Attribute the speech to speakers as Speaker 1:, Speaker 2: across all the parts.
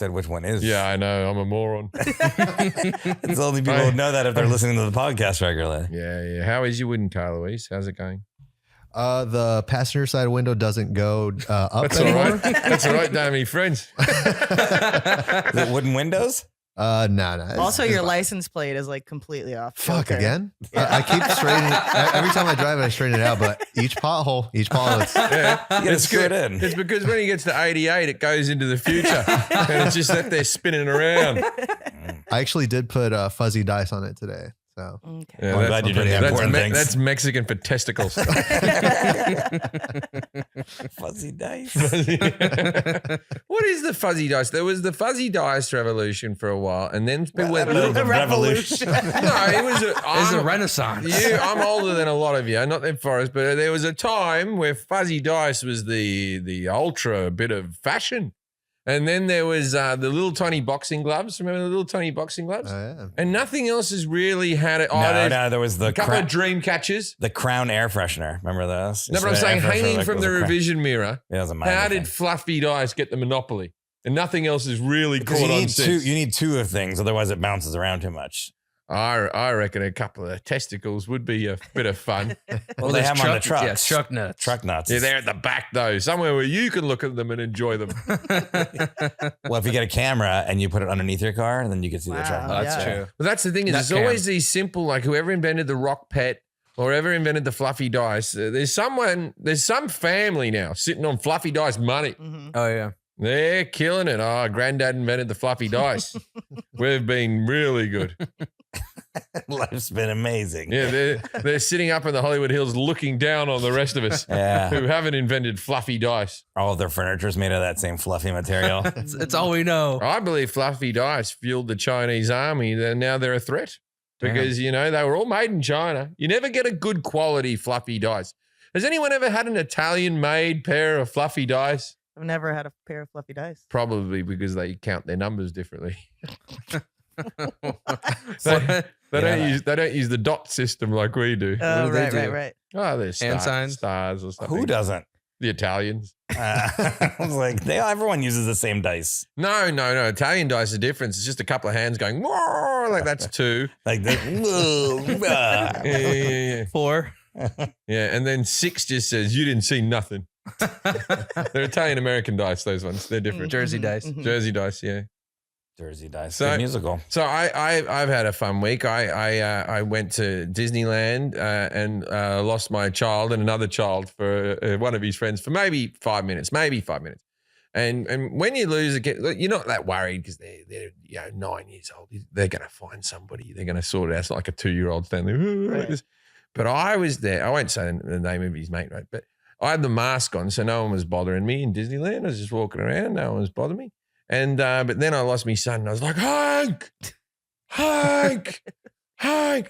Speaker 1: Said which one is.
Speaker 2: Yeah, I know. I'm a moron.
Speaker 1: It's only people who know that if they're listening to the podcast regularly.
Speaker 2: Yeah. How is your wooden car, Louise? How's it going?
Speaker 3: The passenger side window doesn't go up
Speaker 2: That's
Speaker 3: anymore.
Speaker 2: all right. That's all right, damn me friends.
Speaker 1: Is it wooden windows?
Speaker 3: No.
Speaker 4: Also, your license plate is like completely off.
Speaker 3: Fuck
Speaker 4: kilter.
Speaker 3: again. I keep straightening. Every time I drive it, I straighten it out. But each pothole, it's
Speaker 2: Yeah,
Speaker 1: You gotta screw it in.
Speaker 2: It's because when he gets to 88, it goes into the future, and it's just that they're spinning around.
Speaker 3: I actually did put fuzzy dice on it today. So
Speaker 4: Okay.
Speaker 2: Yeah,
Speaker 1: I'm glad you did the important things.
Speaker 2: That's Mexican for testicles.
Speaker 1: Fuzzy dice.
Speaker 2: What is the fuzzy dice? There was the fuzzy dice revolution for a while, and then people went.
Speaker 1: The revolution.
Speaker 2: No, it was
Speaker 5: It's a renaissance.
Speaker 2: I'm older than a lot of you, not that Forrest, but there was a time where fuzzy dice was the ultra bit of fashion. And then there was the little tiny boxing gloves. Remember the little tiny boxing gloves?
Speaker 3: yeah.
Speaker 2: And nothing else has really had it.
Speaker 1: No, there was the
Speaker 2: a couple of dream catchers.
Speaker 1: the Crown air freshener. Remember those?
Speaker 2: No, but I'm saying hanging from the revision mirror.
Speaker 1: Yeah, it was a
Speaker 2: How
Speaker 1: minor
Speaker 2: did
Speaker 1: thing.
Speaker 2: fluffy dice get the monopoly? And nothing else is really
Speaker 1: Because
Speaker 2: caught
Speaker 1: you
Speaker 2: on
Speaker 1: need
Speaker 2: since.
Speaker 1: you need two of things, otherwise it bounces around too much.
Speaker 2: I reckon a couple of testicles would be a bit of fun.
Speaker 1: Well, they have them on the trucks.
Speaker 5: Yeah, truck nuts.
Speaker 1: Truck nuts.
Speaker 2: Yeah, they're at the back though, somewhere where you can look at them and enjoy them.
Speaker 1: Well, if you get a camera and you put it underneath your car, then you can see the
Speaker 4: Wow.
Speaker 1: truck.
Speaker 4: Oh,
Speaker 5: That's
Speaker 4: yeah.
Speaker 5: true.
Speaker 2: But that's the thing is,
Speaker 5: Nut
Speaker 2: it's
Speaker 5: cam.
Speaker 2: always these simple, like whoever invented the rock pet or whoever invented the fluffy dice. There's some family now sitting on fluffy dice money.
Speaker 4: Mhm.
Speaker 5: Oh yeah.
Speaker 2: They're killing it. Oh, granddad invented the fluffy dice. We've been really good.
Speaker 1: Life's been amazing.
Speaker 2: Yeah, they're sitting up in the Hollywood Hills looking down on the rest of us
Speaker 1: Yeah.
Speaker 2: who haven't invented fluffy dice.
Speaker 1: All of their furniture is made of that same fluffy material.
Speaker 5: It's all we know.
Speaker 2: I believe fluffy dice fueled the Chinese army. Now they're a threat because, you know, they were all made in China. You never get a good quality fluffy dice. Has anyone ever had an Italian-made pair of fluffy dice?
Speaker 4: I've never had a pair of fluffy dice.
Speaker 2: Probably because they count their numbers differently.
Speaker 5: What?
Speaker 2: They don't use the dot system like we do.
Speaker 4: Oh,
Speaker 5: do they
Speaker 4: right,
Speaker 5: do?
Speaker 4: right.
Speaker 2: Oh, there's
Speaker 5: Hand signs?
Speaker 2: stars or something.
Speaker 1: Who doesn't?
Speaker 2: The Italians.
Speaker 1: I was like, everyone uses the same dice.
Speaker 2: No. Italian dice are different. It's just a couple of hands going, "Whoa," like that's two.
Speaker 1: Like this.
Speaker 2: Yeah.
Speaker 5: 4.
Speaker 2: Yeah, and then 6 just says, you didn't see nothing. They're Italian-American dice, those ones. They're different.
Speaker 5: Jersey dice.
Speaker 4: Mhm.
Speaker 2: Jersey dice, yeah.
Speaker 1: Jersey dice.
Speaker 2: So-
Speaker 1: Good musical.
Speaker 2: So I've had a fun week. I went to Disneyland and lost my child and another child for one of his friends for maybe 5 minutes. And when you lose a kid, you're not that worried because they're 9 years old. They're going to find somebody. They're going to sort it out. It's not like a 2-year-old standing there. Like this. But I was there. I won't say the name of his mate, right? But I had the mask on, so no one was bothering me in Disneyland. I was just walking around. No one was bothering me. And but then I lost my son, and I was like, Hank.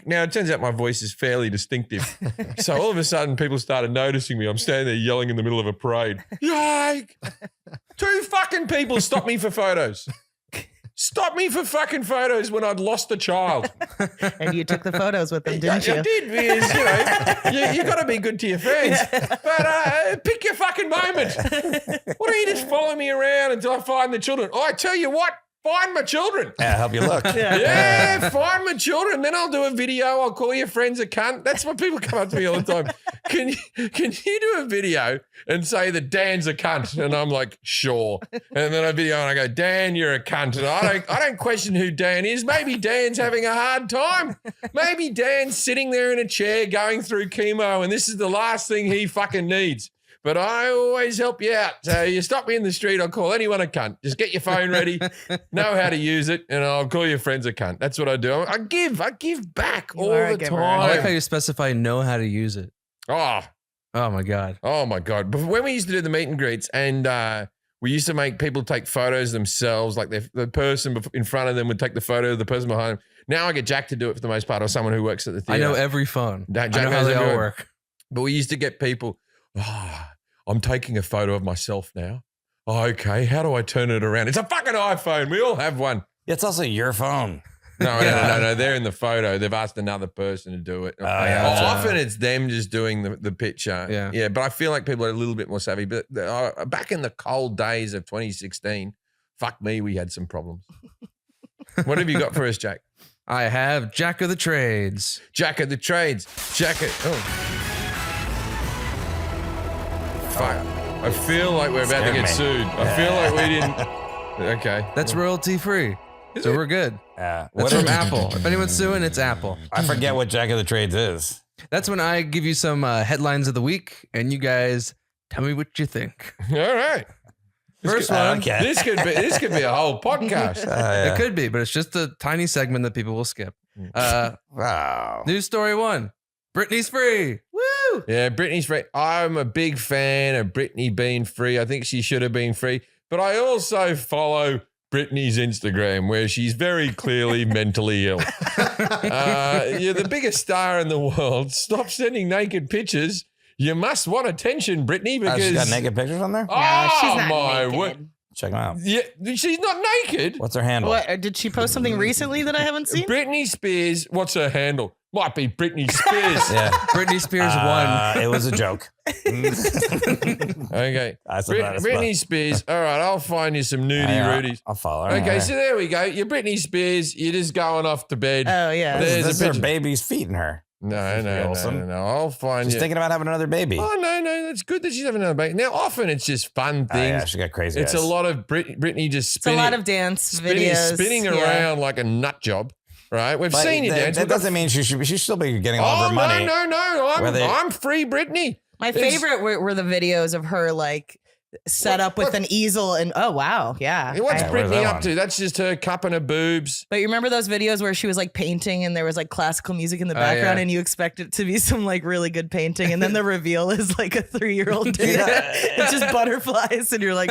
Speaker 2: Now it turns out my voice is fairly distinctive. So all of a sudden, people started noticing me. I'm standing there yelling in the middle of a parade. Hank! 2 fucking people stopped me for photos. Stop me for fucking photos when I'd lost a child.
Speaker 4: And you took the photos with them, didn't you?
Speaker 2: I did because, you got to be good to your friends. But pick your fucking moment. Why don't you just follow me around until I find the children? Oh, I tell you what, find my children.
Speaker 1: Yeah, help you look.
Speaker 2: Yeah, find my children. Then I'll do a video. I'll call your friends a cunt. That's what people come up to me all the time. Can you do a video and say that Dan's a cunt? And I'm like, sure. And then I video and I go, Dan, you're a cunt. And I don't question who Dan is. Maybe Dan's having a hard time. Maybe Dan's sitting there in a chair going through chemo and this is the last thing he fucking needs. But I always help you out. So you stop me in the street, I'll call anyone a cunt. Just get your phone ready, know how to use it, and I'll call your friends a cunt. That's what I do. I give back
Speaker 4: You
Speaker 2: all
Speaker 4: are a
Speaker 2: the
Speaker 4: giver.
Speaker 2: time.
Speaker 5: I like how you specify know how to use it.
Speaker 2: Oh
Speaker 5: my God.
Speaker 2: But when we used to do the meet and greets and we used to make people take photos themselves, like the person in front of them would take the photo of the person behind them. Now I get Jack to do it for the most part, or someone who works at the theater.
Speaker 5: I know every phone.
Speaker 2: Jack
Speaker 5: I know how
Speaker 2: knows
Speaker 5: they all
Speaker 2: everyone.
Speaker 5: work.
Speaker 2: But we used to get people, I'm taking a photo of myself now. Oh, okay, how do I turn it around? It's a fucking iPhone. We all have one.
Speaker 1: It's also your phone.
Speaker 2: No. They're in the photo. They've asked another person to do it.
Speaker 1: yeah.
Speaker 2: Often it's them just doing the picture. Yeah. But I feel like people are a little bit more savvy. But back in the cold days of 2016, fuck me, we had some problems. What have you got for us, Jack?
Speaker 5: I have Jack of the Trades.
Speaker 2: Jack of the Trades. Oh. Fuck. I feel like we're about to
Speaker 1: Scared
Speaker 2: get
Speaker 1: me.
Speaker 2: sued. I feel like we didn't. Okay.
Speaker 5: That's royalty free. So we're good.
Speaker 1: Yeah.
Speaker 5: That's
Speaker 1: What
Speaker 5: from
Speaker 1: is-
Speaker 5: Apple. If anyone's suing, it's Apple.
Speaker 1: I forget what Jack of the Trades is.
Speaker 5: That's when I give you some headlines of the week, and you guys tell me what you think.
Speaker 2: All right.
Speaker 5: First one.
Speaker 1: Okay.
Speaker 2: This could be a whole podcast.
Speaker 5: It could be, but it's just a tiny segment that people will skip.
Speaker 1: Wow.
Speaker 5: News story 1. Britney's free. Woo!
Speaker 2: Yeah, Britney's free. I'm a big fan of Britney being free. I think she should have been free. But I also follow Britney's Instagram, where she's very clearly mentally ill. You're the biggest star in the world. Stop sending naked pictures. You must want attention, Britney, because
Speaker 1: She's got naked pictures on there?
Speaker 2: Oh,
Speaker 4: she's not
Speaker 2: my
Speaker 4: naked.
Speaker 2: word.
Speaker 1: Check them out.
Speaker 2: Yeah, she's not naked.
Speaker 1: What's her handle?
Speaker 4: What did she post something recently that I haven't seen?
Speaker 2: Britney Spears, what's her handle? Might be Britney Spears.
Speaker 1: Yeah.
Speaker 5: Britney Spears won.
Speaker 1: It was a joke.
Speaker 2: Okay.
Speaker 1: I said that as well.
Speaker 2: Britney Spears. All right, I'll find you some nudie
Speaker 1: Yeah,
Speaker 2: rudies.
Speaker 1: I'll follow her.
Speaker 2: Okay,
Speaker 1: Yeah.
Speaker 2: so there we go. You're Britney Spears. You're just going off to bed.
Speaker 4: Oh yeah.
Speaker 2: There's
Speaker 1: This is
Speaker 2: a
Speaker 1: her
Speaker 2: picture.
Speaker 1: baby's feet in her.
Speaker 2: No.
Speaker 1: Awesome.
Speaker 2: I'll find
Speaker 1: She's
Speaker 2: you.
Speaker 1: thinking about having another baby.
Speaker 2: Oh, no. That's good that she's having another baby. Now, often it's just fun
Speaker 1: Oh, yeah,
Speaker 2: things.
Speaker 1: she got crazy
Speaker 2: It's
Speaker 1: eyes.
Speaker 2: a lot of Britney just
Speaker 4: It's a
Speaker 2: spinning.
Speaker 4: lot of dance videos.
Speaker 2: Spinning
Speaker 4: yeah.
Speaker 2: around like a nut job, right? We've
Speaker 1: But
Speaker 2: seen you
Speaker 1: that,
Speaker 2: dance.
Speaker 1: that
Speaker 2: We've got-
Speaker 1: doesn't mean she should still be getting all of
Speaker 2: Oh,
Speaker 1: her money.
Speaker 2: no.
Speaker 1: Whether-
Speaker 2: I'm free Britney.
Speaker 4: My
Speaker 2: It's-
Speaker 4: favorite were the videos of her like set up with an easel and oh wow, yeah.
Speaker 2: What's
Speaker 1: Yeah, where's
Speaker 2: Britney
Speaker 1: that
Speaker 2: up
Speaker 1: one?
Speaker 2: to? That's just her cupping her boobs.
Speaker 4: But you remember those videos where she was like painting and there was like classical music in the
Speaker 5: Oh,
Speaker 4: background
Speaker 5: yeah.
Speaker 4: and you expect it to be some like really good painting and then the reveal is like a 3-year-old dude.
Speaker 1: Yeah.
Speaker 4: It's just butterflies and you're like,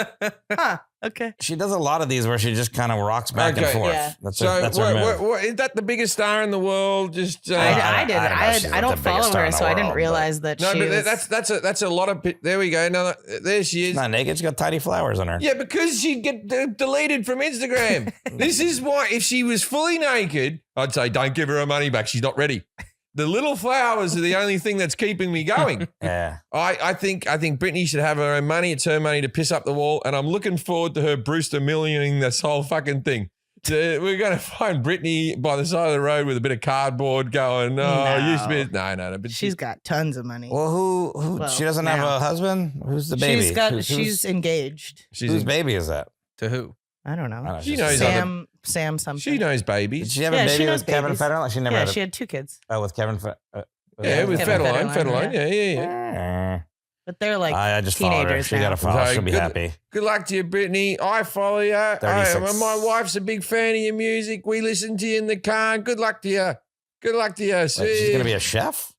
Speaker 4: huh, okay.
Speaker 1: She does a lot of these where she just kind of rocks back and
Speaker 2: Okay.
Speaker 1: forth.
Speaker 4: Yeah.
Speaker 1: That's
Speaker 2: So,
Speaker 1: her, that's her move.
Speaker 2: what, is that the biggest star in the world? Just
Speaker 4: I
Speaker 1: don't know. She's
Speaker 4: I
Speaker 1: not
Speaker 4: don't
Speaker 1: the biggest
Speaker 4: follow
Speaker 1: star
Speaker 4: her,
Speaker 1: in the
Speaker 4: so I didn't
Speaker 1: world,
Speaker 4: realize that
Speaker 2: no,
Speaker 4: she
Speaker 2: but
Speaker 4: was.
Speaker 2: that's a lot of. There we go. No, there she is.
Speaker 1: She's not naked. She's got tiny flowers on her.
Speaker 2: Yeah, because she'd get deleted from Instagram. This is why, if she was fully naked, I'd say don't give her her money back. She's not ready. The little flowers are the only thing that's keeping me going.
Speaker 1: Yeah.
Speaker 2: I think Britney should have her own money. It's her money to piss up the wall, and I'm looking forward to her Brewster millioning this whole fucking thing. So we're going to find Britney by the side of the road with a bit of cardboard going, oh,
Speaker 4: No.
Speaker 2: used to be. No. But
Speaker 4: She's got tons of money.
Speaker 1: Well, who
Speaker 4: Well,
Speaker 1: she doesn't have
Speaker 4: now.
Speaker 1: a husband? Who's the baby?
Speaker 4: She's engaged.
Speaker 1: Whose baby is that?
Speaker 5: To who?
Speaker 4: I don't know.
Speaker 1: I don't know,
Speaker 2: She
Speaker 1: she's-
Speaker 2: knows
Speaker 4: Sam something.
Speaker 2: she knows
Speaker 1: Did
Speaker 2: babies.
Speaker 1: she have
Speaker 4: Yeah,
Speaker 1: a
Speaker 4: she
Speaker 1: baby
Speaker 4: knows
Speaker 1: with Kevin
Speaker 4: babies.
Speaker 1: Federline? She never
Speaker 4: Yeah,
Speaker 1: had
Speaker 4: she
Speaker 1: a,
Speaker 4: had 2 kids.
Speaker 1: oh, with Kevin Federline.
Speaker 2: Yeah, with
Speaker 4: Kevin
Speaker 2: Federline.
Speaker 4: Federline,
Speaker 2: Yeah.
Speaker 4: But they're like
Speaker 1: I just followed her.
Speaker 4: teenagers
Speaker 1: She
Speaker 4: now.
Speaker 1: got a follow.
Speaker 2: So
Speaker 1: She'll be
Speaker 2: good-
Speaker 1: happy.
Speaker 2: Good luck to you, Brittany. I follow you.
Speaker 1: 36.
Speaker 2: My wife's a big fan of your music. We listen to you in the car. Good luck to you. Good luck to you.
Speaker 1: Wait, she's gonna be a chef.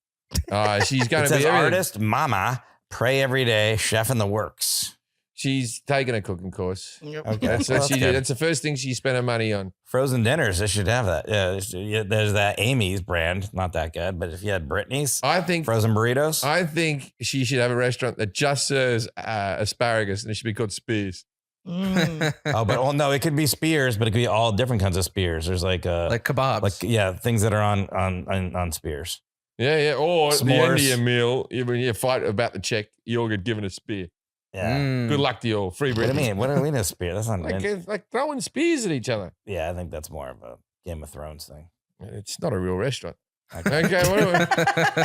Speaker 2: She's
Speaker 1: It
Speaker 2: going to
Speaker 1: says
Speaker 2: be everything.
Speaker 1: artist, mama, pray every day, chef in the works.
Speaker 2: She's taking a cooking course.
Speaker 4: Yep.
Speaker 1: Okay,
Speaker 2: That's
Speaker 1: well,
Speaker 2: what she
Speaker 1: that's
Speaker 2: did.
Speaker 1: good.
Speaker 2: That's the first thing she spent her money on.
Speaker 1: Frozen dinners. They should have that. Yeah, there's that Amy's brand. Not that good, but if you had Brittany's
Speaker 2: I think
Speaker 1: frozen burritos,
Speaker 2: I think she should have a restaurant that just serves asparagus, and it should be called Spears.
Speaker 4: Mm.
Speaker 1: no, it could be spears, but it could be all different kinds of spears. There's like
Speaker 5: Kebabs.
Speaker 1: things that are on spears.
Speaker 2: Yeah. Or the
Speaker 1: S'mores.
Speaker 2: end of your meal, when you fight about the check, you all get given a spear.
Speaker 1: Yeah.
Speaker 5: Mm.
Speaker 2: Good luck to you all. Free
Speaker 1: What do you
Speaker 2: Brittany.
Speaker 1: mean? What do we mean a spear? That's not.
Speaker 2: Like throwing spears at each other.
Speaker 1: Yeah, I think that's more of a Game of Thrones thing.
Speaker 2: It's not a real restaurant.
Speaker 1: Okay.
Speaker 2: Okay, what do we?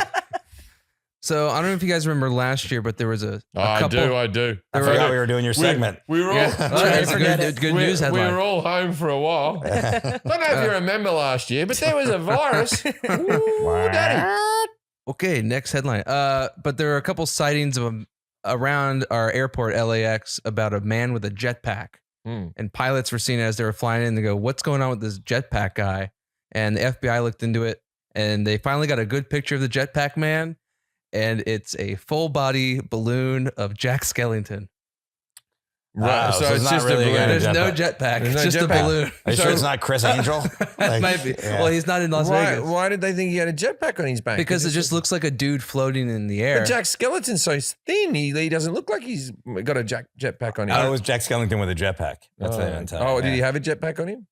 Speaker 5: So I don't know if you guys remember last year, but there was a
Speaker 2: I
Speaker 5: couple.
Speaker 2: do.
Speaker 1: I
Speaker 5: There
Speaker 1: forgot
Speaker 5: were-
Speaker 1: we were doing your segment.
Speaker 2: We were all.
Speaker 5: Yeah, that's a
Speaker 4: Forget
Speaker 5: good news
Speaker 2: we
Speaker 5: headline.
Speaker 2: were all home for a while. Don't know if you remember last year, but there was a virus. Ooh, daddy.
Speaker 5: Okay, next headline. But there are a couple sightings of around our airport, LAX, about a man with a jetpack.
Speaker 2: Hmm.
Speaker 5: And pilots were seen as they were flying in. They go, "What's going on with this jetpack guy?" And the FBI looked into it, and they finally got a good picture of the jetpack man. And it's a full body balloon of Jack Skellington.
Speaker 2: Right,
Speaker 1: Oh,
Speaker 2: so
Speaker 1: so
Speaker 2: it's
Speaker 1: it's
Speaker 2: just
Speaker 1: not
Speaker 2: a
Speaker 1: really
Speaker 2: balloon.
Speaker 1: a
Speaker 5: There's no
Speaker 1: jetpack.
Speaker 5: jetpack.
Speaker 2: There's
Speaker 5: It's
Speaker 2: no
Speaker 5: just a
Speaker 2: jetpack.
Speaker 5: balloon.
Speaker 1: Are you sure it's not Chris Angel?
Speaker 5: It might be.
Speaker 1: yeah.
Speaker 5: Well, he's not in Las
Speaker 2: Why,
Speaker 5: Vegas.
Speaker 2: why did they think he had a jetpack on his back?
Speaker 5: Because it just looks like a dude floating in the air.
Speaker 2: But Jack Skeleton's so thin, he doesn't look like he's got a jetpack on him.
Speaker 1: Oh, it was Jack Skellington with a jetpack. That's what I meant to tell you.
Speaker 2: did he
Speaker 1: Yeah.
Speaker 2: have a jetpack on him?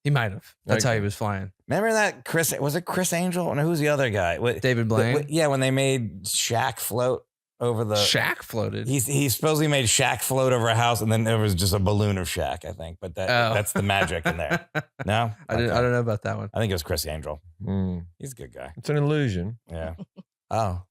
Speaker 5: He might have. That's how
Speaker 2: Okay.
Speaker 5: he was flying.
Speaker 1: Remember that Chris? Was it Chris Angel? No, who's the other guy?
Speaker 5: David Blaine.
Speaker 1: Yeah, when they made Shaq float over the.
Speaker 5: Shaq floated.
Speaker 1: He supposedly made Shaq float over a house, and then there was just a balloon of Shaq, I think. But that's the magic in there. No?
Speaker 5: I don't know about that one.
Speaker 1: I think it was Chris Angel.
Speaker 2: Mm.
Speaker 1: He's a good guy.
Speaker 2: It's an illusion.
Speaker 1: Yeah. Oh.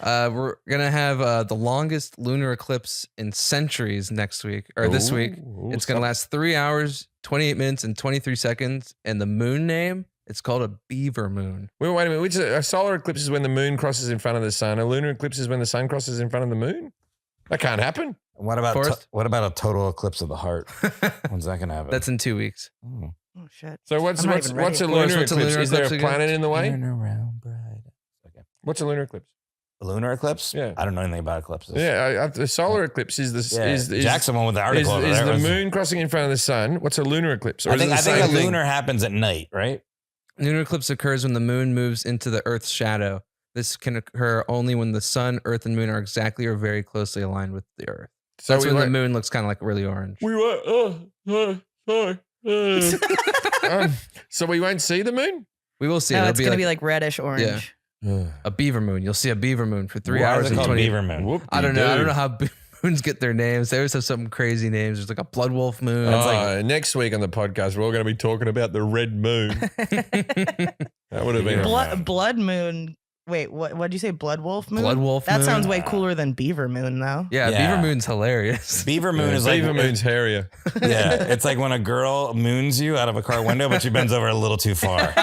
Speaker 5: We're gonna have the longest lunar eclipse in centuries next week or this week. It's gonna last 3 hours, 28 minutes, and 23 seconds. And the moon name, it's called a beaver moon.
Speaker 2: Wait a minute. Which a solar eclipse is when the moon crosses in front of the sun. A lunar eclipse is when the sun crosses in front of the moon. That can't happen.
Speaker 1: What about a total eclipse of the heart? When's that gonna happen?
Speaker 5: That's in 2 weeks.
Speaker 1: Oh.
Speaker 4: Oh shit.
Speaker 2: So what's
Speaker 4: I'm not
Speaker 2: a
Speaker 4: even ready.
Speaker 2: lunar
Speaker 5: What's a
Speaker 2: eclipse?
Speaker 5: lunar
Speaker 2: Is there a
Speaker 5: eclipse again?
Speaker 2: planet in the way?
Speaker 1: Turn around, bright. Okay.
Speaker 2: What's a lunar eclipse?
Speaker 1: A lunar eclipse?
Speaker 2: Yeah.
Speaker 1: I don't know anything about eclipses.
Speaker 2: Yeah, the solar eclipse is
Speaker 1: Jackson one with the article. over
Speaker 2: is
Speaker 1: there
Speaker 2: the
Speaker 1: was-
Speaker 2: moon crossing in front of the sun. What's a lunar eclipse? Or
Speaker 1: I
Speaker 2: is it
Speaker 1: think
Speaker 2: the
Speaker 1: a
Speaker 2: same thing?
Speaker 1: lunar happens at night, right?
Speaker 5: Lunar eclipse occurs when the moon moves into the Earth's shadow. This can occur only when the sun, Earth, and moon are exactly or very closely aligned with the Earth.
Speaker 2: So
Speaker 5: That's
Speaker 2: we
Speaker 5: when the
Speaker 2: won't-
Speaker 5: moon looks kind of like really orange.
Speaker 2: We won't. So we won't see the moon.
Speaker 5: We will see.
Speaker 4: No,
Speaker 5: It'll
Speaker 4: it's gonna be like reddish orange.
Speaker 5: a beaver moon. You'll see a beaver moon for 3
Speaker 1: Why
Speaker 5: hours
Speaker 1: is it
Speaker 5: and
Speaker 1: called
Speaker 5: 20.
Speaker 1: Beaver Moon?
Speaker 5: I don't know. I don't know how moons get their names. They always have some crazy names. There's like a blood wolf moon.
Speaker 2: Next week on the podcast, we're all going to be talking about the red moon. That would have been
Speaker 4: Blood moon. Wait, what'd you say? Blood wolf moon?
Speaker 5: Blood wolf
Speaker 4: That
Speaker 5: moon?
Speaker 4: sounds way cooler than beaver moon, though.
Speaker 5: Yeah,
Speaker 1: Yeah.
Speaker 5: beaver moon's hilarious.
Speaker 1: Beaver Moon is like
Speaker 2: Beaver moon's hairier.
Speaker 1: Yeah, it's like when a girl moons you out of a car window, but she bends over a little too far.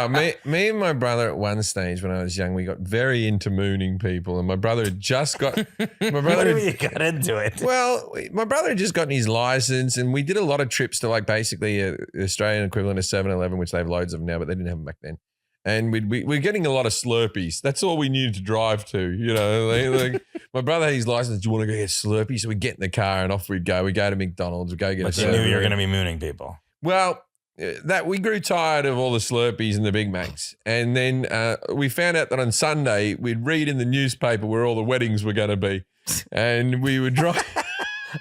Speaker 2: Me and my brother at one stage when I was young, we got very into mooning people, and my brother had just got my
Speaker 1: What
Speaker 2: brother.
Speaker 1: do you got into it?
Speaker 2: Well, my brother had just gotten his license, and we did a lot of trips to like basically the Australian equivalent of 7-Eleven, which they have loads of now, but they didn't have them back then. And we're getting a lot of Slurpees. That's all we needed to drive to, you know. Like my brother had his license. Do you want to go get Slurpees? So we get in the car and off we'd go. We go to McDonald's. We go get
Speaker 1: But
Speaker 2: a
Speaker 1: you knew
Speaker 2: Slurpee.
Speaker 1: you were going to be mooning people.
Speaker 2: Well, that we grew tired of all the Slurpees and the Big Macs. And then we found out that on Sunday we'd read in the newspaper where all the weddings were going to be. And we would drive.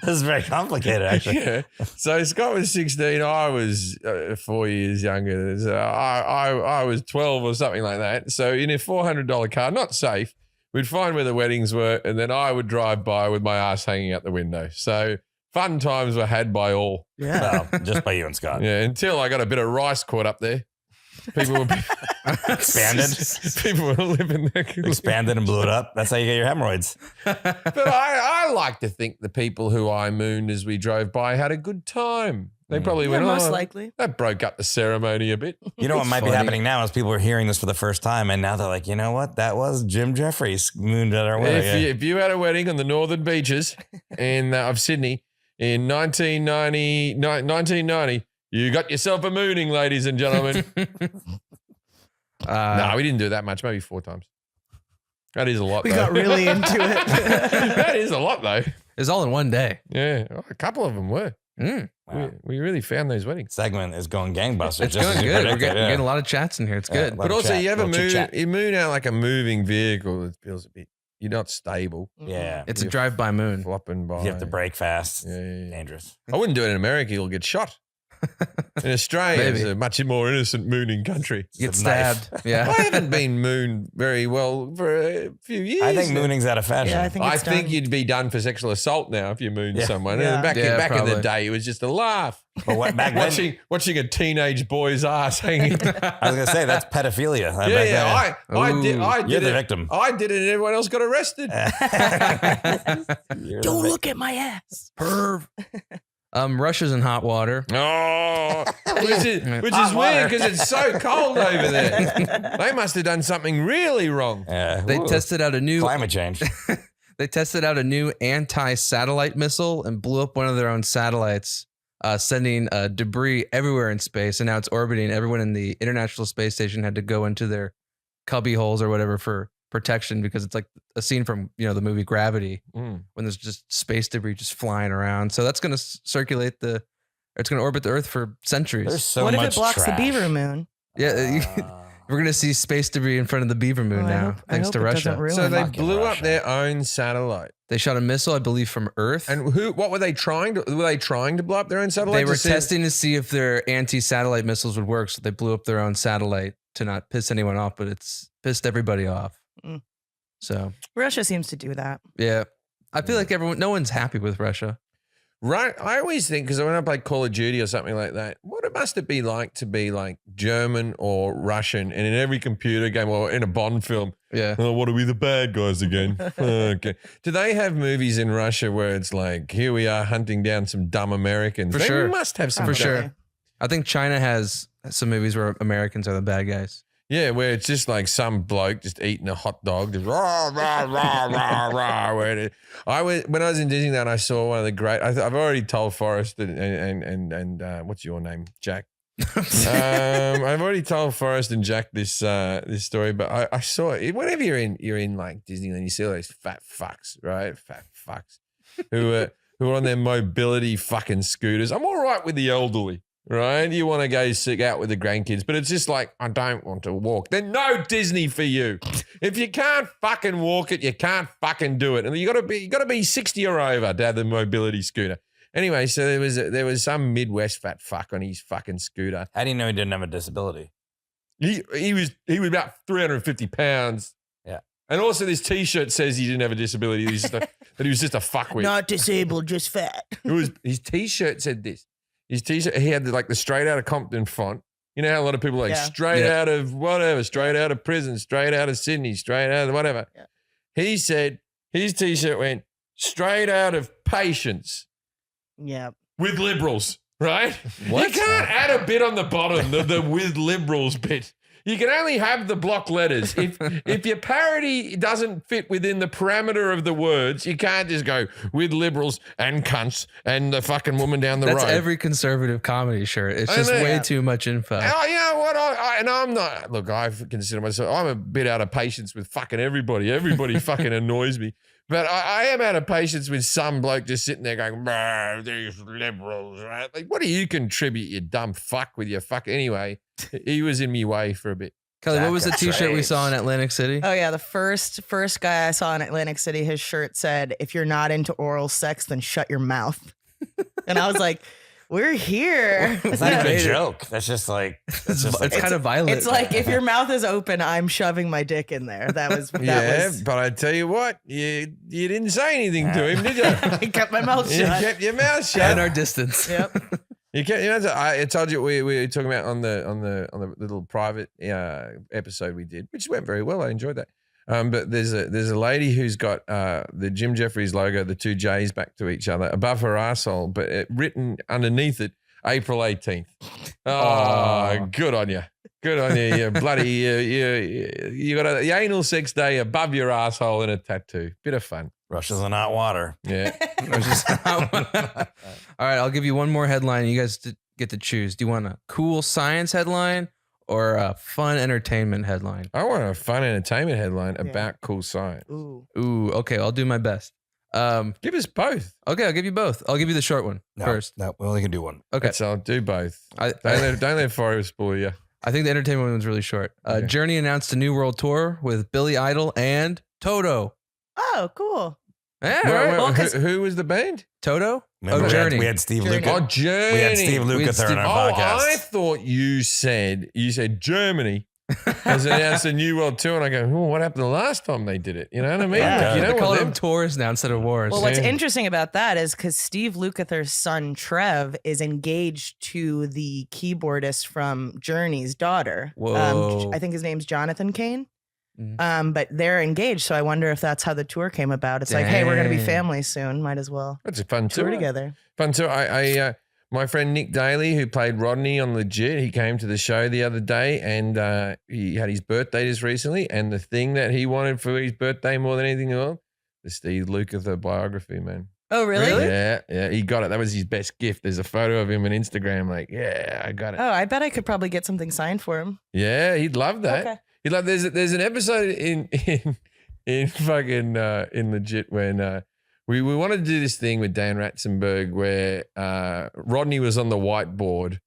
Speaker 1: This is very complicated, actually.
Speaker 2: Yeah. So Scott was 16. I was 4 years younger. So I was 12 or something like that. So in a $400 car, not safe, we'd find where the weddings were. And then I would drive by with my ass hanging out the window. So fun times were had by all.
Speaker 4: Yeah.
Speaker 1: Well, just by you and Scott.
Speaker 2: Yeah. Until I got a bit of rice caught up there. People were
Speaker 1: Expanded.
Speaker 2: people were living there.
Speaker 1: Expanded and blew it up. That's how you get your hemorrhoids.
Speaker 2: But I like to think the people who I mooned as we drove by had a good time. They probably
Speaker 4: Yeah,
Speaker 2: went,
Speaker 4: most
Speaker 2: "Oh,
Speaker 4: likely.
Speaker 2: that broke up the ceremony a bit."
Speaker 1: You know what might be
Speaker 5: funny.
Speaker 1: happening now is people are hearing this for the first time, and now they're like, you know what? That was Jim Jefferies mooned at our wedding.
Speaker 2: If you had a wedding on the northern beaches of Sydney in 1990, you got yourself a mooning, ladies and gentlemen. No, we didn't do that much, maybe 4 times. That is a lot,
Speaker 4: We
Speaker 2: though.
Speaker 4: got really into it.
Speaker 2: That is a lot, though.
Speaker 5: It's all in one day.
Speaker 2: Yeah, a couple of them were.
Speaker 5: Mm.
Speaker 1: Wow.
Speaker 2: We really found those weddings.
Speaker 1: Segment is going gangbusters.
Speaker 5: It's
Speaker 1: just
Speaker 5: going
Speaker 1: as you
Speaker 5: good. We're
Speaker 1: predicted,
Speaker 5: getting a lot of chats in here. It's good.
Speaker 1: Yeah,
Speaker 2: But
Speaker 1: of
Speaker 2: also,
Speaker 1: chat,
Speaker 2: you have a
Speaker 1: little
Speaker 2: moon.
Speaker 1: chit-chat.
Speaker 2: You moon out like a moving vehicle. It feels a bit. You're not stable.
Speaker 1: Yeah.
Speaker 5: It's a drive-by moon.
Speaker 2: Flopping by.
Speaker 1: You have to brake fast.
Speaker 2: Yeah, yeah, yeah.
Speaker 1: Dangerous.
Speaker 2: I wouldn't do it in America. You'll get shot. In Australia,
Speaker 5: Maybe.
Speaker 2: it's a much more innocent mooning country.
Speaker 5: Get
Speaker 1: It's a knife.
Speaker 5: stabbed. Yeah.
Speaker 2: I haven't been mooned very well for a few years.
Speaker 1: I think
Speaker 2: now.
Speaker 1: mooning's out of fashion.
Speaker 4: Yeah, I think it's done.
Speaker 2: you'd be done for sexual assault now if you mooned
Speaker 1: Yeah.
Speaker 2: someone.
Speaker 4: Yeah.
Speaker 2: And back
Speaker 5: Yeah,
Speaker 2: in the
Speaker 5: probably.
Speaker 2: day, it was just a laugh.
Speaker 1: But what, back then,
Speaker 2: Watching a teenage boy's ass hanging.
Speaker 1: I was going to say, that's pedophilia.
Speaker 2: I did. I
Speaker 1: You're
Speaker 2: did
Speaker 1: the
Speaker 2: it.
Speaker 1: victim.
Speaker 2: I did it, and everyone else got arrested.
Speaker 4: Don't look at my ass.
Speaker 5: Perv. Russia's in hot water.
Speaker 2: Oh, which is
Speaker 1: Hot water.
Speaker 2: weird because it's so cold over there. They must have done something really wrong.
Speaker 1: Yeah.
Speaker 5: They
Speaker 1: Ooh.
Speaker 5: tested out a new
Speaker 1: Climate change.
Speaker 5: They tested out a new anti-satellite missile and blew up one of their own satellites, sending debris everywhere in space. And now it's orbiting. Everyone in the International Space Station had to go into their cubby holes or whatever for protection because it's like a scene from the movie Gravity when there's just space debris just flying around. So that's going to it's going to orbit the Earth for centuries.
Speaker 1: There's so
Speaker 4: What if
Speaker 1: much
Speaker 4: it blocks
Speaker 1: trash.
Speaker 4: the beaver moon?
Speaker 5: Yeah, we're going to see space debris in front of the beaver moon
Speaker 4: Oh,
Speaker 5: now,
Speaker 4: I
Speaker 5: thanks
Speaker 4: hope
Speaker 5: to
Speaker 4: it
Speaker 5: Russia.
Speaker 4: doesn't ruin
Speaker 2: So they
Speaker 1: Fucking
Speaker 2: blew up
Speaker 1: Russia.
Speaker 2: their own satellite.
Speaker 5: They shot a missile, I believe, from Earth.
Speaker 2: And what were they trying to? Were they trying to blow up their own satellite?
Speaker 5: They were
Speaker 2: to see-
Speaker 5: testing to see if their anti-satellite missiles would work, so they blew up their own satellite to not piss anyone off, but it's pissed everybody off.
Speaker 4: Mm.
Speaker 5: So
Speaker 4: Russia seems to do that.
Speaker 5: yeah, I feel like no one's happy with Russia.
Speaker 2: Right. I always think, because when I play Call of Duty or something like that, what it must it be like to be like German or Russian, and in every computer game or in a Bond film,
Speaker 5: Yeah.
Speaker 2: oh, what are we, the bad guys again? Okay. Do they have movies in Russia where it's like, here we are hunting down some dumb Americans?
Speaker 5: For
Speaker 2: They
Speaker 5: sure.
Speaker 2: must have some.
Speaker 5: For
Speaker 4: Probably.
Speaker 5: sure. I think China has some movies where Americans are the bad guys.
Speaker 2: Yeah, where it's just like some bloke just eating a hot dog, just rah, rah, rah, rah, rah. When I was in Disneyland, I saw one of the great. I've already told Forrest and what's your name, Jack? I've already told Forrest and Jack this story, but I saw it. Whenever you're in like Disneyland, you see all those fat fucks, right? Fat fucks who are on their mobility fucking scooters. I'm all right with the elderly. Right? You want to go sit out with the grandkids, but it's just like, I don't want to walk. Then no Disney for you. If you can't fucking walk it, you can't fucking do it. And you gotta be 60 or over to have the mobility scooter. Anyway, so there was some Midwest fat fuck on his fucking scooter.
Speaker 1: How do you know he didn't have a disability?
Speaker 2: He was about 350 pounds.
Speaker 1: Yeah.
Speaker 2: And also this T-shirt says he didn't have a disability. That he was just a fuckwit.
Speaker 4: Not disabled, just fat.
Speaker 2: His T-shirt said this. His T-shirt, he had like the straight out of Compton font. You know how a lot of people are like straight out of whatever, straight out of prison, straight out of Sydney, straight out of whatever.
Speaker 4: Yeah.
Speaker 2: He said his T-shirt went straight out of Patience
Speaker 4: Yeah.
Speaker 2: with liberals, right?
Speaker 5: What?
Speaker 2: You can't add a bit on the bottom, the with liberals bit. You can only have the block letters. If your parody doesn't fit within the parameter of the words, you can't just go with liberals and cunts and the fucking woman down the road.
Speaker 5: That's every conservative comedy shirt. It's
Speaker 2: I
Speaker 5: just
Speaker 2: know.
Speaker 5: way
Speaker 4: Yeah.
Speaker 5: too much info.
Speaker 2: Oh, you know what? And I'm not. Look, I consider myself. I'm a bit out of patience with fucking everybody. Everybody fucking annoys me. But I am out of patience with some bloke just sitting there going, "Brr, these liberals, right?" Like, what do you contribute, you dumb fuck, with your fuck? Anyway, he was in me way for a bit.
Speaker 5: Kelly, what was the
Speaker 1: That's
Speaker 5: T-shirt we
Speaker 1: right.
Speaker 5: saw in Atlantic City?
Speaker 4: Oh yeah, the first guy I saw in Atlantic City, his shirt said, "If you're not into oral sex, then shut your mouth." And I was like, "We're here."
Speaker 1: It's not even
Speaker 5: Yeah.
Speaker 1: a joke. That's just like,
Speaker 5: It's,
Speaker 1: just like
Speaker 5: kind of violent.
Speaker 4: It's like if your mouth is open, I'm shoving my dick in there. That was
Speaker 2: But I tell you what, you didn't say anything to him, did you?
Speaker 4: I kept my mouth
Speaker 2: You
Speaker 4: shut.
Speaker 2: kept your mouth
Speaker 5: and
Speaker 2: shut.
Speaker 5: our distance.
Speaker 4: Yep.
Speaker 2: You can't. You know, I told you we were talking about on the little private episode we did, which went very well. I enjoyed that. But there's a lady who's got the Jim Jefferies logo, the two J's back to each other above her arsehole, but written underneath it, April 18th. Oh, good on you. Good on you. You bloody you got the anal sex day above your asshole in a tattoo. Bit of fun.
Speaker 1: Russia's in hot water.
Speaker 2: Yeah.
Speaker 5: All right, I'll give you one more headline. You guys get to choose. Do you want a cool science headline or a fun entertainment headline?
Speaker 2: I want a fun entertainment headline about cool science.
Speaker 4: Ooh.
Speaker 5: Ooh, okay, I'll do my best.
Speaker 2: Give us both.
Speaker 5: Okay, I'll give you both. I'll give you the short one first.
Speaker 1: No, we only can do one.
Speaker 5: Okay,
Speaker 2: So I'll do both.
Speaker 5: I
Speaker 2: Don't let Forrest spoil you.
Speaker 5: I think the entertainment one's really short.
Speaker 2: Okay.
Speaker 5: Journey announced a new world tour with Billy Idol and Toto.
Speaker 4: Oh, cool.
Speaker 5: Yeah,
Speaker 2: Wait,
Speaker 5: right.
Speaker 2: wait,
Speaker 4: Well, 'cause-
Speaker 2: who was the band?
Speaker 5: Toto?
Speaker 1: Remember,
Speaker 5: Journey.
Speaker 1: we had Steve
Speaker 4: Journey.
Speaker 1: Lucas.
Speaker 2: Oh, Journey.
Speaker 1: We had Steve
Speaker 5: We had
Speaker 1: Lucas in
Speaker 5: Steve-
Speaker 1: our
Speaker 2: Oh,
Speaker 1: podcast.
Speaker 2: I thought you said Germany has announced a new world tour, and I go, oh, what happened the last time they did it? You know what I mean?
Speaker 1: Yeah.
Speaker 2: Like, you
Speaker 5: They
Speaker 2: don't
Speaker 5: call
Speaker 2: want
Speaker 5: them
Speaker 2: them.
Speaker 5: tours now instead of wars.
Speaker 4: Well, what's
Speaker 2: Yeah.
Speaker 4: interesting about that is because Steve Lukather's son Trev is engaged to the keyboardist from Journey's daughter.
Speaker 5: Whoa.
Speaker 4: I think his name's Jonathan Cain.
Speaker 5: Mhm.
Speaker 4: But they're engaged, so I wonder if that's how the tour came about. It's like, hey, we're gonna be
Speaker 5: Dang.
Speaker 4: family soon. Might as well
Speaker 2: That's a fun
Speaker 4: tour
Speaker 2: tour.
Speaker 4: together.
Speaker 2: Fun tour. My friend Nick Daly, who played Rodney on Legit, he came to the show the other day, and he had his birthday just recently. And the thing that he wanted for his birthday more than anything else, the Steve Lukather biography, man.
Speaker 4: Oh, really?
Speaker 2: Yeah, he got it. That was his best gift. There's a photo of him on Instagram. Like, yeah, I got it.
Speaker 4: Oh, I bet I could probably get something signed for him.
Speaker 2: Yeah, he'd love that.
Speaker 4: Okay.
Speaker 2: He'd love. There's an episode in fucking in Legit when we wanted to do this thing with Dan Ratzenberg where Rodney was on the whiteboard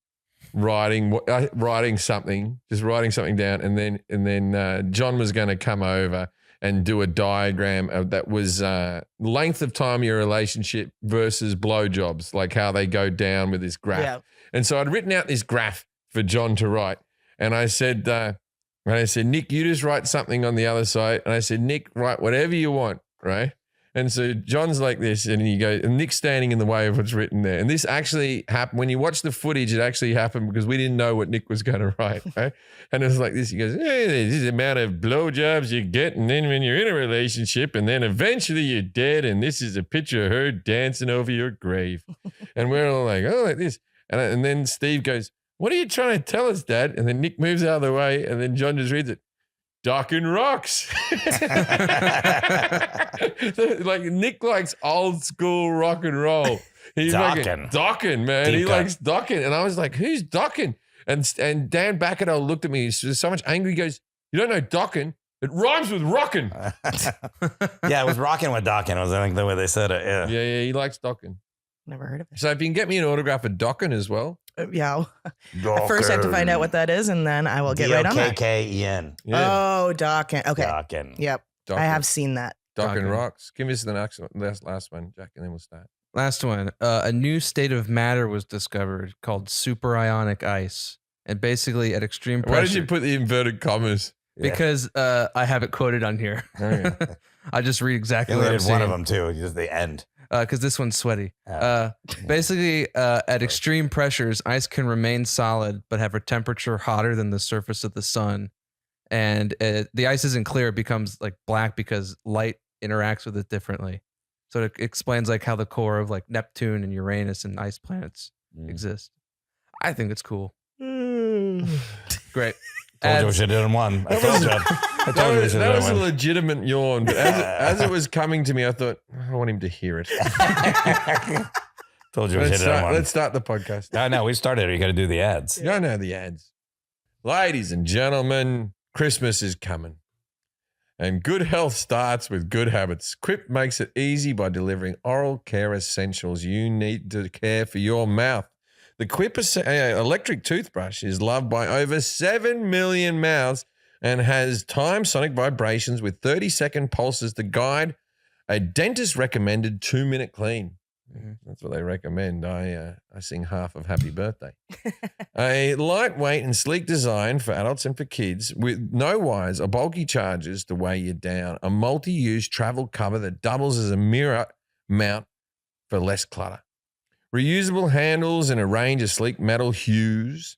Speaker 2: writing something down, and then John was going to come over and do a diagram of that was length of time of your relationship versus blowjobs, like how they go down with this graph.
Speaker 4: Yeah.
Speaker 2: And so I'd written out this graph for John to write, and I said, And I said, Nick, you just write something on the other side. And I said, Nick, write whatever you want, right? And so John's like this, and he goes, and Nick's standing in the way of what's written there. And this actually happened. When you watch the footage, it actually happened because we didn't know what Nick was going to write, right? And it was like this. He goes, hey, this is the amount of blowjobs you get, and then when you're in a relationship, and then eventually you're dead, and this is a picture of her dancing over your grave. And we're all like, oh, like this. And then Steve goes, what are you trying to tell us, Dad? And then Nick moves out of the way, and then John just reads it. Docking rocks. Like Nick likes old school rock and roll. He's docking, man. Deep he cut. Likes docking. And I was like, who's docking? And Dan Bacadell looked at me. He's so much angry. He goes, you don't know docking? It rhymes with rocking.
Speaker 1: Yeah, it was rocking with docking. Was I think the way they said it. Yeah.
Speaker 2: Yeah, he likes docking.
Speaker 4: Never heard of it.
Speaker 2: So if you can get me an autograph of docking as well.
Speaker 4: Yeah. At first I have to find out what that is, and then I will get right on that.
Speaker 1: D-O-K-K-E-N.
Speaker 2: Yeah.
Speaker 4: Oh, Dockin. Okay.
Speaker 1: Dockin.
Speaker 4: Yep.
Speaker 2: Docking.
Speaker 4: I have seen that.
Speaker 2: Docking rocks. Give us the last one, Jack, and then we'll start.
Speaker 5: Last one. A new state of matter was discovered called superionic ice. And basically at extreme pressure.
Speaker 2: Why did you put the inverted commas?
Speaker 5: Because I have it quoted on here.
Speaker 2: Okay.
Speaker 5: I just read exactly
Speaker 1: You
Speaker 5: what I'm
Speaker 1: did
Speaker 5: saying.
Speaker 1: one of them too, just the end.
Speaker 5: Because this one's sweaty.
Speaker 1: Oh.
Speaker 5: Basically, at extreme pressures, ice can remain solid but have a temperature hotter than the surface of the sun. And the ice isn't clear; it becomes like black because light interacts with it differently. So it explains like how the core of like Neptune and Uranus and ice planets exist. I think it's cool. Great.
Speaker 1: Told you we should have done one. I told you.
Speaker 2: That was a legitimate yawn. But as it was coming to me, I thought, I want him to hear it.
Speaker 1: Told you we should have done one.
Speaker 2: Let's start the podcast.
Speaker 1: No, we started. You got to do the ads.
Speaker 2: You don't know the ads. Ladies and gentlemen, Christmas is coming. And good health starts with good habits. Quip makes it easy by delivering oral care essentials you need to care for your mouth. The Quip electric toothbrush is loved by over 7 million mouths and has time sonic vibrations with 30-second pulses to guide a dentist-recommended 2-minute clean. That's what they recommend. I sing half of Happy Birthday. A lightweight and sleek design for adults and for kids with no wires or bulky charges to weigh you down. A multi-use travel cover that doubles as a mirror mount for less clutter. Reusable handles in a range of sleek metal hues,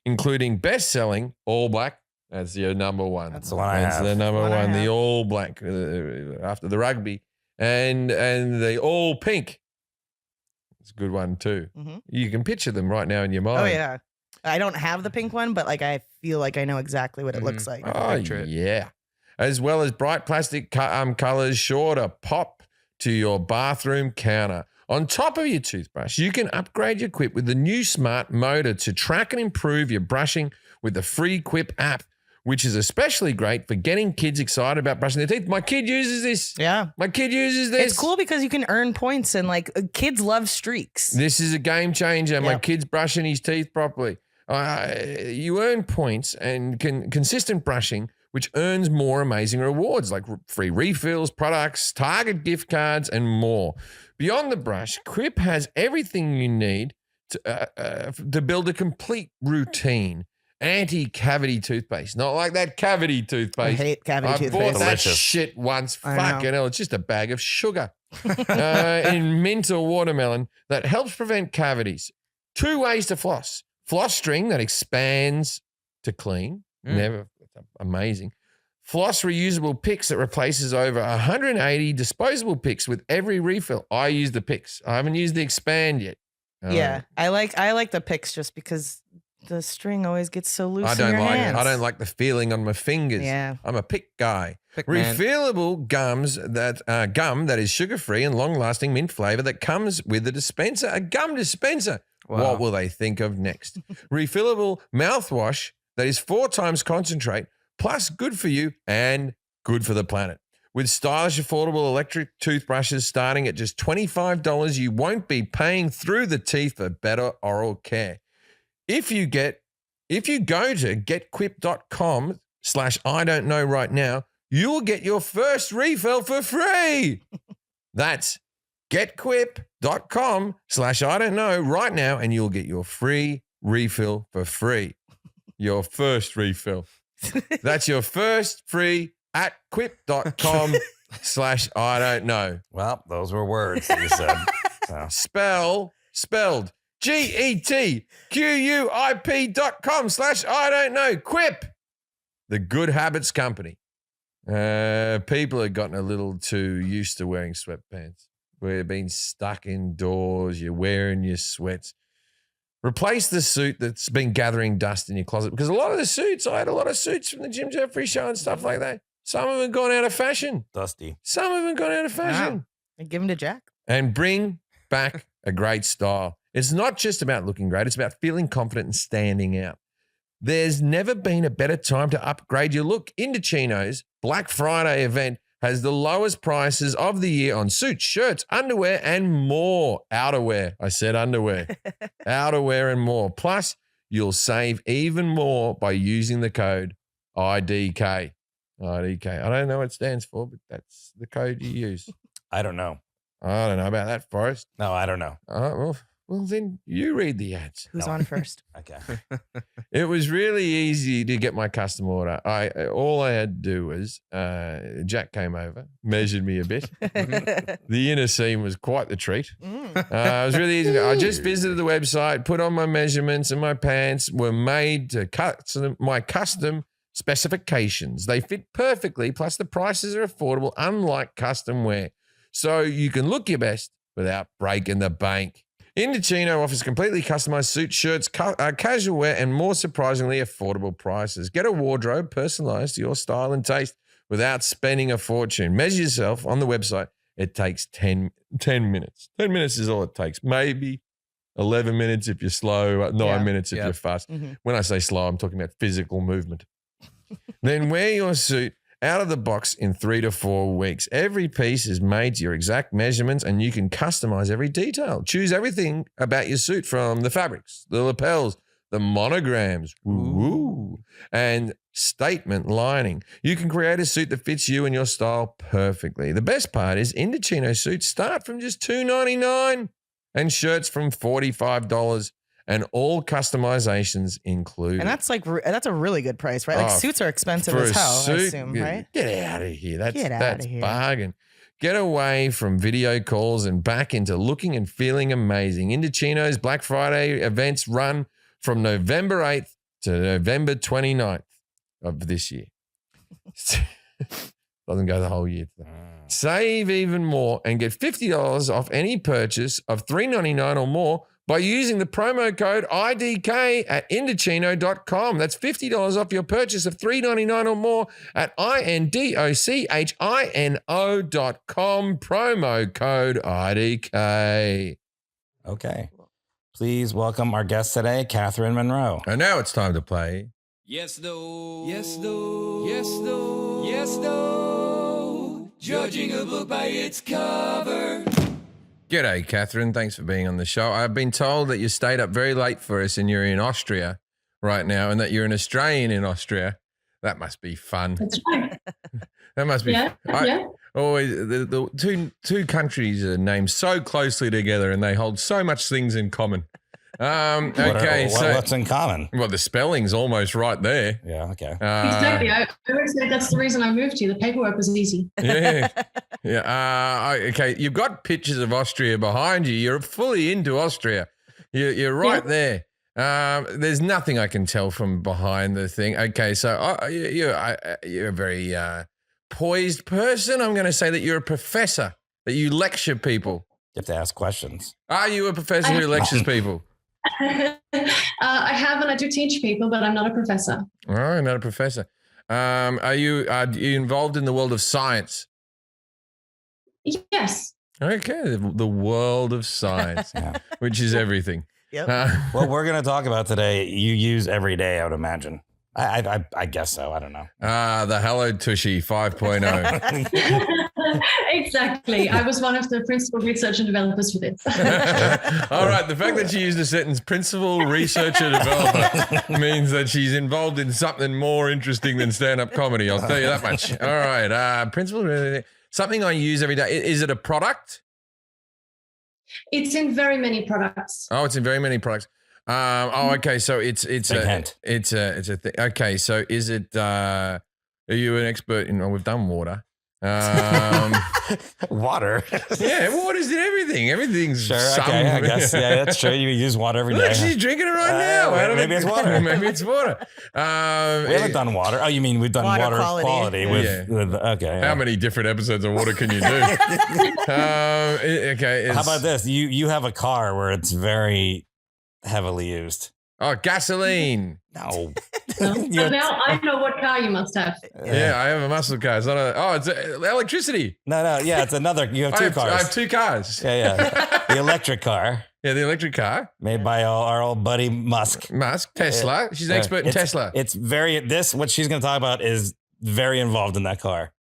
Speaker 2: including best-selling all black. That's your number one.
Speaker 1: That's the one I have.
Speaker 2: That's the number one, the all black after the rugby. And the all pink. It's a good one too. Mm-hmm. You can picture them right now in your mind.
Speaker 4: Oh, yeah. I don't have the pink one, but like I feel like I know exactly what it looks like.
Speaker 2: Oh, yeah. As well as bright plastic colors sure to pop to your bathroom counter. On top of your toothbrush, you can upgrade your Quip with the new smart motor to track and improve your brushing with the free Quip app, which is especially great for getting kids excited about brushing their teeth. My kid uses this.
Speaker 4: Yeah.
Speaker 2: My kid uses this.
Speaker 4: It's cool because you can earn points and like kids love streaks.
Speaker 2: This is a game changer. Yep. My kid's brushing his teeth properly. You earn points and consistent brushing, which earns more amazing rewards like free refills, products, Target gift cards, and more. Beyond the brush, Quip has everything you need to build a complete routine. Anti-cavity toothpaste. Not like that cavity toothpaste.
Speaker 4: I hate cavity toothpaste.
Speaker 2: I bought that shit once. Fucking hell. It's just a bag of sugar in mint or watermelon that helps prevent cavities. 2 ways to floss. Floss string that expands to clean. Never. Amazing. Floss reusable picks that replaces over 180 disposable picks with every refill. I use the picks. I haven't used the expand yet.
Speaker 4: Yeah. I like the picks just because the string always gets so loose in your hands.
Speaker 2: I don't like the feeling on my fingers.
Speaker 4: Yeah.
Speaker 2: I'm a pick guy.
Speaker 5: Man.
Speaker 2: Refillable gum that is sugar-free and long-lasting mint flavor that comes with a dispenser, a gum dispenser.
Speaker 5: Wow.
Speaker 2: What will they think of next? Refillable mouthwash that is 4 times concentrate, plus good for you and good for the planet. With stylish, affordable electric toothbrushes starting at just $25, you won't be paying through the teeth for better oral care. If you go to getquip.com/I don't know right now, you'll get your first refill for free. That's getquip.com/I don't know right now, and you'll get your free refill for free. Your first refill. That's your first free at quip.com/I don't know.
Speaker 1: Well, those were words that you said. So.
Speaker 2: Spelled GETQUIP.com/I don't know. Quip, the Good Habits Company. People have gotten a little too used to wearing sweatpants. We've been stuck indoors. You're wearing your sweats. Replace the suit that's been gathering dust in your closet, because a lot of the suits, I had a lot of suits from the Jim Jefferies Show and stuff like that. Some of them have gone out of fashion.
Speaker 1: Dusty.
Speaker 2: Some of them gone out of fashion.
Speaker 4: Wow. And give them to Jack.
Speaker 2: And bring back a great style. It's not just about looking great. It's about feeling confident and standing out. There's never been a better time to upgrade your look. Indochino's Black Friday event has the lowest prices of the year on suits, shirts, underwear, and more. Outerwear. I said underwear. Outerwear and more. Plus, you'll save even more by using the code IDK. IDK. I don't know what it stands for, but that's the code you use.
Speaker 1: I don't know.
Speaker 2: I don't know about that, Forrest.
Speaker 1: No, I don't know.
Speaker 2: Well, then you read the ads.
Speaker 4: Who's on first?
Speaker 1: Okay.
Speaker 2: It was really easy to get my custom order. All I had to do was Jack came over, measured me a bit. The inner seam was quite the treat. It was really easy. I just visited the website, put on my measurements, and my pants were made to my custom specifications. They fit perfectly, plus the prices are affordable, unlike custom wear. So you can look your best without breaking the bank. Indochino offers completely customized suits, shirts, casual wear, and more surprisingly affordable prices. Get a wardrobe personalized to your style and taste without spending a fortune. Measure yourself on the website. It takes 10 minutes. 10 minutes is all it takes. Maybe 11 minutes if you're slow, 9 minutes if you're fast. Mm-hmm. When I say slow, I'm talking about physical movement. Then wear your suit out of the box in 3 to 4 weeks. Every piece is made to your exact measurements, and you can customize every detail. Choose everything about your suit, from the fabrics, the lapels, the monograms, and statement lining. You can create a suit that fits you and your style perfectly. The best part is Indochino suits start from just $2.99 and shirts from $45. And all customizations included.
Speaker 4: And that's a really good price, right? Like suits are expensive as hell, I assume, right?
Speaker 2: Get out of here. That's bargain. Get away from video calls and back into looking and feeling amazing. Indochino's Black Friday events run from November 8th to November 29th of this year. Doesn't go the whole year. Save even more and get $50 off any purchase of $3.99 or more by using the promo code IDK at Indochino.com. That's $50 off your purchase of $3.99 or more at INDOCHINO.com. Promo code IDK.
Speaker 1: Okay. Please welcome our guest today, Catherine Monroe.
Speaker 2: And now it's time to play.
Speaker 6: Yes, no. Yes, no. Yes, no. Yes, no. Judging a book by its cover.
Speaker 2: G'day, Catherine. Thanks for being on the show. I've been told that you stayed up very late for us and you're in Austria right now, and that you're an Australian in Austria. That must be fun.
Speaker 7: That's right.
Speaker 2: That must be
Speaker 7: yeah.
Speaker 2: Always the two countries are named so closely together, and they hold so much things in common.
Speaker 1: What's in common?
Speaker 2: Well, the spelling's almost right there.
Speaker 1: Yeah, okay.
Speaker 7: Exactly. I always say that's the reason I moved here. The paperwork was easy.
Speaker 2: Yeah. Okay, you've got pictures of Austria behind you. You're fully into Austria. You're right there. There's nothing I can tell from behind the thing. Okay, so you're a very poised person. I'm going to say that you're a professor, that you lecture people.
Speaker 1: You have to ask questions.
Speaker 2: Are you a professor who lectures people?
Speaker 7: I have, and I do teach people, but I'm not a professor.
Speaker 2: Oh, not a professor. Are you involved in the world of science?
Speaker 7: Yes.
Speaker 2: Okay, the world of science, which is everything.
Speaker 4: Yep.
Speaker 1: What we're going to talk about today, you use every day, I would imagine. I guess so. I don't know.
Speaker 2: The Hello Tushy 5.0.
Speaker 7: Exactly. I was one of the principal research and developers for this.
Speaker 2: All right. The fact that she used the sentence principal researcher developer means that she's involved in something more interesting than stand-up comedy. I'll tell you that much. All right. Principal, something I use every day. Is it a product?
Speaker 7: It's in very many products.
Speaker 2: Oh, it's in very many products. Okay. So it's
Speaker 1: Big
Speaker 2: a
Speaker 1: hint.
Speaker 2: it's a thing. Okay. So is it? Are you an expert in? We've done water.
Speaker 1: Water.
Speaker 2: Yeah, water's in everything. Everything's
Speaker 1: Sure.
Speaker 2: some-
Speaker 1: Okay. I guess. Yeah, that's true. You use water every day.
Speaker 2: Look, she's drinking it right now. How do
Speaker 1: maybe
Speaker 2: they-
Speaker 1: it's water.
Speaker 2: Maybe it's water.
Speaker 1: We haven't done water. Oh, you mean we've done
Speaker 4: Water
Speaker 1: water
Speaker 4: quality.
Speaker 1: quality
Speaker 2: Yeah.
Speaker 1: with okay.
Speaker 2: How many different episodes of water can you do? Okay.
Speaker 1: How about this? You have a car where it's very heavily used.
Speaker 2: Oh, gasoline.
Speaker 1: No.
Speaker 7: So now I know what car you must have.
Speaker 2: Yeah, I have a muscle car. It's not it's electricity.
Speaker 1: No. Yeah, it's another. You have two cars.
Speaker 2: I have two cars.
Speaker 1: Yeah. The electric car
Speaker 2: Yeah, the electric car.
Speaker 1: made by our old buddy Musk.
Speaker 2: Musk, Tesla. She's an expert in
Speaker 1: It's-
Speaker 2: Tesla.
Speaker 1: It's what she's going to talk about is very involved in that car.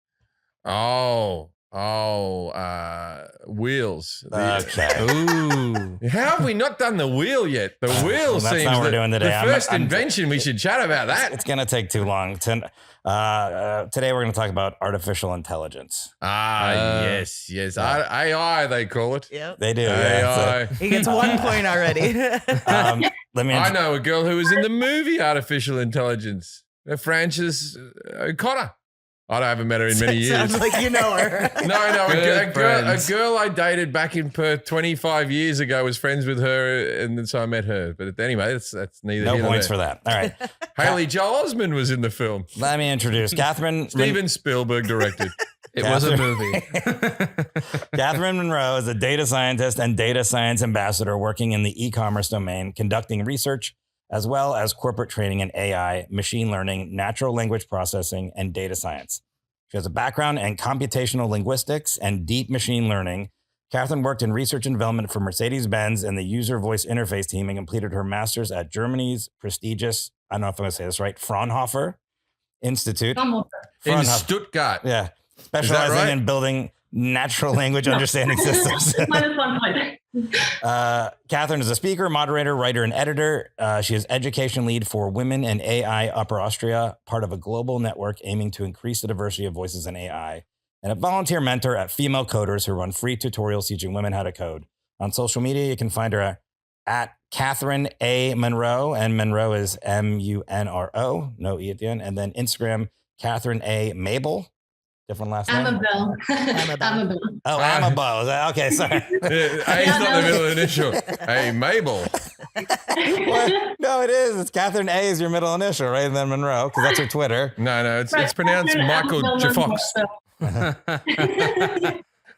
Speaker 2: Wheels.
Speaker 1: Okay.
Speaker 5: Ooh.
Speaker 2: How have we not done the wheel yet? The wheel
Speaker 1: Well, that's
Speaker 2: seems
Speaker 1: not what we're
Speaker 2: the,
Speaker 1: doing today.
Speaker 2: the
Speaker 1: I'm-
Speaker 2: first
Speaker 1: I'm-
Speaker 2: invention. We should chat about that.
Speaker 1: It's going to take too long. Today we're going to talk about artificial intelligence.
Speaker 2: Yes. AI, they call it.
Speaker 4: Yep.
Speaker 1: They do. Yeah,
Speaker 2: AI.
Speaker 4: He gets 1 point already.
Speaker 1: let me.
Speaker 2: I know a girl who was in the movie Artificial Intelligence. Frances O'Connor. I haven't met her in many years.
Speaker 4: Sounds like you know her.
Speaker 2: No,
Speaker 5: Good
Speaker 2: a
Speaker 5: friends.
Speaker 2: girl I dated back in Perth 25 years ago was friends with her, and then so I met her. But anyway, that's neither
Speaker 1: No
Speaker 2: here nor
Speaker 1: points
Speaker 2: there.
Speaker 1: for that. All right.
Speaker 2: Haley Joel Osment was in the film.
Speaker 1: Let me introduce Catherine.
Speaker 2: Steven Spielberg directed.
Speaker 5: It was a
Speaker 1: Catherine-
Speaker 5: movie.
Speaker 1: Catherine Monroe is a data scientist and data science ambassador working in the e-commerce domain, conducting research as well as corporate training in AI, machine learning, natural language processing, and data science. She has a background in computational linguistics and deep machine learning. Catherine worked in research and development for Mercedes-Benz and the user voice interface team and completed her master's at Germany's prestigious, I don't know if I'm going to say this right, Fraunhofer Institute.
Speaker 7: Fraunhofer.
Speaker 2: In
Speaker 1: Fraunhofer.
Speaker 2: Stuttgart.
Speaker 1: Yeah. Specializing
Speaker 2: right?
Speaker 1: in building natural language understanding systems.
Speaker 7: Minus 1 point.
Speaker 1: Catherine is a speaker, moderator, writer, and editor. She is education lead for Women in AI Upper Austria, part of a global network aiming to increase the diversity of voices in AI, and a volunteer mentor at Female Coders who run free tutorials teaching women how to code. On social media, you can find her at Catherine A. Monroe, and Monroe is M-U-N-R-O, no E at the end, and then Instagram, Catherine A. Mabel. Different last name?
Speaker 7: Amabel. Amabel.
Speaker 1: Oh, Amabo. Is that- Okay, sorry.
Speaker 2: A's not the middle initial. Hey, Mabel.
Speaker 1: What? No, it is. It's Catherine A is your middle initial, right? And then Monroe, because that's her Twitter.
Speaker 2: No, it's pronounced Michael Jaffox.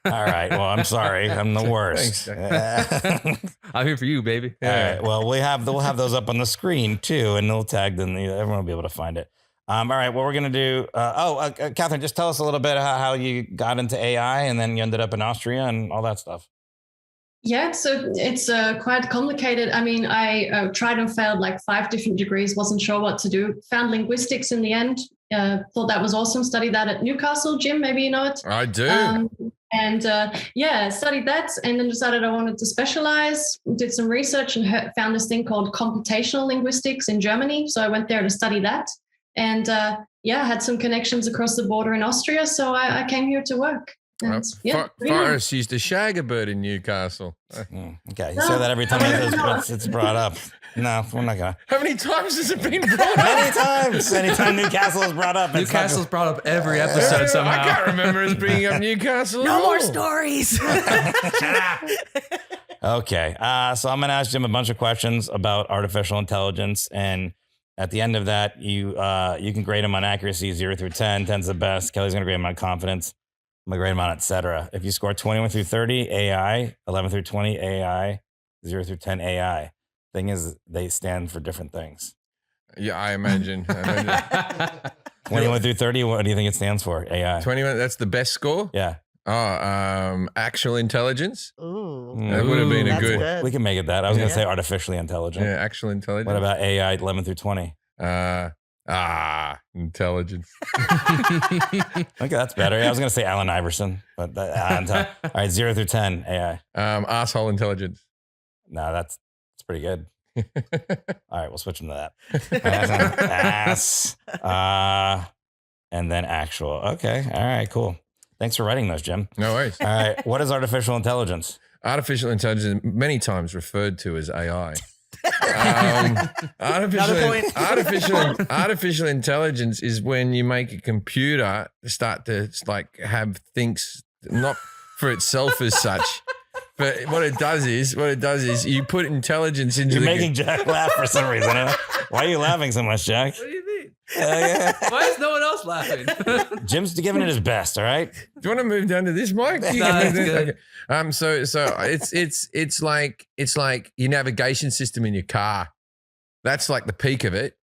Speaker 1: All right. Well, I'm sorry. I'm the worst.
Speaker 2: Thanks.
Speaker 5: I'm here for you, baby.
Speaker 1: All right. Well, we'll have those up on the screen too, and they'll tag them. Everyone will be able to find it. All right. What we're gonna do? Catherine, just tell us a little bit how you got into AI, and then you ended up in Austria and all that stuff.
Speaker 7: Yeah, so it's quite complicated. I mean, I tried and failed like 5 different degrees, wasn't sure what to do. Found linguistics in the end. Thought that was awesome. Studied that at Newcastle. Jim, maybe you know it.
Speaker 2: I do.
Speaker 7: Studied that and then decided I wanted to specialize, did some research and found this thing called computational linguistics in Germany. So I went there to study that and had some connections across the border in Austria. So I came here to work. And,
Speaker 2: Forrest used to shag a bird in Newcastle.
Speaker 1: Okay. You say that every time it's brought up. No, we're not gonna.
Speaker 2: How many times has it been brought up?
Speaker 1: Many times. Anytime Newcastle is brought up, it's not
Speaker 5: Newcastle's brought up every episode somehow.
Speaker 2: I can't remember us bringing up Newcastle.
Speaker 4: No
Speaker 2: at
Speaker 4: more
Speaker 2: all.
Speaker 4: stories.
Speaker 1: Okay. So I'm going to ask Jim a bunch of questions about artificial intelligence. And at the end of that, you can grade them on accuracy 0 through 10. 10's the best. Kelly's going to grade them on confidence. I'm going to grade them on et cetera. If you score 21 through 30, AI. 11 through 20, AI. 0 through 10, AI. Thing is, they stand for different things.
Speaker 2: Yeah, I imagine.
Speaker 1: 21 through 30, what do you think it stands for? AI.
Speaker 2: 21, that's the best score?
Speaker 1: Yeah.
Speaker 2: Actual intelligence?
Speaker 4: Ooh,
Speaker 2: That would have been a
Speaker 4: that's
Speaker 2: good.
Speaker 4: good.
Speaker 1: We can make it that. I was going to
Speaker 4: Yeah.
Speaker 1: say artificially intelligent.
Speaker 2: Yeah, actual intelligence.
Speaker 1: What about AI 11 through 20?
Speaker 2: Intelligence.
Speaker 1: Okay, that's better. Yeah, I was going to say Allen Iverson, but all right, 0 through 10, AI.
Speaker 2: Asshole intelligence.
Speaker 1: No, that's pretty good. All right, we'll switch them to that. Ass, and then actual. Okay, all right, cool. Thanks for writing those, Jim.
Speaker 2: No worries.
Speaker 1: All right, what is artificial intelligence?
Speaker 2: Artificial intelligence, many times referred to as AI. Artificial intelligence is when you make a computer start to like have things not for itself as such. But what it does is you put intelligence into
Speaker 1: You're making Jack laugh for some reason. Huh? Why are you laughing so much, Jack?
Speaker 5: What do you mean? Why is no one else laughing?
Speaker 1: Jim's giving it his best, all right?
Speaker 2: Do you want to move down to this mic? You
Speaker 5: Nah,
Speaker 2: can move
Speaker 5: that's
Speaker 2: down-
Speaker 5: good.
Speaker 2: okay. So it's like your navigation system in your car. That's like the peak of it.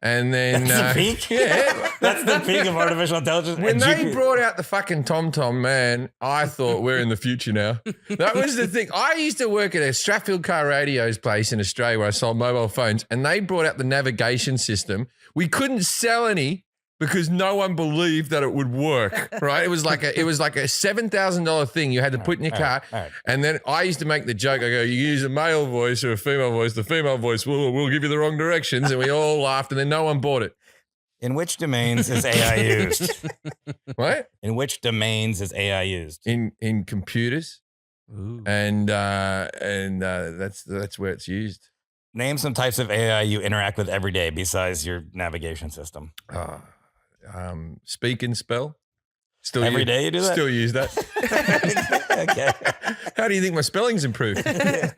Speaker 2: And then
Speaker 1: That's the peak?
Speaker 2: Yeah.
Speaker 1: That's the peak of artificial intelligence.
Speaker 2: When
Speaker 1: And
Speaker 2: they
Speaker 1: GP
Speaker 2: brought out the fucking TomTom, man, I thought we're in the future now. That was the thing. I used to work at a Stratfield Car Radios place in Australia where I sold mobile phones, and they brought out the navigation system. We couldn't sell any because no one believed that it would work. Right? It was like a $7,000 thing you had to put in your car.
Speaker 1: all right.
Speaker 2: And then I used to make the joke. I go, you use a male voice or a female voice. The female voice will give you the wrong directions. And we all laughed, and then no one bought it.
Speaker 1: In which domains is AI used?
Speaker 2: What?
Speaker 1: In which domains is AI used?
Speaker 2: In computers.
Speaker 5: Ooh.
Speaker 2: And that's where it's used.
Speaker 1: Name some types of AI you interact with every day besides your navigation system.
Speaker 2: Speak and spell. Still
Speaker 1: Every day you do that?
Speaker 2: Still use that.
Speaker 1: Okay.
Speaker 2: How do you think my spelling's improved?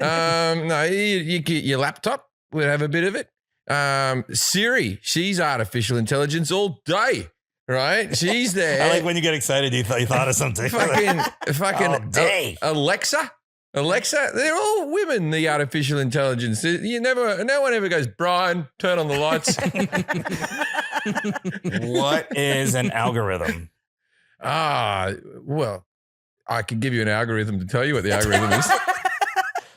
Speaker 2: No, your laptop would have a bit of it. Siri, she's artificial intelligence all day, right? She's there.
Speaker 1: I like when you get excited, you thought of something.
Speaker 2: fucking
Speaker 1: All day.
Speaker 2: Alexa, they're all women, the artificial intelligence. No one ever goes, Brian, turn on the lights.
Speaker 1: What is an algorithm?
Speaker 2: Well, I could give you an algorithm to tell you what the algorithm is.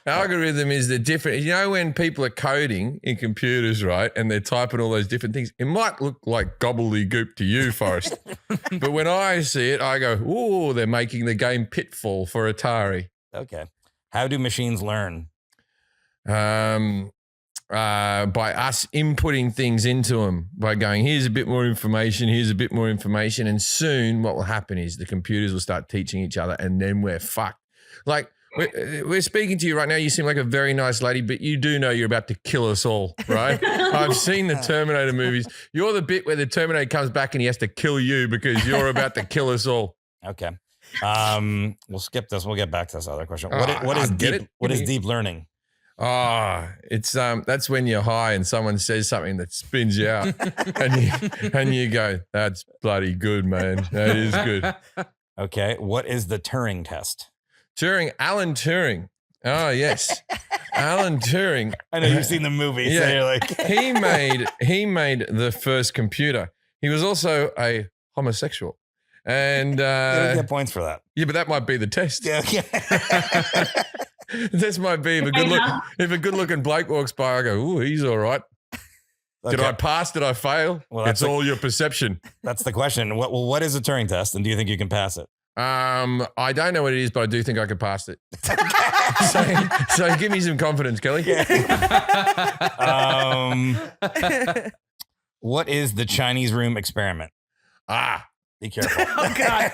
Speaker 2: Algorithm is the different, when people are coding in computers, right, and they're typing all those different things, it might look like gobbledygook to you, Forrest. But when I see it, I go, ooh, they're making the game Pitfall for Atari.
Speaker 1: Okay. How do machines learn?
Speaker 2: By us inputting things into them, by going, here's a bit more information, and soon what will happen is the computers will start teaching each other, and then we're fucked. Like, we're speaking to you right now. You seem like a very nice lady, but you do know you're about to kill us all, right? I've seen the Terminator movies. You're the bit where the Terminator comes back and he has to kill you because you're about to kill us all.
Speaker 1: Okay. We'll skip this. We'll get back to this other question. What is deep learning?
Speaker 2: It's that's when you're high and someone says something that spins you out, and you go, "That's bloody good, man. That is good."
Speaker 1: Okay. What is the Turing test?
Speaker 2: Alan Turing. Oh yes, Alan Turing.
Speaker 1: I know you've seen the movie, so
Speaker 2: Yeah.
Speaker 1: you're like,
Speaker 2: he made the first computer. He was also a homosexual, and
Speaker 1: you don't get points for that.
Speaker 2: yeah, but that might be the test.
Speaker 1: Yeah.
Speaker 2: This might be if a good looking bloke walks by, I go, "Ooh, he's all right." Did
Speaker 1: Okay.
Speaker 2: I pass? Did I fail?
Speaker 1: Well,
Speaker 2: It's all your perception.
Speaker 1: That's the question. What is a Turing test, and do you think you can pass it?
Speaker 2: I don't know what it is, but I do think I could pass it. so give me some confidence, Kelly.
Speaker 1: What is the Chinese room experiment? Be careful.
Speaker 4: Oh God!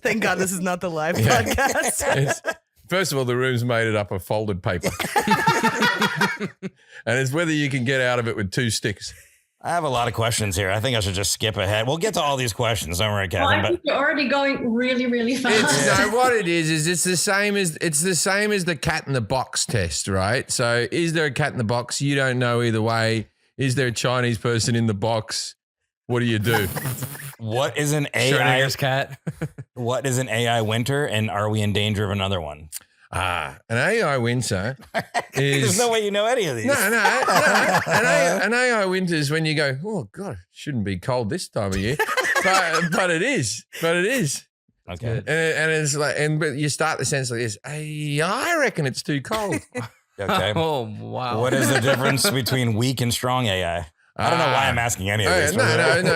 Speaker 4: Thank God this is not the live
Speaker 2: Yeah.
Speaker 4: podcast.
Speaker 2: First of all, the room's made up of folded paper. And it's whether you can get out of it with two sticks.
Speaker 1: I have a lot of questions here. I think I should just skip ahead. We'll get to all these questions. Don't worry,
Speaker 7: Well, I
Speaker 1: Catherine.
Speaker 7: think you're already going really, really fast.
Speaker 2: What it is it's the same as the cat in the box test, right? So is there a cat in the box? You don't know either way. Is there a Chinese person in the box? What do you do?
Speaker 1: What is an AI?
Speaker 5: Schrodinger's cat.
Speaker 1: What is an AI winter, and are we in danger of another one?
Speaker 2: An AI winter is
Speaker 1: There's no way you know any of these.
Speaker 2: No. An AI winter is when you go, oh God, it shouldn't be cold this time of year, but it is.
Speaker 1: Okay.
Speaker 2: And it's like, but you start the sense like this. I reckon it's too cold.
Speaker 1: Okay.
Speaker 5: Oh wow.
Speaker 1: What is the difference between weak and strong AI? I don't know why I'm asking any of these.
Speaker 2: No.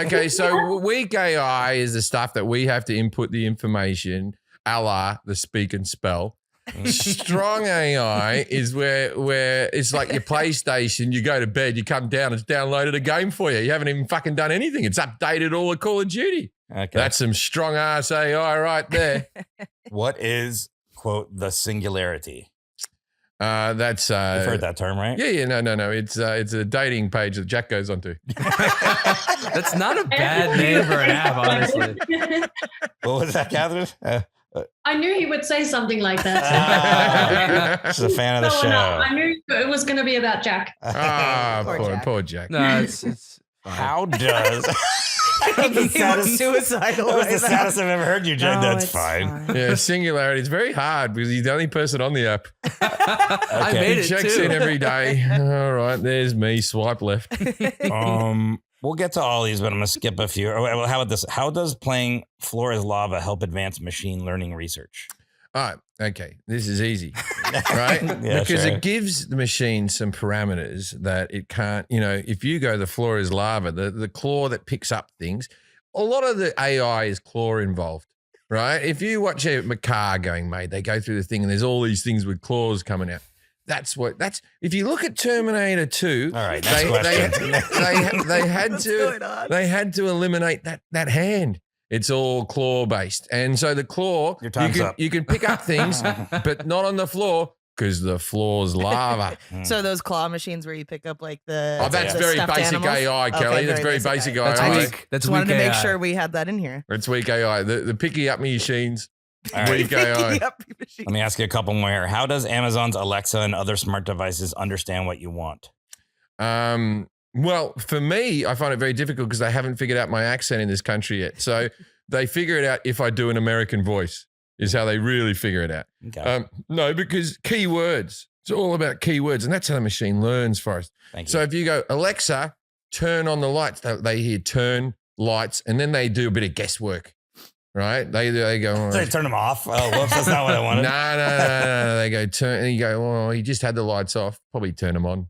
Speaker 2: Okay, so weak AI is the stuff that we have to input the information, a la the speak and spell. Strong AI is where it's like your PlayStation. You go to bed, you come down, it's downloaded a game for you. You haven't even fucking done anything. It's updated all of Call of Duty.
Speaker 1: Okay.
Speaker 2: That's some strong ass AI right there.
Speaker 1: What is, quote, the singularity?
Speaker 2: That's
Speaker 1: You've heard that term, right?
Speaker 2: Yeah, no. It's a dating page that Jack goes onto.
Speaker 5: That's not a bad name for an app, honestly.
Speaker 1: What was that, Catherine?
Speaker 7: I knew he would say something like that.
Speaker 1: She's a fan of the
Speaker 7: No,
Speaker 1: show.
Speaker 7: no, I knew it was going to be about Jack.
Speaker 2: Poor Jack.
Speaker 5: No, it's fine.
Speaker 1: How does?
Speaker 4: He was suicidal.
Speaker 1: That was
Speaker 4: right
Speaker 1: the
Speaker 4: now.
Speaker 1: saddest I've ever heard you, Jen.
Speaker 4: No,
Speaker 1: That's
Speaker 4: it's
Speaker 1: fine.
Speaker 2: Yeah, singularity. It's very hard because he's the only person on the app.
Speaker 5: I
Speaker 1: Okay.
Speaker 5: made
Speaker 2: He
Speaker 5: it
Speaker 2: checks
Speaker 5: too.
Speaker 2: in every day. All right, there's me. Swipe left.
Speaker 1: We'll get to all these, but I'm gonna skip a few. Well, how about this? How does playing Floor is Lava help advance machine learning research?
Speaker 2: All right, okay. This is easy, right?
Speaker 1: Yeah,
Speaker 2: Because
Speaker 1: sure.
Speaker 2: it gives the machine some parameters that it can't. If you go the floor is lava, the claw that picks up things. A lot of the AI is claw involved, right? If you watch a car going made, they go through the thing and there's all these things with claws coming out. That's if you look at Terminator 2,
Speaker 1: All right, next question.
Speaker 2: they had to eliminate that hand. It's all claw based. And so the claw,
Speaker 1: Your time's up.
Speaker 2: you can pick up things, but not on the floor because the floor's lava.
Speaker 4: So those claw machines where you pick up like the
Speaker 2: Oh, that's
Speaker 4: the
Speaker 2: very
Speaker 4: stuffed
Speaker 2: basic
Speaker 4: animals?
Speaker 2: AI, Kelly.
Speaker 4: Okay,
Speaker 2: That's very basic AI.
Speaker 5: That's
Speaker 4: I
Speaker 5: weak.
Speaker 4: just,
Speaker 5: That's
Speaker 4: just wanted
Speaker 5: weak
Speaker 4: to make
Speaker 5: AI.
Speaker 4: sure we had that in here.
Speaker 2: It's weak AI. The picky up machines,
Speaker 1: All right.
Speaker 2: weak AI.
Speaker 4: Yep,
Speaker 1: Let me ask you a couple more here. How does Amazon's Alexa and other smart devices understand what you want?
Speaker 2: Well, for me, I find it very difficult because they haven't figured out my accent in this country yet. So they figure it out if I do an American voice is how they really figure it out.
Speaker 1: Okay.
Speaker 2: No, because keywords. It's all about keywords, and that's how the machine learns for us.
Speaker 1: Thank you.
Speaker 2: So if you go, Alexa, turn on the lights, they hear turn lights, and then they do a bit of guesswork, right? They go, oh,
Speaker 1: So they turn them off. Oh, whoops, that's not what I wanted.
Speaker 2: no. They go, turn, and you go, oh, he just had the lights off. Probably turn them on.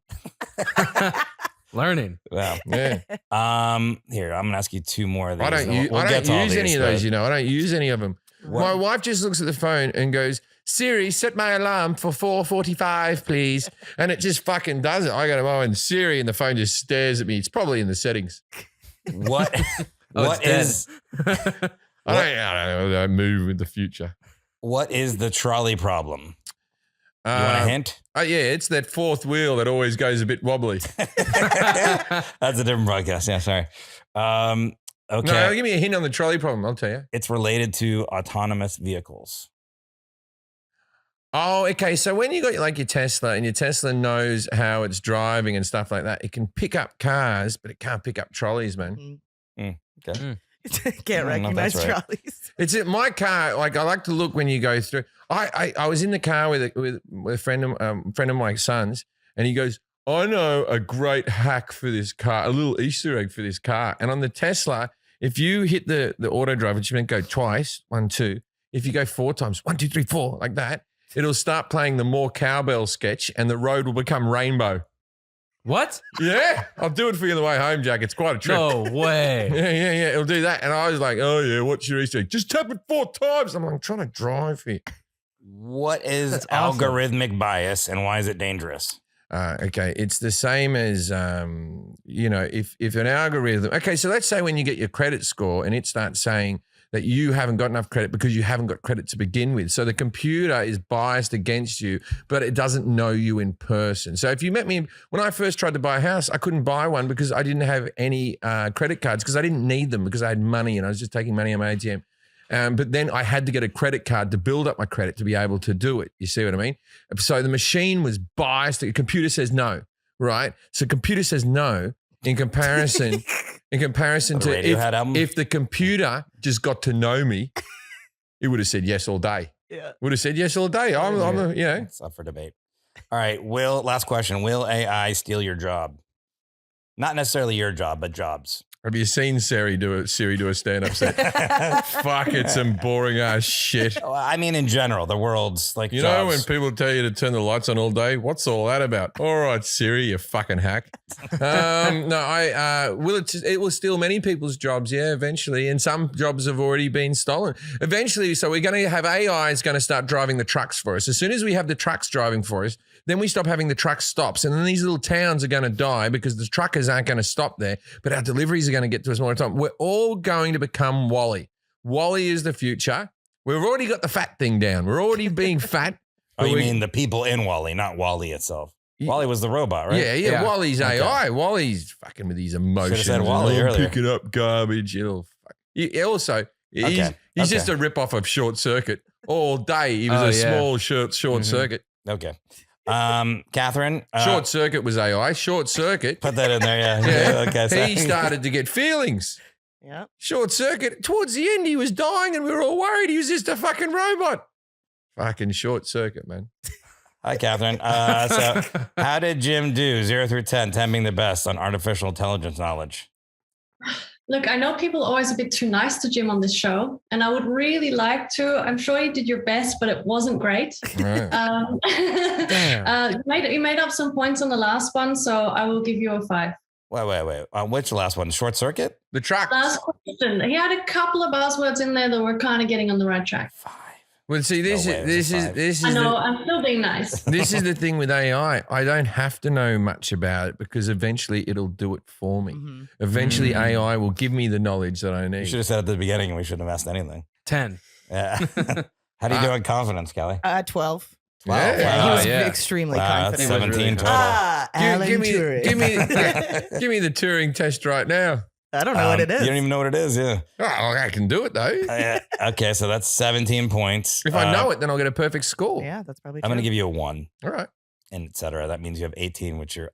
Speaker 5: Learning.
Speaker 1: Wow.
Speaker 2: Yeah.
Speaker 1: Here, I'm gonna ask you two more of these.
Speaker 2: I don't,
Speaker 1: and we'll
Speaker 2: I
Speaker 1: get
Speaker 2: don't
Speaker 1: to all
Speaker 2: use any
Speaker 1: these,
Speaker 2: of those,
Speaker 1: but-
Speaker 2: I don't use any of them. My wife just looks at the phone and goes, Siri, set my alarm for 4:45, please. And it just fucking does it. I go to and Siri, and the phone just stares at me. It's probably in the settings.
Speaker 1: What?
Speaker 5: Oh,
Speaker 1: what
Speaker 5: it's
Speaker 1: is?
Speaker 2: I don't know. I move with the future.
Speaker 1: What is the trolley problem? You want a hint?
Speaker 2: Yeah, it's that fourth wheel that always goes a bit wobbly.
Speaker 1: That's a different broadcast. Yeah, sorry. Okay.
Speaker 2: No, give me a hint on the trolley problem. I'll tell you.
Speaker 1: It's related to autonomous vehicles.
Speaker 2: Oh, okay. So when you got like your Tesla and your Tesla knows how it's driving and stuff like that, it can pick up cars, but it can't pick up trolleys, man.
Speaker 1: Okay.
Speaker 4: Can't
Speaker 1: know if
Speaker 4: recognize
Speaker 1: that's right.
Speaker 4: trolleys.
Speaker 2: It's in my car. Like I like to look when you go through. I was in the car with a friend of my son's, and he goes, "I know a great hack for this car, a little Easter egg for this car." And on the Tesla, if you hit the auto drive, which you meant go twice, 1, 2. If you go 4 times, 1, 2, 3, 4, like that, it'll start playing the More Cowbell sketch, and the road will become rainbow.
Speaker 5: What?
Speaker 2: Yeah, I'll do it for you on the way home, Jack. It's quite a trip.
Speaker 5: No way.
Speaker 2: Yeah. It'll do that. And I was like, oh, yeah, what's your Easter egg? Just tap it 4 times. I'm like, I'm trying to drive here.
Speaker 1: What is
Speaker 5: That's awesome.
Speaker 1: algorithmic bias and why is it dangerous?
Speaker 2: Okay. It's the same as, if an algorithm, okay, so let's say when you get your credit score and it starts saying that you haven't got enough credit because you haven't got credit to begin with. So the computer is biased against you, but it doesn't know you in person. So if you met me, when I first tried to buy a house, I couldn't buy one because I didn't have any credit cards because I didn't need them because I had money and I was just taking money on my ATM. But then I had to get a credit card to build up my credit to be able to do it. You see what I mean? So the machine was biased. The computer says no, right? So computer says no in comparison
Speaker 1: The
Speaker 2: to
Speaker 1: Radiohead album?
Speaker 2: if the computer just got to know me, it would have said yes all day.
Speaker 4: Yeah.
Speaker 2: Would have said yes all day.
Speaker 1: It's up for debate. All right. Last question. Will AI steal your job? Not necessarily your job, but jobs.
Speaker 2: Have you seen Siri do a stand-up set? Fuck, it's some boring ass shit.
Speaker 1: Well, I mean, in general, the world's like
Speaker 2: You know when
Speaker 1: jobs.
Speaker 2: people tell you to turn the lights on all day? What's all that about? All right, Siri, you fucking hack. It will steal many people's jobs, yeah, eventually. And some jobs have already been stolen. Eventually, so we're going to have AI is going to start driving the trucks for us. As soon as we have the trucks driving for us, then we stop having the truck stops. And then these little towns are going to die because the truckers aren't going to stop there, but our deliveries are going to get to us more of the time. We're all going to become Wall-E. Wall-E is the future. We've already got the fat thing down. We're already being fat.
Speaker 1: Oh, you mean the people in Wall-E, not Wall-E itself. Wall-E was the robot, right?
Speaker 2: Yeah.
Speaker 5: Yeah.
Speaker 2: Wall-E's AI. Wall-E's fucking with his emotions.
Speaker 1: said Wall-E earlier.
Speaker 2: Picking up garbage. Also, he's just a rip-off of Short Circuit all day. He was small short circuit.
Speaker 1: Okay. Catherine.
Speaker 2: Short Circuit was AI. Short Circuit.
Speaker 1: Put that in there, yeah. Okay, so-
Speaker 2: He started to get feelings.
Speaker 4: Yeah.
Speaker 2: Short Circuit. Towards the end, he was dying and we were all worried he was just a fucking robot. Fucking Short Circuit, man.
Speaker 1: Hi, Catherine. So how did Jim do 0 through 10, 10 being the best on artificial intelligence knowledge?
Speaker 7: Look, I know people are always a bit too nice to Jim on this show, and I would really like to. I'm sure you did your best, but it wasn't great.
Speaker 2: Right.
Speaker 7: You made up some points on the last one, so I will give you a 5.
Speaker 1: Wait. Which last one? Short Circuit?
Speaker 2: The truck.
Speaker 7: Last question. He had a couple of buzzwords in there that were kind of getting on the right track.
Speaker 1: 5.
Speaker 2: Well, see, this is
Speaker 7: I know, I'm still being nice.
Speaker 2: this is the thing with AI. I don't have to know much about it because eventually it'll do it for me.
Speaker 4: Mm-hmm.
Speaker 2: Eventually, AI will give me the knowledge that I
Speaker 1: You
Speaker 2: need.
Speaker 1: should have said at the beginning and we shouldn't have asked anything.
Speaker 5: 10.
Speaker 1: Yeah. How do you do on confidence, Kelly?
Speaker 4: 12.
Speaker 2: Yeah.
Speaker 4: Yeah, he was
Speaker 5: yeah.
Speaker 4: extremely
Speaker 1: Wow, that's
Speaker 4: confident.
Speaker 1: 17 total.
Speaker 4: Alan
Speaker 2: give me
Speaker 4: Turing.
Speaker 2: give me the Turing test right now.
Speaker 4: I don't know what it is.
Speaker 1: You don't even know what it is, yeah.
Speaker 2: Oh, I can do it though.
Speaker 1: Okay, so that's 17 points.
Speaker 2: If I know it, then I'll get a perfect score.
Speaker 4: Yeah, that's probably
Speaker 1: I'm
Speaker 4: true.
Speaker 1: going to give you a 1,
Speaker 2: All right.
Speaker 1: and et cetera. That means you have 18, which you're,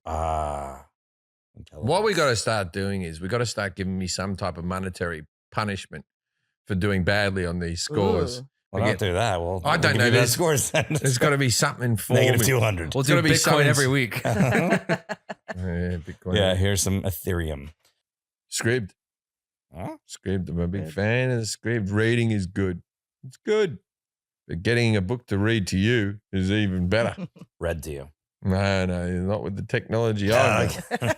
Speaker 2: What we got to start doing is we got to start giving me some type of monetary punishment for doing badly on these scores.
Speaker 4: Ooh.
Speaker 1: Well, don't do that. Well,
Speaker 2: I don't
Speaker 1: we'll give
Speaker 2: know.
Speaker 1: you that
Speaker 2: There's-
Speaker 1: scores then.
Speaker 2: There's got to be something for
Speaker 1: Negative
Speaker 2: me.
Speaker 1: 200.
Speaker 5: We'll
Speaker 2: It's
Speaker 5: do
Speaker 2: gotta be
Speaker 5: Bitcoin
Speaker 2: something-
Speaker 5: every week.
Speaker 2: Yeah, Bitcoin.
Speaker 1: Yeah, here's some Ethereum.
Speaker 2: Scribd.
Speaker 1: Huh?
Speaker 2: Scribd. I'm a big
Speaker 4: Good.
Speaker 2: fan of the Scribd. Reading is good. It's good. But getting a book to read to you is even better.
Speaker 1: Read to you.
Speaker 2: No, not with the technology I know.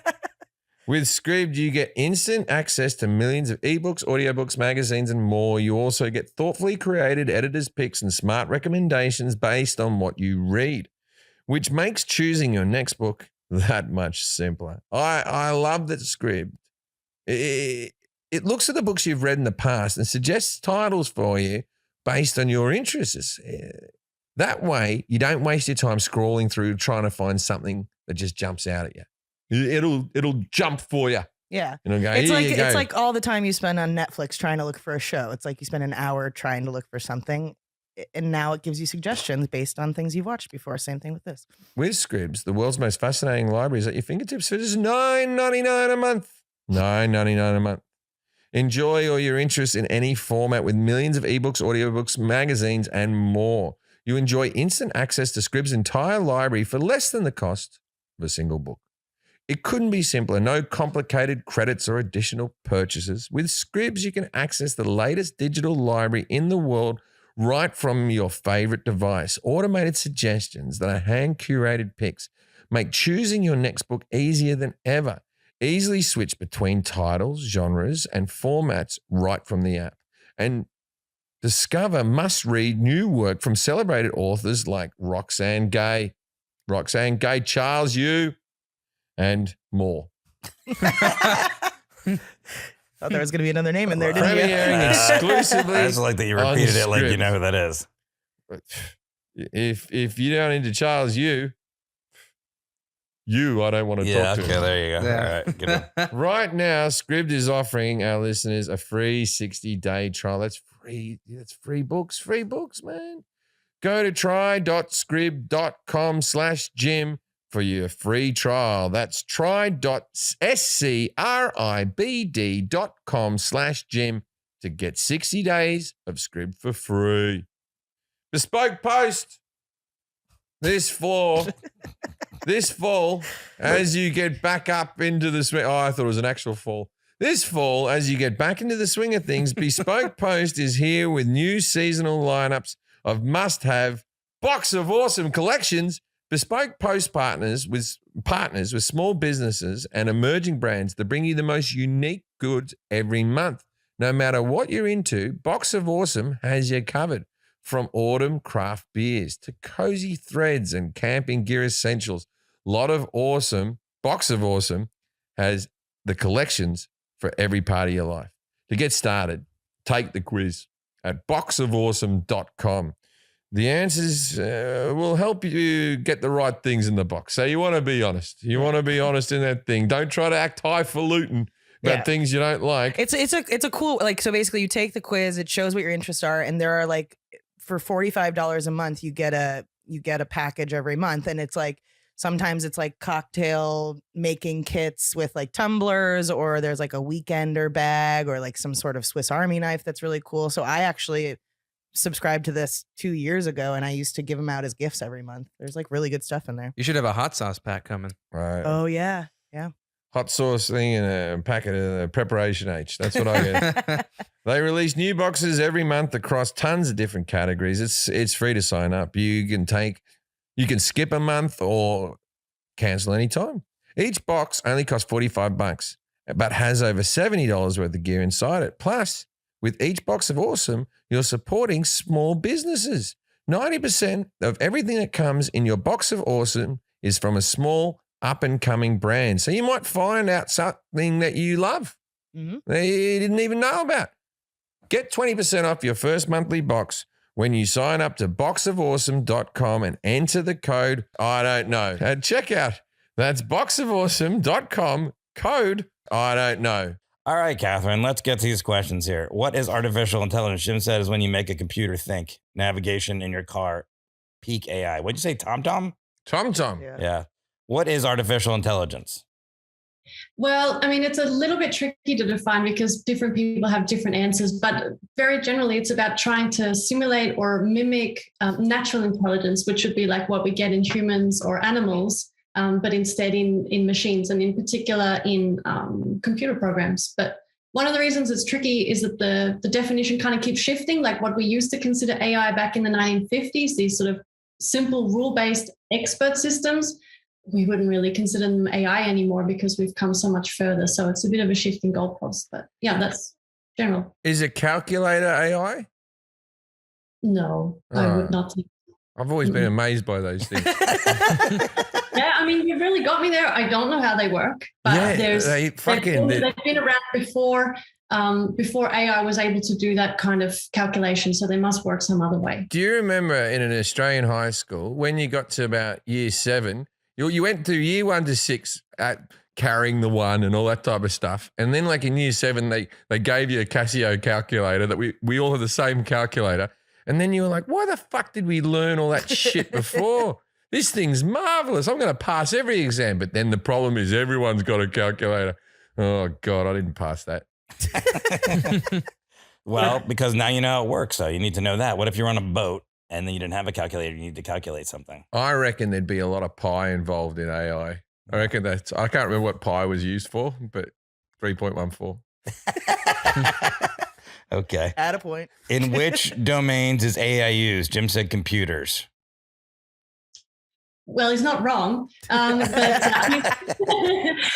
Speaker 2: With Scribd, you get instant access to millions of ebooks, audiobooks, magazines, and more. You also get thoughtfully created editor's picks and smart recommendations based on what you read, which makes choosing your next book that much simpler. I love that Scribd. It looks at the books you've read in the past and suggests titles for you based on your interests. That way, you don't waste your time scrolling through trying to find something that just jumps out at you. It'll jump for you.
Speaker 4: Yeah.
Speaker 2: And it'll go,
Speaker 4: It's
Speaker 2: "Here
Speaker 4: like
Speaker 2: you go."
Speaker 4: it's like all the time you spend on Netflix trying to look for a show. It's like you spend an hour trying to look for something, and now it gives you suggestions based on things you've watched before. Same thing with this.
Speaker 2: With Scribs, the world's most fascinating library is at your fingertips for just $9.99 a month. $9.99 a month. Enjoy all your interests in any format with millions of ebooks, audiobooks, magazines, and more. You enjoy instant access to Scribs' entire library for less than the cost of a single book. It couldn't be simpler. No complicated credits or additional purchases. With Scribs, you can access the latest digital library in the world right from your favorite device. Automated suggestions that are hand-curated picks make choosing your next book easier than ever. Easily switch between titles, genres, and formats right from the app. And discover must-read new work from celebrated authors like Roxane Gay, Charles Yu, and more.
Speaker 4: Thought there was going to be another name in there, didn't you?
Speaker 2: Premiering exclusively.
Speaker 1: I just like that you
Speaker 2: on
Speaker 1: repeated it like you
Speaker 2: Scribd.
Speaker 1: know who that is.
Speaker 2: If you don't into Charles Yu, I don't want to
Speaker 1: Yeah,
Speaker 2: talk to.
Speaker 1: okay,
Speaker 2: him.
Speaker 1: there you go.
Speaker 5: Yeah.
Speaker 1: All right, good one.
Speaker 2: Right now, Scribd is offering our listeners a free 60-day trial. That's free. That's free books, man. Go to try.scribd.com/Jim for your free trial. That's try.scribd.com/Jim to get 60 days of Scribd for free. Bespoke post this fall, as you get back up into the swing. Oh, I thought it was an actual fall. This fall, as you get back into the swing of things, Bespoke Post is here with new seasonal lineups of must-have box of awesome collections. Bespoke Post partners with small businesses and emerging brands that bring you the most unique goods every month. No matter what you're into, Box of Awesome has you covered. From autumn craft beers to cozy threads and camping gear essentials, Box of Awesome has the collections for every part of your life. To get started, take the quiz at boxofawesome.com. The answers will help you get the right things in the box. So you want to be honest. You want to be honest in that thing. Don't try to act highfalutin about things you don't like.
Speaker 4: It's a cool, like, so basically you take the quiz, it shows what your interests are, and there are like, for $45 a month, you get a package every month, and it's like, sometimes it's like cocktail making kits with like tumblers, or there's like a weekender bag, or like some sort of Swiss Army knife that's really cool. So I actually subscribed to this 2 years ago, and I used to give them out as gifts every month. There's like really good stuff in there.
Speaker 5: You should have a hot sauce pack coming.
Speaker 2: Right.
Speaker 4: Oh yeah.
Speaker 2: Hot sauce thing and a packet of Preparation H. That's what I get. They release new boxes every month across tons of different categories. It's free to sign up. You can skip a month or cancel anytime. Each box only costs $45, but has over $70 worth of gear inside it. Plus, with each box of awesome, you're supporting small businesses. 90% of everything that comes in your box of awesome is from a small up-and-coming brand. So you might find out something that you love that you didn't even know about. Get 20% off your first monthly box when you sign up to boxofawesome.com and enter the code I don't know at checkout. That's boxofawesome.com, code I don't know.
Speaker 1: All right, Catherine, let's get to these questions here. What is artificial intelligence? Jim said is when you make a computer think. Navigation in your car, peak AI. What'd you say, TomTom?
Speaker 2: TomTom.
Speaker 1: Yeah. What is artificial intelligence?
Speaker 7: Well, I mean, it's a little bit tricky to define because different people have different answers, but very generally, it's about trying to simulate or mimic natural intelligence, which would be like what we get in humans or animals, but instead in machines, and in particular in computer programs. But one of the reasons it's tricky is that the definition kind of keeps shifting. Like what we used to consider AI back in the 1950s, these sort of simple rule-based expert systems, we wouldn't really consider them AI anymore because we've come so much further. So it's a bit of a shifting goalpost, but yeah, that's general.
Speaker 2: Is a calculator AI?
Speaker 7: No, I would not think.
Speaker 2: I've always been amazed by those things.
Speaker 7: Yeah, I mean, you've really got me there. I don't know how they work, but they've been around before AI was able to do that kind of calculation. So they must work some other way.
Speaker 2: Do you remember in an Australian high school when you got to about year 7, you went through year 1 to 6 at carrying the one and all that type of stuff. And then like in year 7, they gave you a Casio calculator that we all have the same calculator. And then you were like, why the fuck did we learn all that shit before? This thing's marvelous. I'm going to pass every exam. But then the problem is everyone's got a calculator. Oh, God, I didn't pass that.
Speaker 1: Well, because now you know how it works. So you need to know that. What if you're on a boat and then you didn't have a calculator? You need to calculate something.
Speaker 2: I reckon there'd be a lot of pi involved in AI. I reckon I can't remember what pi was used for, but 3.14.
Speaker 1: Okay.
Speaker 4: Add a point.
Speaker 1: In which domains is AI used? Jim said computers.
Speaker 7: Well, he's not wrong.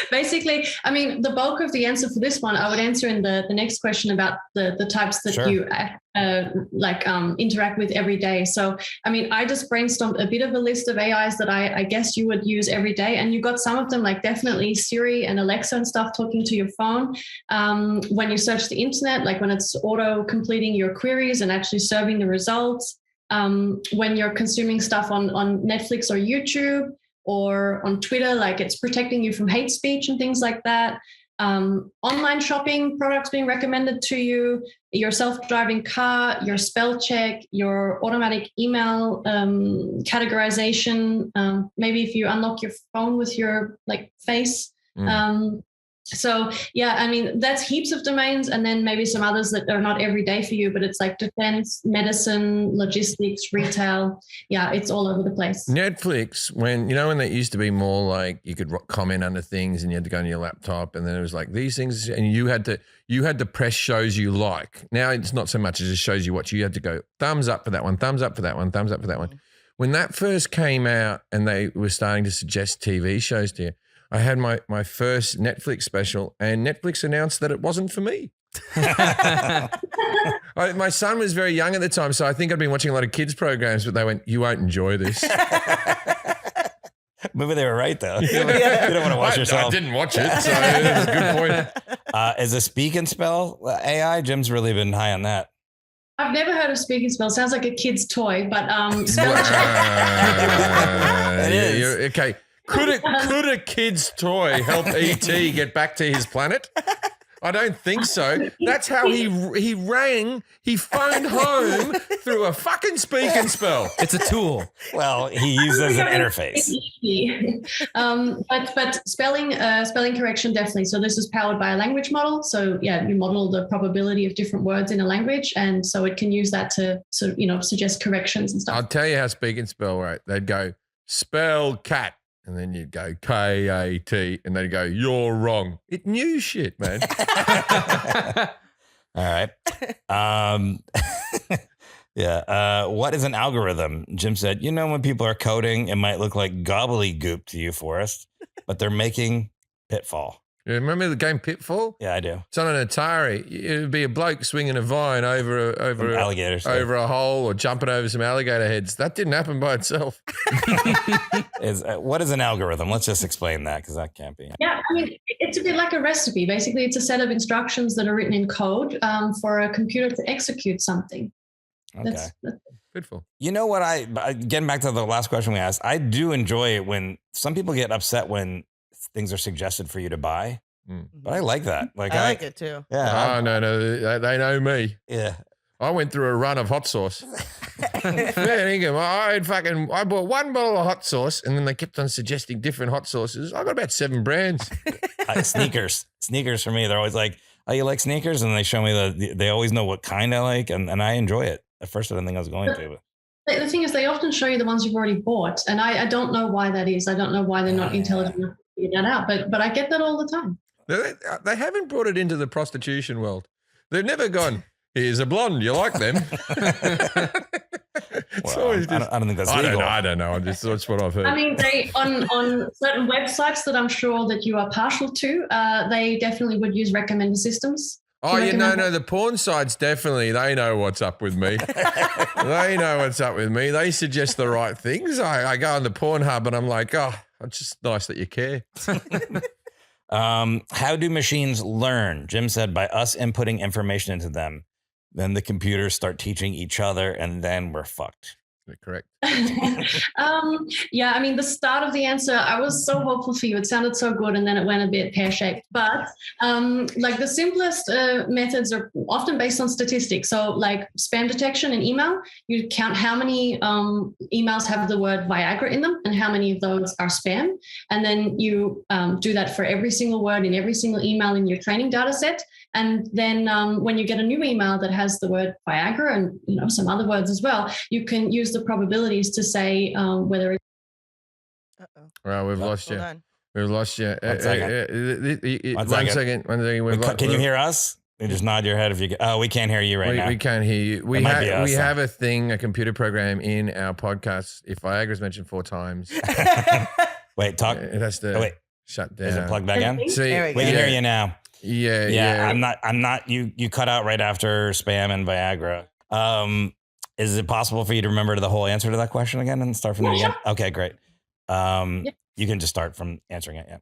Speaker 7: Basically, I mean, the bulk of the answer for this one, I would answer in the next question about the types that you interact with every day. So, I mean, I just brainstormed a bit of a list of AIs that I guess you would use every day. And you got some of them, like definitely Siri and Alexa and stuff, talking to your phone. When you search the internet, like when it's auto completing your queries and actually serving the results. When you're consuming stuff on Netflix or YouTube or on Twitter, like it's protecting you from hate speech and things like that. Online shopping, products being recommended to you, your self-driving car, your spell check, your automatic email categorization, maybe if you unlock your phone with your face. So, yeah, I mean, that's heaps of domains, and then maybe some others that are not every day for you, but it's like defense, medicine, logistics, retail. Yeah, it's all over the place.
Speaker 2: Netflix, when that used to be more like you could comment under things and you had to go on your laptop, and then it was like these things, and you had to press shows you like. Now it's not so much as it shows you what you had to go thumbs up for that one, thumbs up for that one, thumbs up for that one. When that first came out and they were starting to suggest TV shows to you, I had my first Netflix special, and Netflix announced that it wasn't for me. My son was very young at the time, so I think I'd been watching a lot of kids programs, but they went, "You won't enjoy this."
Speaker 1: Maybe they were right, though. You don't want to watch yourself.
Speaker 2: I didn't watch it, so that's a good point.
Speaker 1: Is a speak and spell AI? Jim's really been high on that.
Speaker 7: I've never heard of Speak and Spell. Sounds like a kid's toy, but
Speaker 1: It is.
Speaker 2: Okay. Could a kid's toy help ET get back to his planet? I don't think so. That's how he phoned home through a fucking Speak and Spell.
Speaker 5: It's a tool.
Speaker 1: Well, he used as an interface.
Speaker 7: But spelling correction definitely. So this is powered by a language model. So yeah, you model the probability of different words in a language, and so it can use that to suggest corrections and stuff.
Speaker 2: I'll tell you how Speak and Spell work. They'd go spell cat. And then you'd go K-A-T, and they'd go, you're wrong. It knew shit, man.
Speaker 1: All right. Yeah. What is an algorithm? Jim said, when people are coding, it might look like gobbledygook to you, Forrest, but they're making Pitfall.
Speaker 2: You remember the game Pitfall?
Speaker 1: Yeah, I do.
Speaker 2: It's on an Atari. It would be a bloke swinging a vine over
Speaker 1: Alligators.
Speaker 2: over a hole or jumping over some alligator heads. That didn't happen by itself.
Speaker 1: What is an algorithm? Let's just explain that, because that can't be.
Speaker 7: Yeah, I mean, it's a bit like a recipe. Basically, it's a set of instructions that are written in code for a computer to execute something.
Speaker 1: Okay.
Speaker 7: That's
Speaker 2: Pitfall.
Speaker 1: You know what? Getting back to the last question we asked, I do enjoy it when some people get upset when things are suggested for you to buy, but I like that.
Speaker 4: I like it too.
Speaker 1: Yeah.
Speaker 2: Oh, no, they know me.
Speaker 1: Yeah.
Speaker 2: I went through a run of hot sauce. Fair income. I bought one bottle of hot sauce, and then they kept on suggesting different hot sauces. I got about 7 brands.
Speaker 1: Sneakers for me. They're always like, oh, you like sneakers? And they show me they always know what kind I like. And I enjoy it. At first, I didn't think I was going to, but.
Speaker 7: The thing is, they often show you the ones you've already bought, and I don't know why that is. I don't know why they're not intelligent enough to figure that out, but I get that all the time.
Speaker 2: They haven't brought it into the prostitution world. They've never gone, here's a blonde, you like them?
Speaker 1: Well, I don't think that's legal.
Speaker 2: I don't know. That's what I've heard.
Speaker 7: I mean, they on certain websites that I'm sure that you are partial to, they definitely would use recommender systems.
Speaker 2: Oh, no, the porn sites definitely, they know what's up with me. They know what's up with me. They suggest the right things. I go on the Pornhub and I'm like, oh, it's just nice that you care.
Speaker 1: How do machines learn? Jim said by us inputting information into them. Then the computers start teaching each other, and then we're fucked.
Speaker 2: Correct.
Speaker 7: Yeah, I mean, the start of the answer, I was so hopeful for you. It sounded so good, and then it went a bit pear-shaped. But like the simplest methods are often based on statistics. So like spam detection in email, you count how many emails have the word Viagra in them and how many of those are spam. And then you do that for every single word in every single email in your training data set. And then when you get a new email that has the word Viagra and some other words as well, you can use the probabilities to say whether it's.
Speaker 2: Well, we've lost you. We've lost you.
Speaker 1: One second.
Speaker 2: One second.
Speaker 1: Can you hear us? You just nod your head if you can. Oh, we can't hear you now.
Speaker 2: We can't hear you. We have a thing, a computer program in our podcast. If Viagra's mentioned 4 times.
Speaker 1: Wait, talk.
Speaker 2: It has to shut down.
Speaker 1: Is it plugged back in?
Speaker 2: See,
Speaker 1: we can hear you now.
Speaker 2: Yeah.
Speaker 1: I'm not. You cut out right after spam and Viagra. Is it possible for you to remember the whole answer to that question again and start from the beginning? Okay, great. You can just start from answering it. Yeah.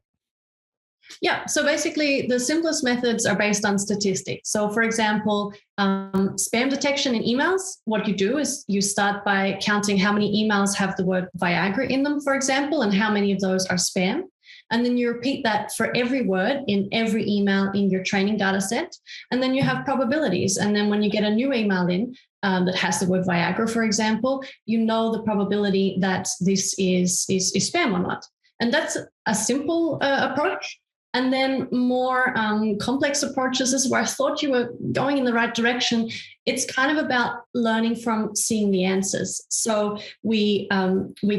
Speaker 7: Yeah. So basically, the simplest methods are based on statistics. So, for example, spam detection in emails. What you do is you start by counting how many emails have the word Viagra in them, for example, and how many of those are spam. And then you repeat that for every word in every email in your training data set. And then you have probabilities. And then when you get a new email in that has the word Viagra, for example, you know the probability that this is spam or not. And that's a simple approach. And then more complex approaches is where I thought you were going in the right direction. It's kind of about learning from seeing the answers. So we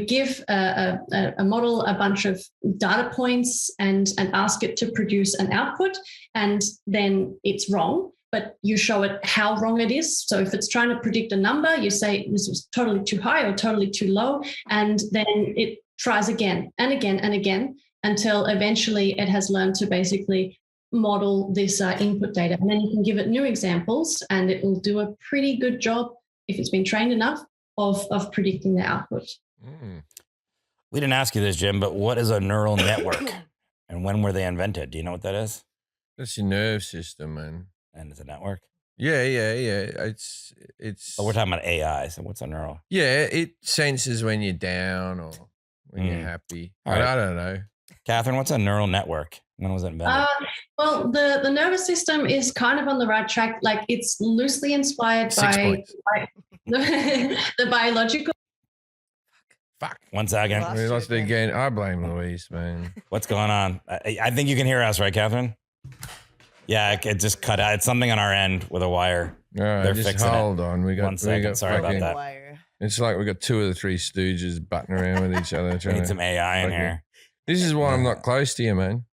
Speaker 7: give a model a bunch of data points and ask it to produce an output, and then it's wrong. But you show it how wrong it is. So if it's trying to predict a number, you say this was totally too high or totally too low, and then it tries again and again and again, until eventually it has learned to basically model this input data. And then you can give it new examples and it will do a pretty good job, if it's been trained enough, of predicting the output.
Speaker 1: We didn't ask you this, Jim, but what is a neural network and when were they invented? Do you know what that is?
Speaker 2: That's your nerve system, man.
Speaker 1: And it's a network?
Speaker 2: Yeah. It's.
Speaker 1: But we're talking about AI. So what's a neural?
Speaker 2: Yeah, it senses when you're down or when you're happy.
Speaker 1: All right.
Speaker 2: I don't know.
Speaker 1: Catherine, what's a neural network? When was it invented?
Speaker 7: Well, the nervous system is kind of on the right track. Like it's loosely inspired
Speaker 2: 6
Speaker 7: by
Speaker 2: points.
Speaker 7: the biological.
Speaker 2: Fuck.
Speaker 1: 1 second.
Speaker 4: Lost
Speaker 2: We lost
Speaker 4: you
Speaker 2: it
Speaker 4: again.
Speaker 2: again. I blame Louise, man.
Speaker 1: What's going on? I think you can hear us, right, Catherine? Yeah, it just cut out. It's something on our end with a wire.
Speaker 2: All right,
Speaker 1: They're
Speaker 2: just
Speaker 1: fixing it.
Speaker 2: hold on. We got
Speaker 1: 1 second.
Speaker 2: We got
Speaker 1: Sorry about
Speaker 2: fucking-
Speaker 1: that.
Speaker 4: Wire.
Speaker 2: It's like we got 2 of the 3 stooges butting around with each other.
Speaker 1: We
Speaker 2: trying
Speaker 1: need
Speaker 2: to-
Speaker 1: some AI in
Speaker 2: fucking-
Speaker 1: here.
Speaker 2: This is why I'm not close to you, man.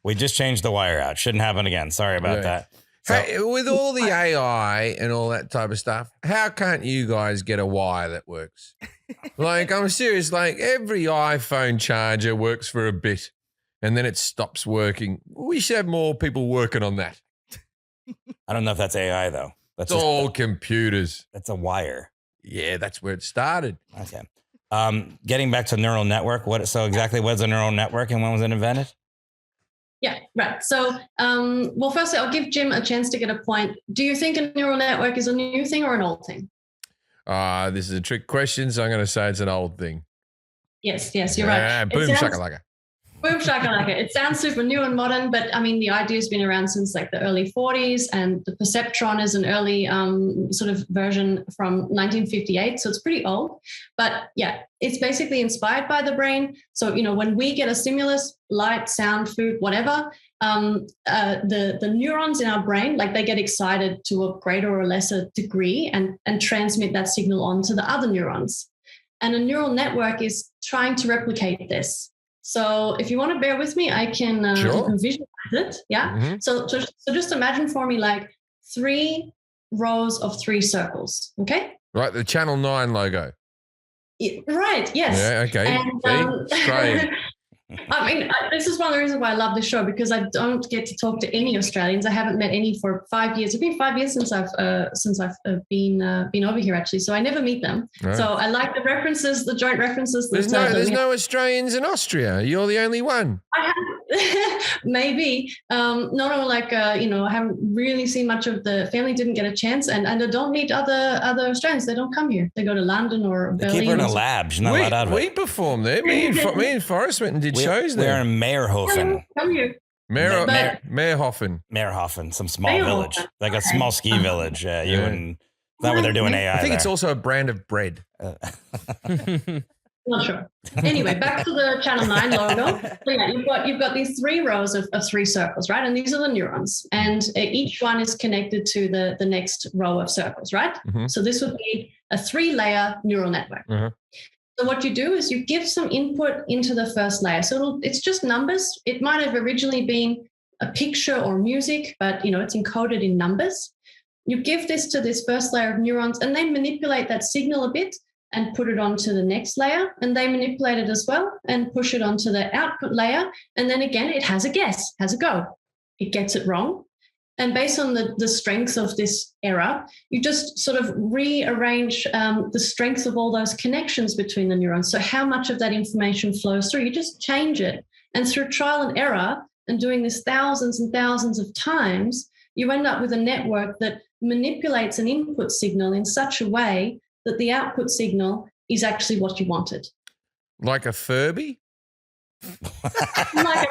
Speaker 1: We just changed the wire out. Shouldn't happen again. Sorry about
Speaker 2: Yeah.
Speaker 1: that. So,
Speaker 2: Hey, with all the AI and all that type of stuff, how can't you guys get a wire that works? Like, I'm serious. Like, every iPhone charger works for a bit and then it stops working. We should have more people working on that.
Speaker 1: I don't know if that's AI though. That's
Speaker 2: It's
Speaker 1: just,
Speaker 2: all computers.
Speaker 1: that's a wire.
Speaker 2: Yeah, that's where it started.
Speaker 1: Okay. Getting back to neural network. So exactly what is a neural network and when was it invented?
Speaker 7: Yeah, right. So, well, firstly, I'll give Jim a chance to get a point. Do you think a neural network is a new thing or an old thing?
Speaker 2: This is a trick question, so I'm going to say it's an old thing.
Speaker 7: Yes, you're right.
Speaker 2: Boom,
Speaker 7: It sounds-
Speaker 2: shakalaka.
Speaker 7: Boom shakalaka. It sounds super new and modern, but I mean, the idea's been around since like the early 40s, and the perceptron is an early sort of version from 1958. So it's pretty old. But yeah, it's basically inspired by the brain. So, when we get a stimulus, light, sound, food, whatever, the neurons in our brain, like they get excited to a greater or lesser degree and transmit that signal on to the other neurons. And a neural network is trying to replicate this. So if you want to bear with me, I can,
Speaker 2: Sure.
Speaker 7: you can visualize it. Yeah.
Speaker 2: Mhm.
Speaker 7: So just imagine for me like 3 rows of 3 circles. Okay.
Speaker 2: Right, the Channel 9 logo.
Speaker 7: Right. Yes.
Speaker 2: Yeah, okay.
Speaker 7: And,
Speaker 2: See? Australian.
Speaker 7: I mean, this is one of the reasons why I love this show, because I don't get to talk to any Australians. I haven't met any for 5 years. It's been 5 years since I've been over here actually. So I never meet them.
Speaker 2: Right.
Speaker 7: So I like the references, the joint references.
Speaker 2: There's no Australians in Austria. You're the only one.
Speaker 7: I have, maybe. I haven't really seen much of the family. Didn't get a chance, and I don't meet other Australians. They don't come here. They go to London or
Speaker 1: They
Speaker 7: Berlin.
Speaker 1: keep her in
Speaker 7: or
Speaker 1: a
Speaker 7: something.
Speaker 1: lab. She's not allowed out of
Speaker 2: We
Speaker 1: it.
Speaker 2: performed there. Me and Forrest went and did shows
Speaker 1: We're
Speaker 2: there.
Speaker 1: in Meyerhofen.
Speaker 7: Come here.
Speaker 2: Mayorhofen.
Speaker 1: Meyerhofen, some small
Speaker 7: Meyerhofen,
Speaker 1: village, like a
Speaker 7: okay.
Speaker 1: small ski village. Yeah, you
Speaker 2: Yeah.
Speaker 1: wouldn't. It's not where they're doing AI.
Speaker 2: I think it's
Speaker 1: there.
Speaker 2: also a brand of bread.
Speaker 7: Not sure. Anyway, back to the Channel 9 logo. So yeah, you've got these 3 rows of 3 circles, right? And these are the neurons. And each one is connected to the next row of circles, right?
Speaker 2: Mhm.
Speaker 7: So this would be a 3-layer neural network.
Speaker 2: Mhm.
Speaker 7: So what you do is you give some input into the first layer. So it's just numbers. It might have originally been a picture or music, but it's encoded in numbers. You give this to this first layer of neurons, and they manipulate that signal a bit and put it onto the next layer, and they manipulate it as well and push it onto the output layer. And then again, it has a guess, has a go. It gets it wrong. And based on the strength of this error, you just sort of rearrange the strength of all those connections between the neurons. So how much of that information flows through, you just change it. And through trial and error and doing this thousands and thousands of times, you end up with a network that manipulates an input signal in such a way that the output signal is actually what you wanted.
Speaker 2: Like a Furby?
Speaker 7: Like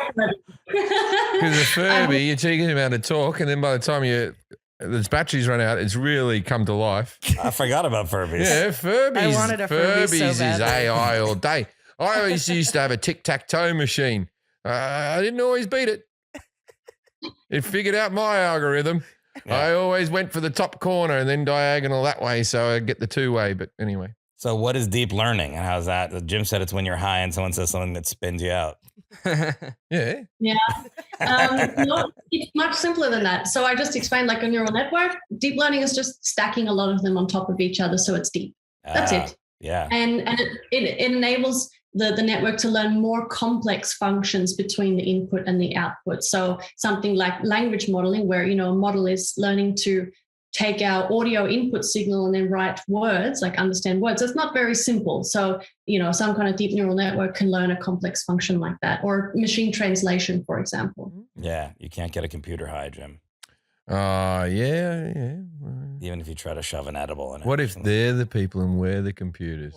Speaker 2: Because a Furby, you're teaching him how to talk, and then by the time the batteries run out, it's really come to life.
Speaker 1: I forgot about Furbies.
Speaker 2: Yeah, Furbies.
Speaker 4: I wanted a Furby so
Speaker 2: Furbies is
Speaker 4: badly.
Speaker 2: AI all day. I always used to have a tic-tac-toe machine. I didn't always beat it. It figured out my algorithm.
Speaker 1: Yeah.
Speaker 2: I always went for the top corner and then diagonal that way, so I get the 2-way. But anyway.
Speaker 1: So what is deep learning, and how's that? Jim said it's when you're high and someone says something that spins you out.
Speaker 2: Yeah.
Speaker 7: No, it's much simpler than that. So I just explained like a neural network. Deep learning is just stacking a lot of them on top of each other, so it's deep. That's it.
Speaker 1: Yeah.
Speaker 7: And it enables the network to learn more complex functions between the input and the output. So something like language modeling, where a model is learning to take our audio input signal and then write words, like understand words. It's not very simple. So, some kind of deep neural network can learn a complex function like that, or machine translation, for example.
Speaker 1: Yeah. You can't get a computer high, Jim.
Speaker 2: Oh, yeah.
Speaker 1: Even if you try to shove an edible in it.
Speaker 2: What if they're the people and we're the computers?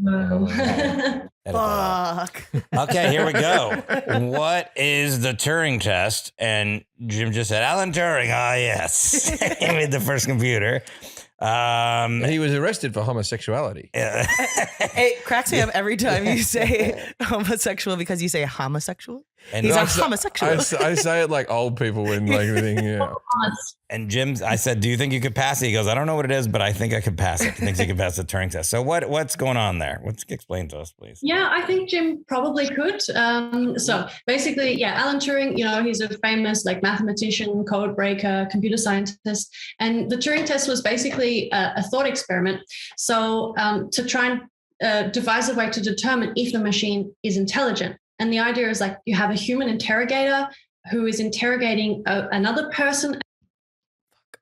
Speaker 7: No.
Speaker 1: Edit that out.
Speaker 4: Fuck.
Speaker 1: Okay, here we go. What is the Turing test? And Jim just said, Alan Turing. Ah, yes. He made the first computer.
Speaker 2: He was arrested for homosexuality.
Speaker 1: Yeah.
Speaker 4: It cracks me up every time you say homosexual because you say homosexual.
Speaker 1: And
Speaker 4: He's
Speaker 1: no,
Speaker 4: a homosexual.
Speaker 2: I say it like old people when like everything. Yeah.
Speaker 1: And Jim, I said, do you think you could pass it? He goes, I don't know what it is, but I think I could pass it. He thinks he could pass the Turing test. So what's going on there? Explain to us, please.
Speaker 7: Yeah, I think Jim probably could. So basically, Alan Turing, he's a famous like mathematician, code breaker, computer scientist. And the Turing test was basically a thought experiment. So to try and devise a way to determine if the machine is intelligent. And the idea is like you have a human interrogator who is interrogating another person.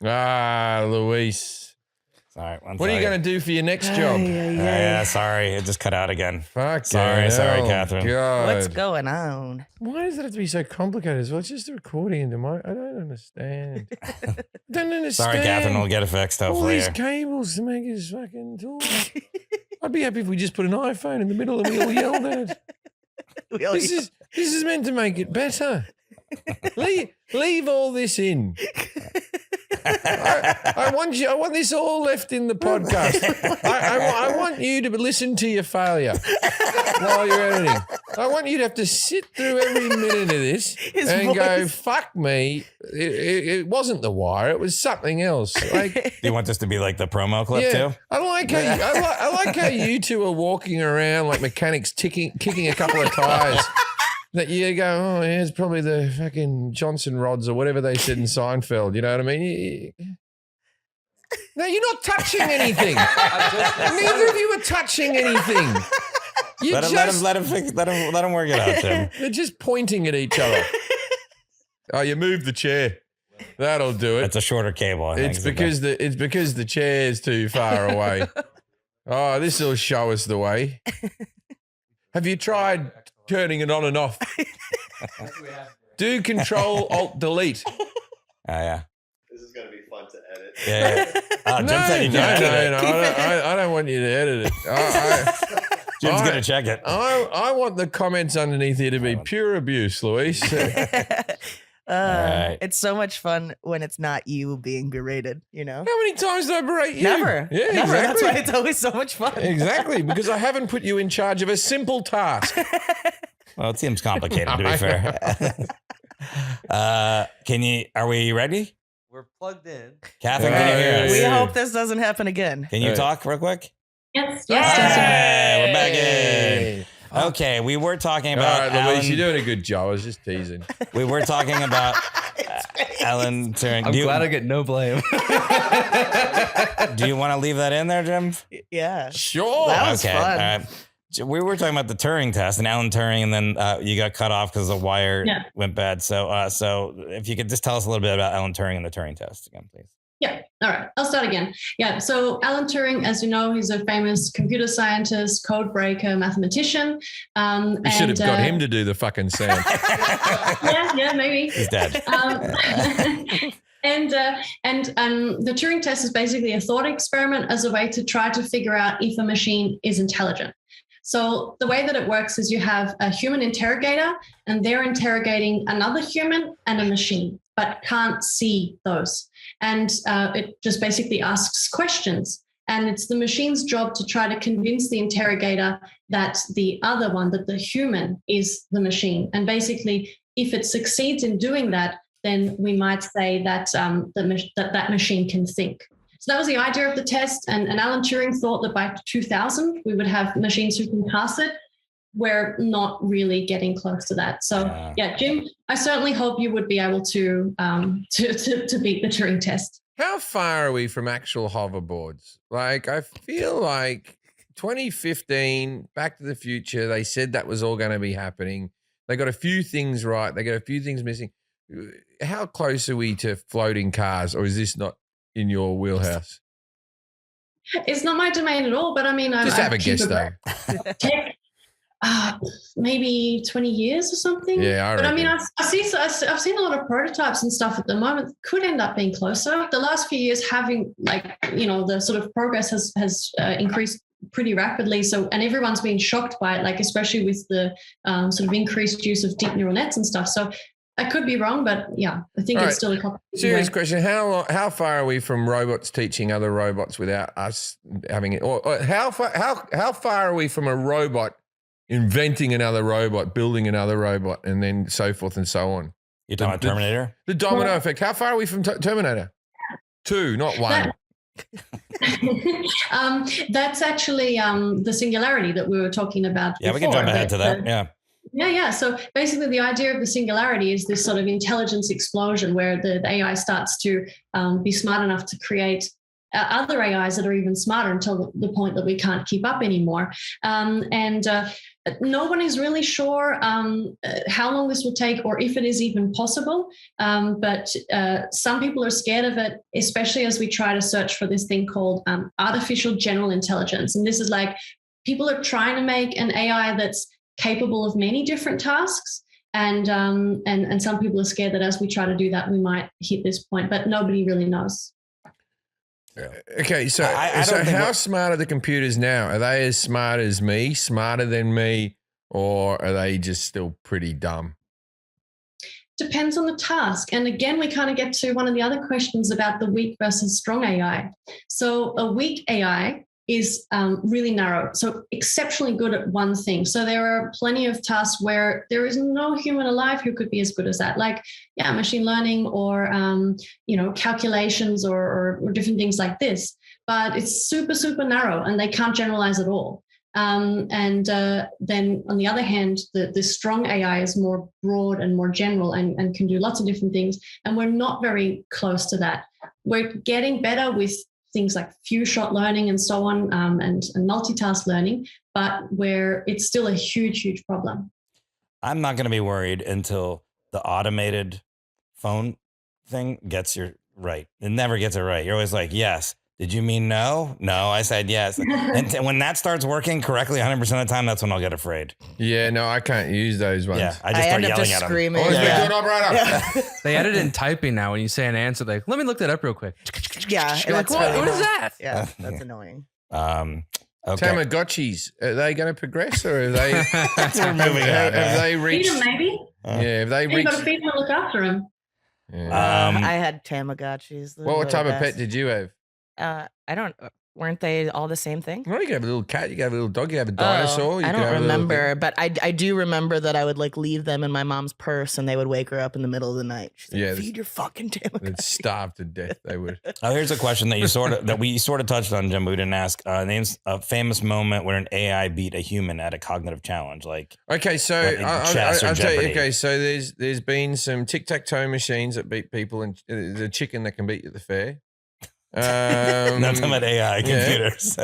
Speaker 2: Luis.
Speaker 1: Sorry.
Speaker 2: What are you going to do for your next job?
Speaker 1: Yeah, sorry. It just cut out again.
Speaker 2: Fuck.
Speaker 1: Sorry, Catherine.
Speaker 2: God.
Speaker 4: What's going on?
Speaker 2: Why does it have to be so complicated as well? It's just a recording into my. I don't understand.
Speaker 1: Sorry, Catherine. We'll get it fixed
Speaker 2: All
Speaker 1: hopefully.
Speaker 2: these cables to make us fucking talk. I'd be happy if we just put an iPhone in the middle and we all yelled at it. This is meant to make it better. Leave all this in. I want this all left in the podcast. I want you to listen to your failure while you're editing. I want you to have to sit through every minute of this and go, fuck me. It wasn't The Wire. It was something else. Like,
Speaker 1: Do you want this to be like the promo clip too?
Speaker 2: I like how you two are walking around like mechanics kicking a couple of tires. That you go, oh, yeah, it's probably the fucking Johnson rods or whatever they said in Seinfeld. You know what I mean? No, you're not touching anything. Neither of you are touching anything.
Speaker 1: Let him work it out, Jim.
Speaker 2: They're just pointing at each other. Oh, you moved the chair. That'll do it.
Speaker 1: It's a shorter cable. I think,
Speaker 2: It's because the chair's too far away. Oh, this will show us the way. Have you tried turning it on and off? Do Control Alt Delete.
Speaker 1: Oh yeah.
Speaker 3: This is gonna be fun to edit.
Speaker 1: Yeah. Oh, Jim said you can't edit it.
Speaker 2: I don't want you to edit it.
Speaker 1: Jim's gonna check it.
Speaker 2: I want the comments underneath here to be pure abuse, Luis.
Speaker 1: Right.
Speaker 4: It's so much fun when it's not you being berated,
Speaker 2: How many times did I berate you?
Speaker 4: Never.
Speaker 2: Yeah,
Speaker 4: Never.
Speaker 2: exactly.
Speaker 4: That's why it's always so much fun.
Speaker 2: Exactly, because I haven't put you in charge of a simple task.
Speaker 1: Well, it seems complicated to be fair. Are we ready?
Speaker 5: We're plugged in.
Speaker 1: Catherine, can you hear us?
Speaker 4: We hope this doesn't happen again.
Speaker 1: Can you talk real quick?
Speaker 7: Yes.
Speaker 1: Hey, we're back in.
Speaker 2: Hey.
Speaker 1: Okay, we were talking
Speaker 2: All
Speaker 1: about
Speaker 2: right, Luis,
Speaker 1: Alan.
Speaker 2: you're doing a good job. I was just teasing.
Speaker 1: We were talking about Alan Turing.
Speaker 5: I'm glad I get no blame.
Speaker 1: Do you want to leave that in there, Jim?
Speaker 4: Yeah.
Speaker 2: Sure.
Speaker 4: That was fun.
Speaker 1: All right. We were talking about the Turing test and Alan Turing, and then you got cut off because the wire went bad. So if you could just tell us a little bit about Alan Turing and the Turing test again, please.
Speaker 7: Yeah. All right. I'll start again. Yeah. So Alan Turing, as you know, he's a famous computer scientist, code breaker, mathematician.
Speaker 2: We should have got him to do the fucking sound.
Speaker 7: Yeah, maybe.
Speaker 1: He's dead.
Speaker 7: And the Turing test is basically a thought experiment as a way to try to figure out if a machine is intelligent. So the way that it works is you have a human interrogator and they're interrogating another human and a machine, but can't see those. And it just basically asks questions. And it's the machine's job to try to convince the interrogator that the other one, that the human, is the machine. And basically, if it succeeds in doing that, then we might say that that machine can think. So that was the idea of the test. And Alan Turing thought that by 2000, we would have machines who can pass it. We're not really getting close to that. So yeah, Jim, I certainly hope you would be able to beat the Turing test.
Speaker 2: How far are we from actual hoverboards? Like, I feel like 2015, Back to the Future, they said that was all going to be happening. They got a few things right. They got a few things missing. How close are we to floating cars, or is this not in your wheelhouse?
Speaker 7: It's not my domain at all, but I mean,
Speaker 2: Just have a guess, though.
Speaker 7: maybe 20 years or something.
Speaker 2: Yeah,
Speaker 7: But I mean, I've seen a lot of prototypes and stuff at the moment. Could end up being closer. The last few years, having the sort of progress has increased pretty rapidly. So, and everyone's been shocked by it, like especially with the sort of increased use of deep neural nets and stuff. So, I could be wrong, but yeah, I think it's still a couple.
Speaker 2: Serious question: how far are we from robots teaching other robots without us having it? Or how far are we from a robot inventing another robot, building another robot, and then so forth and so on?
Speaker 1: You're talking about Terminator?
Speaker 2: The domino effect. How far are we from Terminator? 2, not 1.
Speaker 7: That's actually the singularity that we were talking about.
Speaker 1: Yeah, we can jump ahead to that.
Speaker 7: Yeah. So basically, the idea of the singularity is this sort of intelligence explosion where the AI starts to be smart enough to create other AIs that are even smarter until the point that we can't keep up anymore. No one is really sure how long this will take or if it is even possible. But some people are scared of it, especially as we try to search for this thing called artificial general intelligence. And this is like people are trying to make an AI that's capable of many different tasks. And some people are scared that as we try to do that, we might hit this point, but nobody really knows.
Speaker 2: Okay, so how smart are the computers now? Are they as smart as me, smarter than me, or are they just still pretty dumb?
Speaker 7: Depends on the task. And again, we kind of get to one of the other questions about the weak versus strong AI. So a weak AI is really narrow, so exceptionally good at one thing. So there are plenty of tasks where there is no human alive who could be as good as that, like machine learning or calculations or different things like this. But it's super, super narrow, and they can't generalize at all. Then on the other hand, the strong AI is more broad and more general and can do lots of different things. And we're not very close to that. We're getting better with things like few shot learning and so on, and multitask learning, but where it's still a huge, huge problem.
Speaker 1: I'm not going to be worried until the automated phone thing gets you right. It never gets it right. You're always like, yes. Did you mean no? No, I said yes. And when that starts working correctly 100% of the time, that's when I'll get afraid.
Speaker 2: Yeah, no, I can't use those ones.
Speaker 1: Yeah, I just start yelling at them.
Speaker 4: Screaming.
Speaker 5: They added in typing now. When you say an answer, like, let me look that up real quick.
Speaker 4: Yeah,
Speaker 5: you're like, what is that?
Speaker 4: Yeah, that's annoying.
Speaker 1: Okay.
Speaker 2: Tamagotchis, are they going to progress, or are they?
Speaker 1: We're moving on.
Speaker 2: Have they reached?
Speaker 7: Feed them, maybe.
Speaker 2: Have they reached?
Speaker 7: You've got to feed them and look after them.
Speaker 2: Yeah.
Speaker 4: I had Tamagotchis.
Speaker 2: What type of pet did you have?
Speaker 4: I don't. Weren't they all the same thing?
Speaker 2: Well, you could have a little cat, you could have a little dog, you could have a dinosaur.
Speaker 4: I don't remember, but I do remember that I would like leave them in my mom's purse, and they would wake her up in the middle of the night. She's like, feed your fucking Tamagotchi.
Speaker 2: They'd starve to death. They would.
Speaker 1: Here's a question that we sort of touched on, Jim. But we didn't ask. Names a famous moment where an AI beat a human at a cognitive challenge, like
Speaker 2: so I'll tell you. Okay, so there's been some tic-tac-toe machines that beat people, and the chicken that can beat you at the fair.
Speaker 1: That's about AI computers.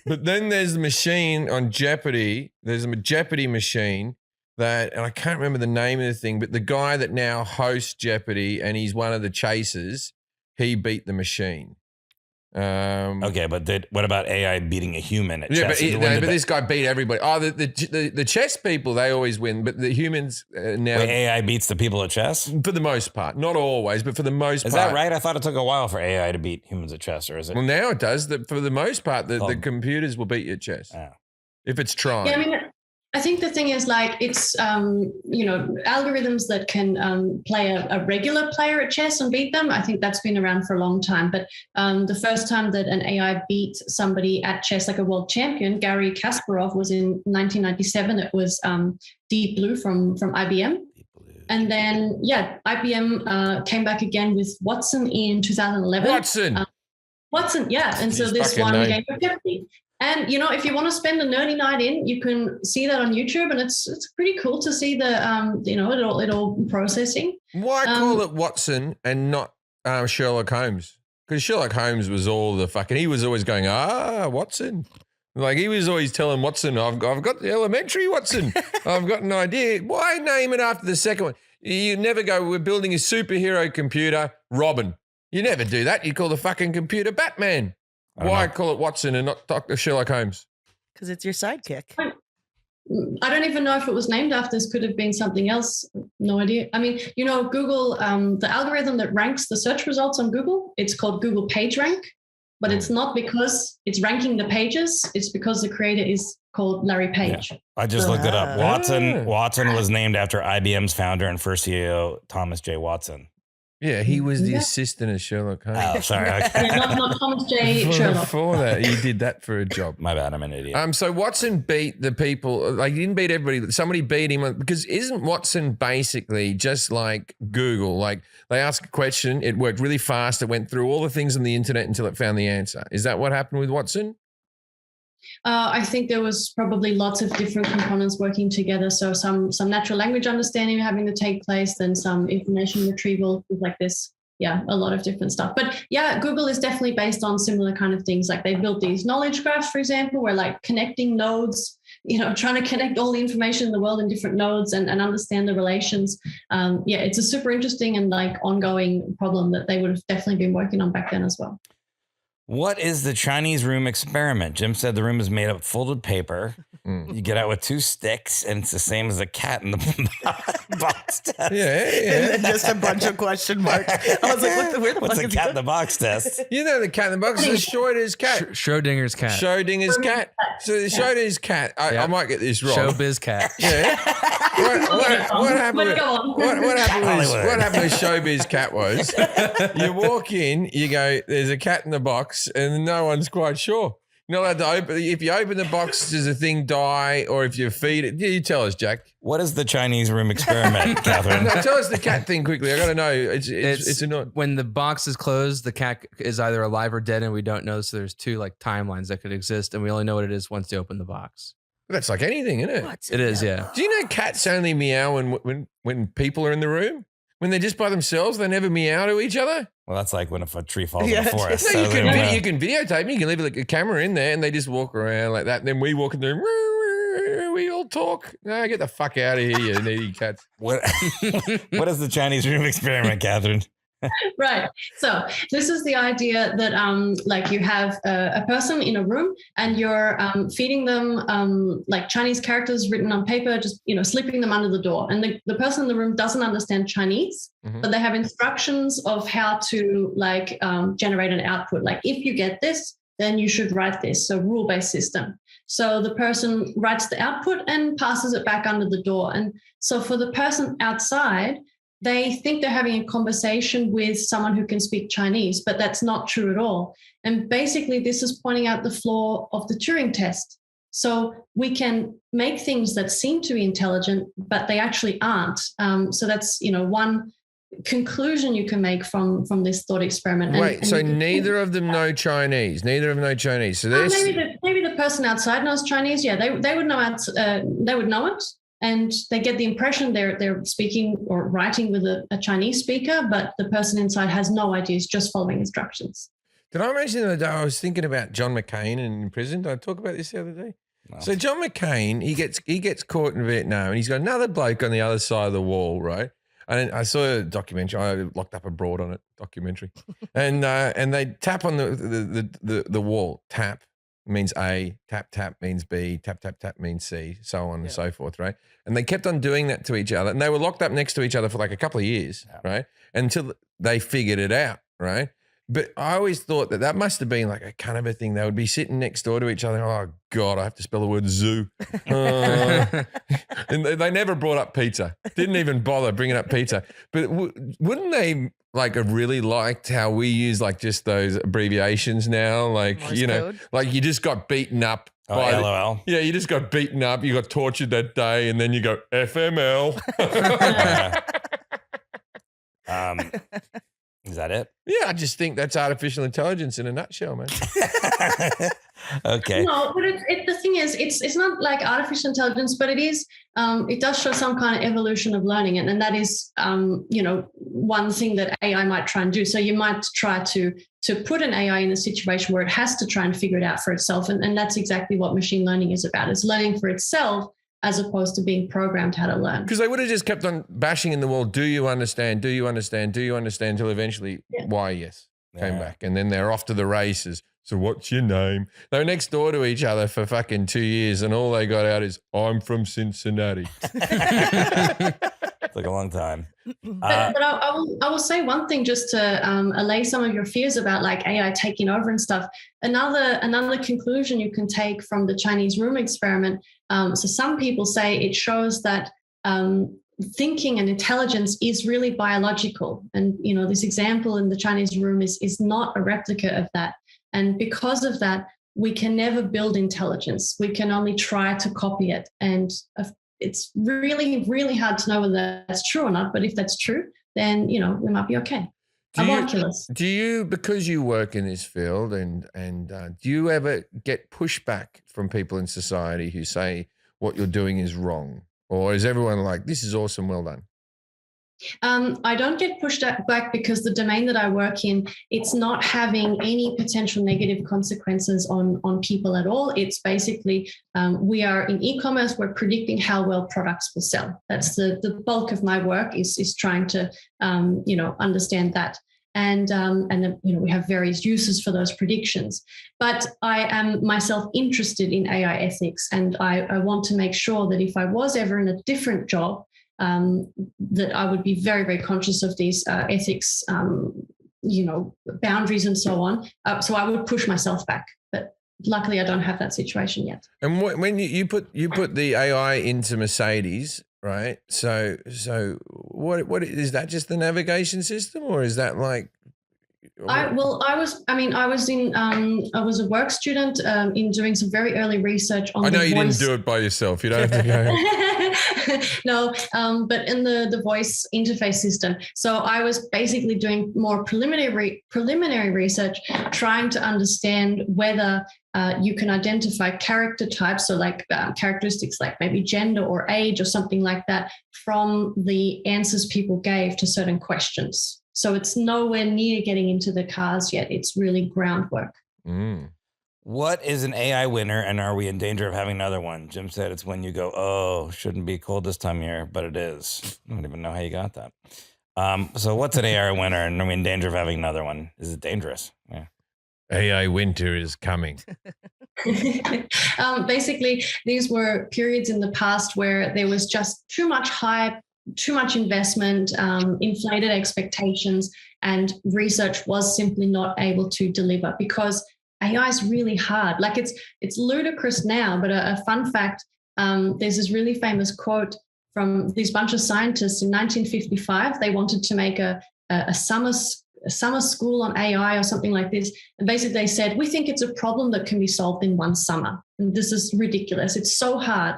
Speaker 2: But then there's the machine on Jeopardy. There's a Jeopardy machine and I can't remember the name of the thing, but the guy that now hosts Jeopardy, and he's one of the chasers, he beat the machine.
Speaker 1: Okay, but what about AI beating a human at chess?
Speaker 2: But this guy beat everybody. Oh, the chess people, they always win, but the humans now.
Speaker 1: Wait, AI beats the people at chess?
Speaker 2: For the most part. Not always, but for the most part.
Speaker 1: Is that right? I thought it took a while for AI to beat humans at chess, or is it?
Speaker 2: Well, now it does. For the most part, the computers will beat you at chess.
Speaker 1: Oh.
Speaker 2: If it's trying.
Speaker 7: Yeah, I mean, I think the thing is like it's, algorithms that can play a regular player at chess and beat them. I think that's been around for a long time. But the first time that an AI beat somebody at chess, like a world champion, Garry Kasparov, was in 1997. It was Deep Blue from IBM. And then, IBM came back again with Watson in 2011. Watson, yeah. And so this one game of Jeopardy. And, if you want to spend a nerdy night in, you can see that on YouTube, and it's pretty cool to see the, it all processing.
Speaker 2: Why call it Watson and not Sherlock Holmes? Because Sherlock Holmes was all the fucking, he was always going, Watson. Like he was always telling Watson, I've got the elementary Watson. I've got an idea. Why name it after the second one? You never go, we're building a superhero computer, Robin. You never do that. You call the fucking computer Batman. Why call it Watson and not Dr. Sherlock Holmes?
Speaker 4: Because it's your sidekick.
Speaker 7: I don't even know if it was named after this. Could have been something else. No idea. I mean, Google, the algorithm that ranks the search results on Google, it's called Google PageRank, but it's not because it's ranking the pages. It's because the creator is called Larry Page.
Speaker 1: Yeah. I just looked it up. Watson was named after IBM's founder and first CEO, Thomas J. Watson.
Speaker 2: Yeah, he was the assistant of Sherlock Holmes.
Speaker 1: Oh, sorry. Okay.
Speaker 7: Yeah, not Thomas J. Sherlock.
Speaker 2: Before that, he did that for a job.
Speaker 1: My bad, I'm an idiot.
Speaker 2: So Watson beat the people. Like, he didn't beat everybody. Somebody beat him because isn't Watson basically just like Google? Like, they ask a question, it worked really fast. It went through all the things on the internet until it found the answer. Is that what happened with Watson?
Speaker 7: I think there was probably lots of different components working together. So some natural language understanding having to take place, then some information retrieval, things like this. Yeah, a lot of different stuff. But yeah, Google is definitely based on similar kind of things. Like they built these knowledge graphs, for example, where like connecting nodes, trying to connect all the information in the world in different nodes and understand the relations. Yeah, it's a super interesting and like ongoing problem that they would have definitely been working on back then as well.
Speaker 1: What is the Chinese room experiment? Jim said the room is made of folded paper. You get out with 2 sticks, and it's the same as a cat in the box test.
Speaker 2: Yeah.
Speaker 4: And then just a bunch of question marks. I was like, where the
Speaker 1: What's
Speaker 4: fuck
Speaker 1: a
Speaker 4: is
Speaker 1: cat
Speaker 4: he
Speaker 1: in the box test?
Speaker 2: The cat in the box is Schrodinger's cat.
Speaker 5: Schrodinger's cat.
Speaker 2: Schrodinger's cat. So the Schrodinger's cat. I might get this wrong.
Speaker 5: Showbiz cat.
Speaker 2: Yeah. What happened with Showbiz cat was you walk in, you go, there's a cat in the box, and no one's quite sure. You're not allowed to open. If you open the box, does the thing die? Or if you feed it, you tell us, Jack.
Speaker 1: What is the Chinese room experiment, Catherine?
Speaker 2: No, tell us the cat thing quickly. I got to know. It's annoying.
Speaker 5: When the box is closed, the cat is either alive or dead, and we don't know. So there's 2 like timelines that could exist, and we only know what it is once they open the box.
Speaker 2: That's like anything, isn't it?
Speaker 5: It is, yeah.
Speaker 2: Do you know cats only meow when people are in the room? When they're just by themselves, they never meow to each other.
Speaker 1: Well, that's like when if a tree falls in the forest.
Speaker 2: No, you can videotape me. You can leave like a camera in there, and they just walk around like that. And then we walk in there. We all talk. No, get the fuck out of here, you needy cats.
Speaker 1: What is the Chinese room experiment, Catherine?
Speaker 7: Right. So this is the idea that like you have a person in a room and you're feeding them like Chinese characters written on paper, just slipping them under the door. And the person in the room doesn't understand Chinese, but they have instructions of how to like generate an output. Like if you get this, then you should write this. So rule-based system. So the person writes the output and passes it back under the door. And so for the person outside, they think they're having a conversation with someone who can speak Chinese, but that's not true at all. And basically, this is pointing out the flaw of the Turing test. So we can make things that seem to be intelligent, but they actually aren't. So that's, one conclusion you can make from this thought experiment.
Speaker 2: So neither of them know Chinese. So
Speaker 7: maybe the person outside knows Chinese. Yeah, they would know they would know it. And they get the impression they're speaking or writing with a Chinese speaker, but the person inside has no idea, is just following instructions.
Speaker 2: Did I mention the other day I was thinking about John McCain in prison? Did I talk about this the other day? No. So John McCain, he gets caught in Vietnam, and he's got another bloke on the other side of the wall, right? And I saw a documentary. I locked up abroad on it, documentary, and they tap on the wall. Tap means A, tap means B, tap means C, so on and so forth, right? And they kept on doing that to each other, and they were locked up next to each other for like a couple of years, right? Until they figured it out, right? But I always thought that must have been like a kind of a thing. They would be sitting next door to each other. Oh God, I have to spell the word zoo. And they never brought up pizza. Didn't even bother bringing up pizza. But wouldn't they like have really liked how we use like just those abbreviations now? Like, Morse code? Like you just got beaten up.
Speaker 1: Oh, LOL.
Speaker 2: You just got beaten up. You got tortured that day, and then you go FML.
Speaker 1: Is that it?
Speaker 2: Yeah, I just think that's artificial intelligence in a nutshell, man.
Speaker 1: Okay.
Speaker 7: No, but the thing is, it's not like artificial intelligence, but it is. It does show some kind of evolution of learning, and that is, one thing that AI might try and do. So you might try to put an AI in a situation where it has to try and figure it out for itself, and that's exactly what machine learning is about. It's learning for itself, as opposed to being programmed how to learn.
Speaker 2: Because they would have just kept on bashing in the wall, do you understand, do you understand, do you understand, until eventually, why, yes, came back. And then they're off to the races. So what's your name? They were next door to each other for fucking 2 years, and all they got out is, I'm from Cincinnati.
Speaker 1: Took a long time.
Speaker 7: But I will say one thing just to allay some of your fears about like AI taking over and stuff. Another conclusion you can take from the Chinese room experiment. So some people say it shows that thinking and intelligence is really biological. And, you know, this example in the Chinese room is not a replica of that. And because of that, we can never build intelligence. We can only try to copy it. And it's really, really hard to know whether that's true or not. But if that's true, then, you know, we might be okay.
Speaker 2: Do you, because you work in this field and do you ever get pushback from people in society who say what you're doing is wrong? Or is everyone like, this is awesome, well done?
Speaker 7: I don't get pushed back because the domain that I work in, it's not having any potential negative consequences on people at all. It's basically, we are in e-commerce, we're predicting how well products will sell. That's the bulk of my work is trying to, understand that. And we have various uses for those predictions. But I am myself interested in AI ethics, and I want to make sure that if I was ever in a different job, that I would be very, very conscious of these ethics, boundaries and so on. So I would push myself back, but luckily I don't have that situation yet.
Speaker 2: And when you put the AI into Mercedes, right? So what is that? Just the navigation system, or is that like?
Speaker 7: I was a work student in doing some very early research on.
Speaker 2: I know you
Speaker 7: voice.
Speaker 2: didn't do it by yourself. You don't have to go.
Speaker 7: No, but in the voice interface system. So I was basically doing more preliminary research, trying to understand whether you can identify character types, so like characteristics like maybe gender or age or something like that, from the answers people gave to certain questions. So it's nowhere near getting into the cars yet. It's really groundwork.
Speaker 2: Mm.
Speaker 1: What is an AI winner, and are we in danger of having another one? Jim said it's when you go, oh, shouldn't be cold this time of year, but it is. I don't even know how you got that. So what's an AI winner, and are we in danger of having another one? Is it dangerous? Yeah.
Speaker 2: AI winter is coming.
Speaker 7: Basically, these were periods in the past where there was just too much hype, too much investment, inflated expectations, and research was simply not able to deliver because AI is really hard. Like it's ludicrous now, but a fun fact, there's this really famous quote from this bunch of scientists in 1955. They wanted to make a summer school on AI or something like this. And basically they said, we think it's a problem that can be solved in one summer. And this is ridiculous. It's so hard.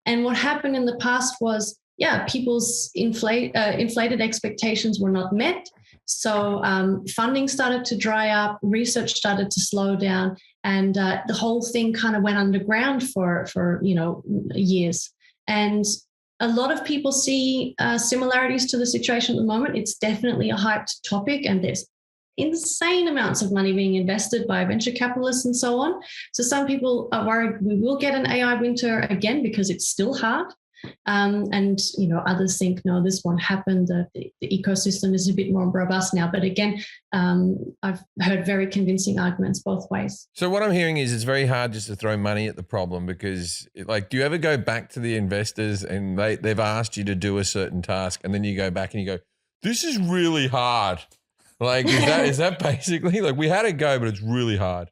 Speaker 7: And what happened in the past was, people's inflated expectations were not met. So funding started to dry up, research started to slow down, and the whole thing kind of went underground for years. And a lot of people see similarities to the situation at the moment. It's definitely a hyped topic, and there's insane amounts of money being invested by venture capitalists and so on. So some people are worried we will get an AI winter again because it's still hard. And others think, no, this won't happen. The ecosystem is a bit more robust now. But again, I've heard very convincing arguments both ways.
Speaker 2: So what I'm hearing is it's very hard just to throw money at the problem because, like, do you ever go back to the investors and they've asked you to do a certain task, and then you go back and you go, this is really hard. Like, is that basically like we had a go, but it's really hard?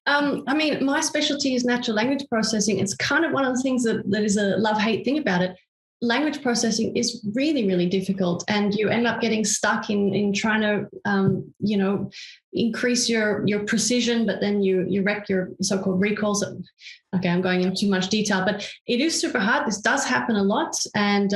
Speaker 7: My specialty is natural language processing. It's kind of one of the things that is a love-hate thing about it. Language processing is really, really difficult, and you end up getting stuck in trying to, increase your precision, but then you wreck your so-called recalls. Okay, I'm going into too much detail, but it is super hard. This does happen a lot, and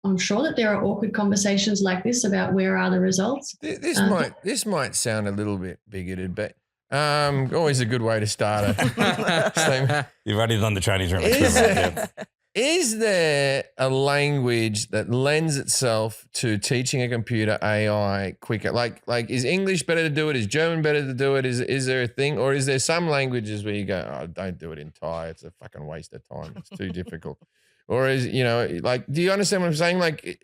Speaker 7: I'm sure that there are awkward conversations like this about where are the results.
Speaker 2: This might sound a little bit bigoted, but always a good way to start it.
Speaker 1: You've already done the Chinese room.
Speaker 2: Is there a language that lends itself to teaching a computer AI quicker? Like is English better to do it? Is German better to do it? Is there a thing, or is there some languages where you go, oh, don't do it in Thai. It's a fucking waste of time. It's too difficult. Or is, do you understand what I'm saying? Like,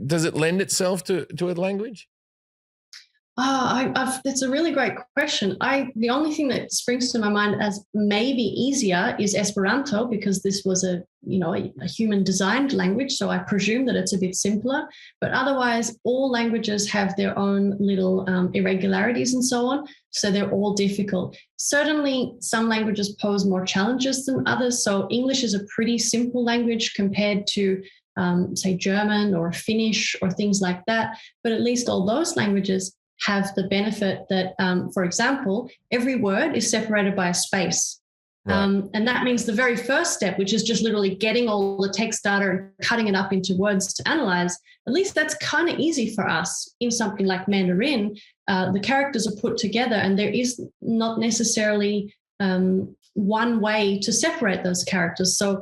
Speaker 2: does it lend itself to a language?
Speaker 7: That's a really great question. The only thing that springs to my mind as maybe easier is Esperanto, because this was a human designed language. So I presume that it's a bit simpler, but otherwise all languages have their own little irregularities and so on. So they're all difficult. Certainly some languages pose more challenges than others. So English is a pretty simple language compared to say German or Finnish or things like that. But at least all those languages have the benefit that, for example, every word is separated by a space. Right. And that means the very first step, which is just literally getting all the text data and cutting it up into words to analyze, at least that's kind of easy for us in something like Mandarin. The characters are put together and there is not necessarily one way to separate those characters. So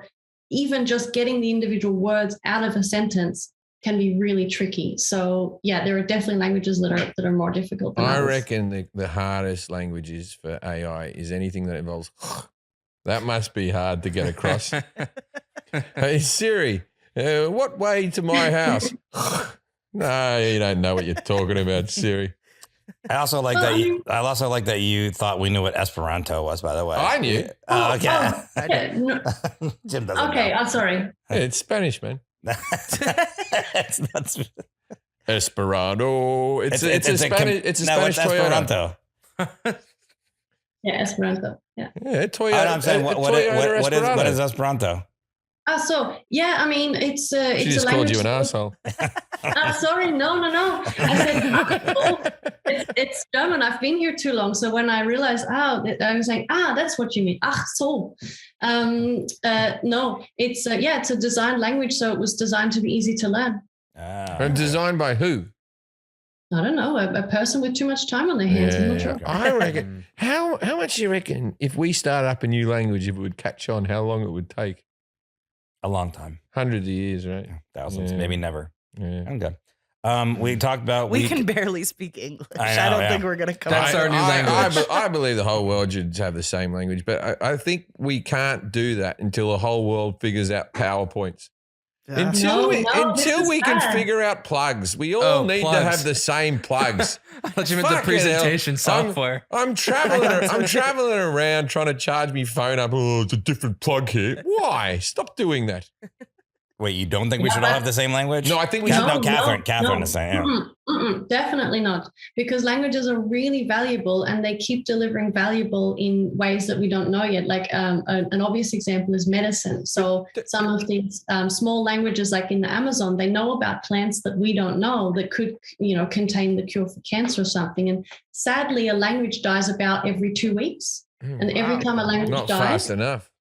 Speaker 7: even just getting the individual words out of a sentence can be really tricky. So yeah, there are definitely languages that are more difficult than others.
Speaker 2: Reckon the hardest languages for AI is anything that involves that must be hard to get across. Hey Siri, what way to my house? No, you don't know what you're talking about, Siri.
Speaker 1: I also like that you thought we knew what Esperanto was, by the way.
Speaker 2: I knew.
Speaker 1: Okay.
Speaker 7: Yeah, no.
Speaker 1: Jim doesn't
Speaker 7: Okay,
Speaker 1: know.
Speaker 7: I'm sorry.
Speaker 2: Hey, it's Spanish, man.
Speaker 1: It's not
Speaker 2: Esperanto. It's a Spanish
Speaker 1: what's
Speaker 2: Toyota.
Speaker 1: Esperanto?
Speaker 7: Yeah, Esperanto. Yeah.
Speaker 2: Yeah, Toyota.
Speaker 1: I'm saying what is Esperanto?
Speaker 7: So yeah, I mean it's
Speaker 2: She
Speaker 7: it's
Speaker 2: just
Speaker 7: a
Speaker 2: called
Speaker 7: language.
Speaker 2: you an asshole.
Speaker 7: Sorry, no. I said it's German. I've been here too long, so when I realized, I was like, that's what you mean. Ach so. No, it's it's a designed language, so it was designed to be easy to learn.
Speaker 2: And designed by who?
Speaker 7: I don't know, a person with too much time on their hands. I'm not sure.
Speaker 2: I reckon. How much do you reckon if we started up a new language, if it would catch on, how long it would take?
Speaker 1: A long time.
Speaker 2: Hundreds of years, right?
Speaker 1: Thousands, maybe never.
Speaker 2: Yeah.
Speaker 1: Okay. We talked about
Speaker 4: we can barely speak English.
Speaker 1: I know,
Speaker 4: don't think we're going to come
Speaker 5: That's
Speaker 4: up
Speaker 5: our new language.
Speaker 2: I believe the whole world should have the same language, but I think we can't do that until the whole world figures out PowerPoints. Until we can figure out plugs. We all need to have the same plugs.
Speaker 5: I thought you meant the presentation software.
Speaker 2: I'm traveling around trying to charge me phone up. Oh, it's a different plug here. Why? Stop doing that.
Speaker 1: Wait, you don't think we should all have the same language?
Speaker 2: No, I think we should.
Speaker 1: No, Catherine is saying. Yeah.
Speaker 7: Definitely not, because languages are really valuable and they keep delivering valuable in ways that we don't know yet. Like an obvious example is medicine. So some of these small languages, like in the Amazon, they know about plants that we don't know that could, contain the cure for cancer or something. And sadly, a language dies about every 2 weeks. And every time a language
Speaker 2: not
Speaker 7: dies,
Speaker 2: fast enough.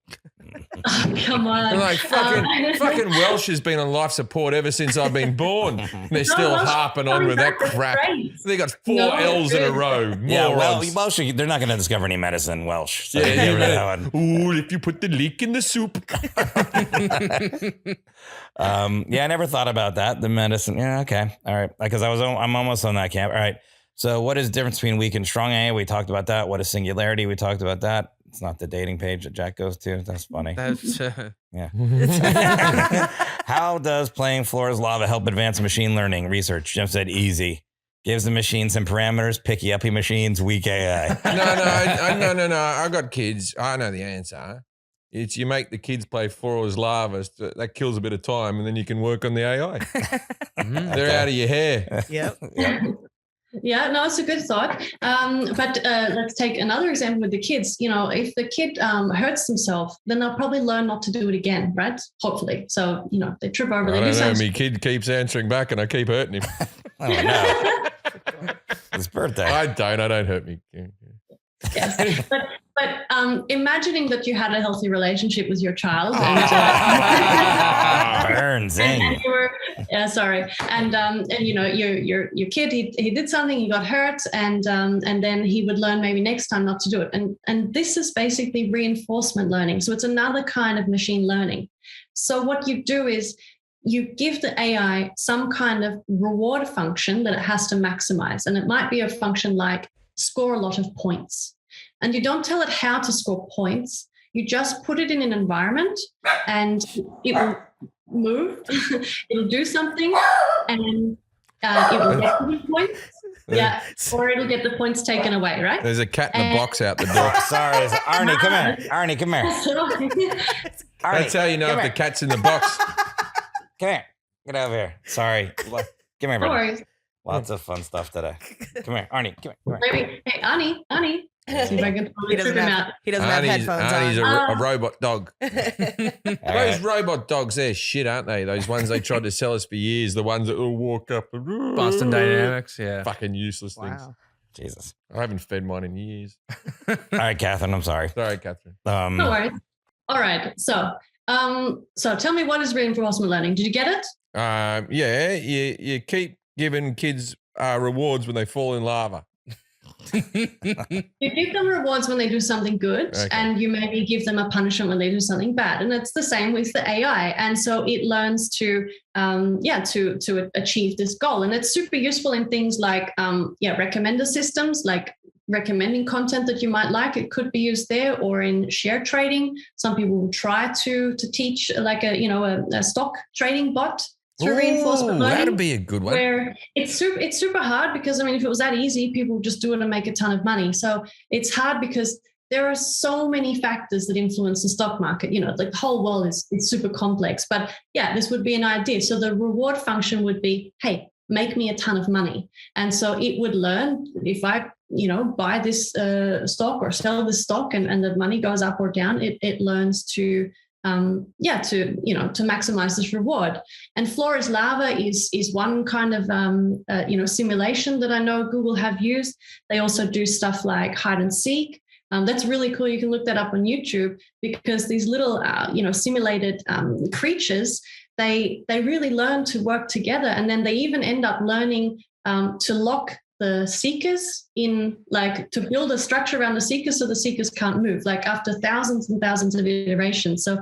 Speaker 7: Oh, come on.
Speaker 2: Like fucking Welsh has been on life support ever since I've been born. And they're still harping on with that crap. They got 4 L's in a row.
Speaker 1: Yeah,
Speaker 2: Morons.
Speaker 1: Welsh, they're not going to discover any medicine, Welsh. So
Speaker 2: if you put the leek in the soup.
Speaker 1: I never thought about that. The medicine. Yeah, okay. All right. Because I'm almost on that camp. All right. So what is the difference between weak and strong AI? We talked about that. What is singularity? We talked about that. It's not the dating page that Jack goes to. That's funny. Yeah. How does playing Flora's Lava help advance machine learning research? Jim said easy. Gives the machine some parameters. Picky uppy machines. Weak AI.
Speaker 2: No. I got kids. I know the answer. It's you make the kids play Flora's Lava. That kills a bit of time, and then you can work on the AI. They're out of your hair.
Speaker 4: Yep.
Speaker 7: Yeah, no, it's a good thought. But let's take another example with the kids. If the kid hurts themselves, then they'll probably learn not to do it again, right? Hopefully. So, they trip over.
Speaker 2: I don't know. My kid keeps answering back and I keep hurting him.
Speaker 1: Oh, no. His birthday.
Speaker 2: I don't hurt me.
Speaker 7: Yes. But imagining that you had a healthy relationship with your child.
Speaker 1: Burns.
Speaker 7: And you were, your kid, he did something, he got hurt, and then he would learn maybe next time not to do it. And this is basically reinforcement learning. So it's another kind of machine learning. So what you do is you give the AI some kind of reward function that it has to maximize. And it might be a function like score a lot of points. And you don't tell it how to score points. You just put it in an environment and it will move. It'll do something and it will get you points. Yeah, or it'll get the points taken away, right?
Speaker 2: There's a cat in the
Speaker 7: And-
Speaker 2: box out the door.
Speaker 1: Sorry, Arnie, come here. Arnie, come here.
Speaker 7: Sorry.
Speaker 1: Arnie,
Speaker 2: That's how you know
Speaker 1: come
Speaker 2: if the
Speaker 1: here.
Speaker 2: cat's in the box.
Speaker 1: Come here. Get over here. Sorry. Come here,
Speaker 7: No
Speaker 1: brother.
Speaker 7: worries.
Speaker 1: Lots of fun stuff today. Come here, Arnie. Come here. Come here.
Speaker 7: Maybe, hey, Annie. See if I can
Speaker 4: He doesn't
Speaker 7: trip him
Speaker 4: have
Speaker 7: out.
Speaker 4: headphones
Speaker 2: Arnie's
Speaker 4: on.
Speaker 2: a robot dog.
Speaker 1: All
Speaker 2: Those
Speaker 1: right.
Speaker 2: robot dogs, they're shit, aren't they? Those ones they tried to sell us for years. The ones that will walk up and
Speaker 5: Boston Dynamics, yeah.
Speaker 2: fucking useless things.
Speaker 4: Wow.
Speaker 1: Jesus.
Speaker 2: I haven't fed mine in years.
Speaker 1: All right, Catherine, I'm sorry.
Speaker 2: Sorry, Catherine.
Speaker 7: No worries. All right. So tell me, what is reinforcement learning? Did you get it?
Speaker 2: Yeah, you keep giving kids rewards when they fall in lava.
Speaker 7: You give them rewards when they do something good,
Speaker 2: Okay.
Speaker 7: and you maybe give them a punishment when they do something bad. And it's the same with the AI. And so it learns to achieve this goal. And it's super useful in things like recommender systems, like recommending content that you might like. It could be used there, or in share trading. Some people will try to teach like a stock trading bot through reinforcement learning.
Speaker 2: That'd be a good one.
Speaker 7: Where it's super hard, because I mean, if it was that easy, people would just do it and make a ton of money. So it's hard because there are so many factors that influence the stock market. Like the whole world is super complex. But yeah, this would be an idea. So the reward function would be, hey, make me a ton of money. And so it would learn, if I buy this stock or sell this stock, and the money goes up or down, it learns to maximize this reward. And Flora's Lava is one kind of simulation that I know Google have used. They also do stuff like hide and seek. That's really cool. You can look that up on YouTube, because these little simulated creatures, they really learn to work together, and then they even end up learning to lock the seekers in, like to build a structure around the seekers so the seekers can't move, like after thousands and thousands of iterations. So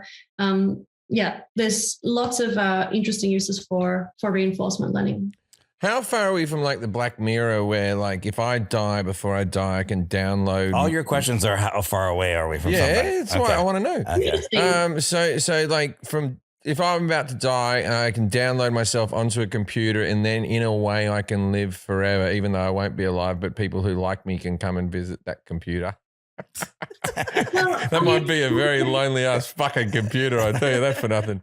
Speaker 7: there's lots of interesting uses for reinforcement learning.
Speaker 2: How far are we from like the Black Mirror, where like if I die before I die, I can download?
Speaker 1: All your questions are how far away are we from
Speaker 2: Yeah,
Speaker 1: somebody?
Speaker 2: that's what I want to know.
Speaker 1: Okay.
Speaker 2: So like from, if I'm about to die, I can download myself onto a computer, and then in a way I can live forever, even though I won't be alive, but people who like me can come and visit that computer. That might be a very lonely ass fucking computer, I tell you that for nothing.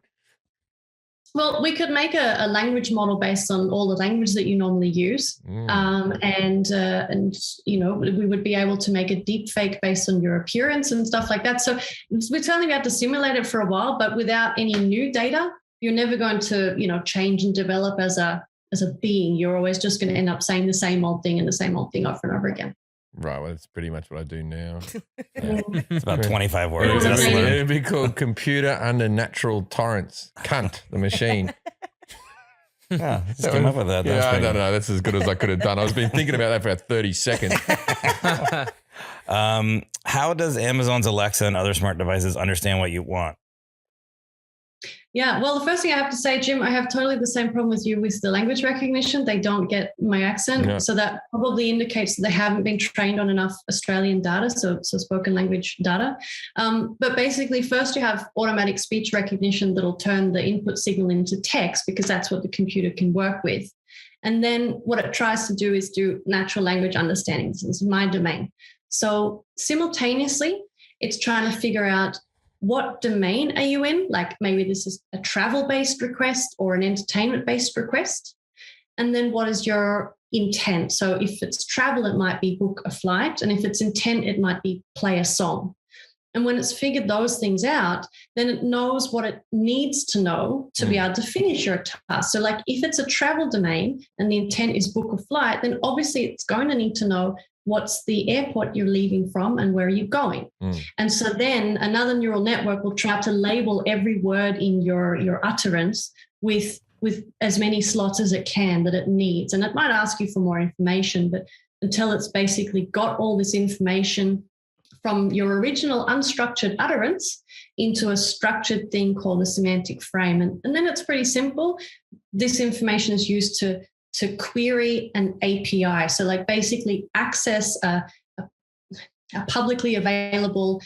Speaker 7: Well, we could make a language model based on all the language that you normally use. And we would be able to make a deep fake based on your appearance and stuff like that. So we're telling you how to simulate it for a while, but without any new data, you're never going to, change and develop as a being. You're always just going to end up saying the same old thing and the same old thing over and over again.
Speaker 2: Right, well, that's pretty much what I do now.
Speaker 1: It's about 25 words.
Speaker 7: Yeah.
Speaker 2: It'd be called Computer Under Natural Torrents. Cunt, the machine.
Speaker 1: Yeah, just came up with that.
Speaker 2: Yeah, I don't know. That's as good as I could have done. I was been thinking about that for about 30 seconds.
Speaker 1: How does Amazon's Alexa and other smart devices understand what you want?
Speaker 7: Yeah, well, the first thing I have to say, Jim, I have totally the same problem with you with the language recognition. They don't get my accent.
Speaker 2: Yeah.
Speaker 7: So that probably indicates that they haven't been trained on enough Australian data, so spoken language data. But basically, first you have automatic speech recognition that'll turn the input signal into text, because that's what the computer can work with. And then what it tries to do is do natural language understanding. This is my domain. So simultaneously, it's trying to figure out, what domain are you in? Like maybe this is a travel-based request or an entertainment-based request. And then what is your intent? So if it's travel, it might be book a flight. And if it's intent, it might be play a song. And when it's figured those things out, then it knows what it needs to know to be able to finish your task. So like if it's a travel domain and the intent is book a flight, then obviously it's going to need to know what's the airport you're leaving from and where are you going. And so then another neural network will try to label every word in your utterance with as many slots as it can that it needs. And it might ask you for more information, but until it's basically got all this information from your original unstructured utterance into a structured thing called a semantic frame. And then it's pretty simple. This information is used to query an API. So like basically access a publicly available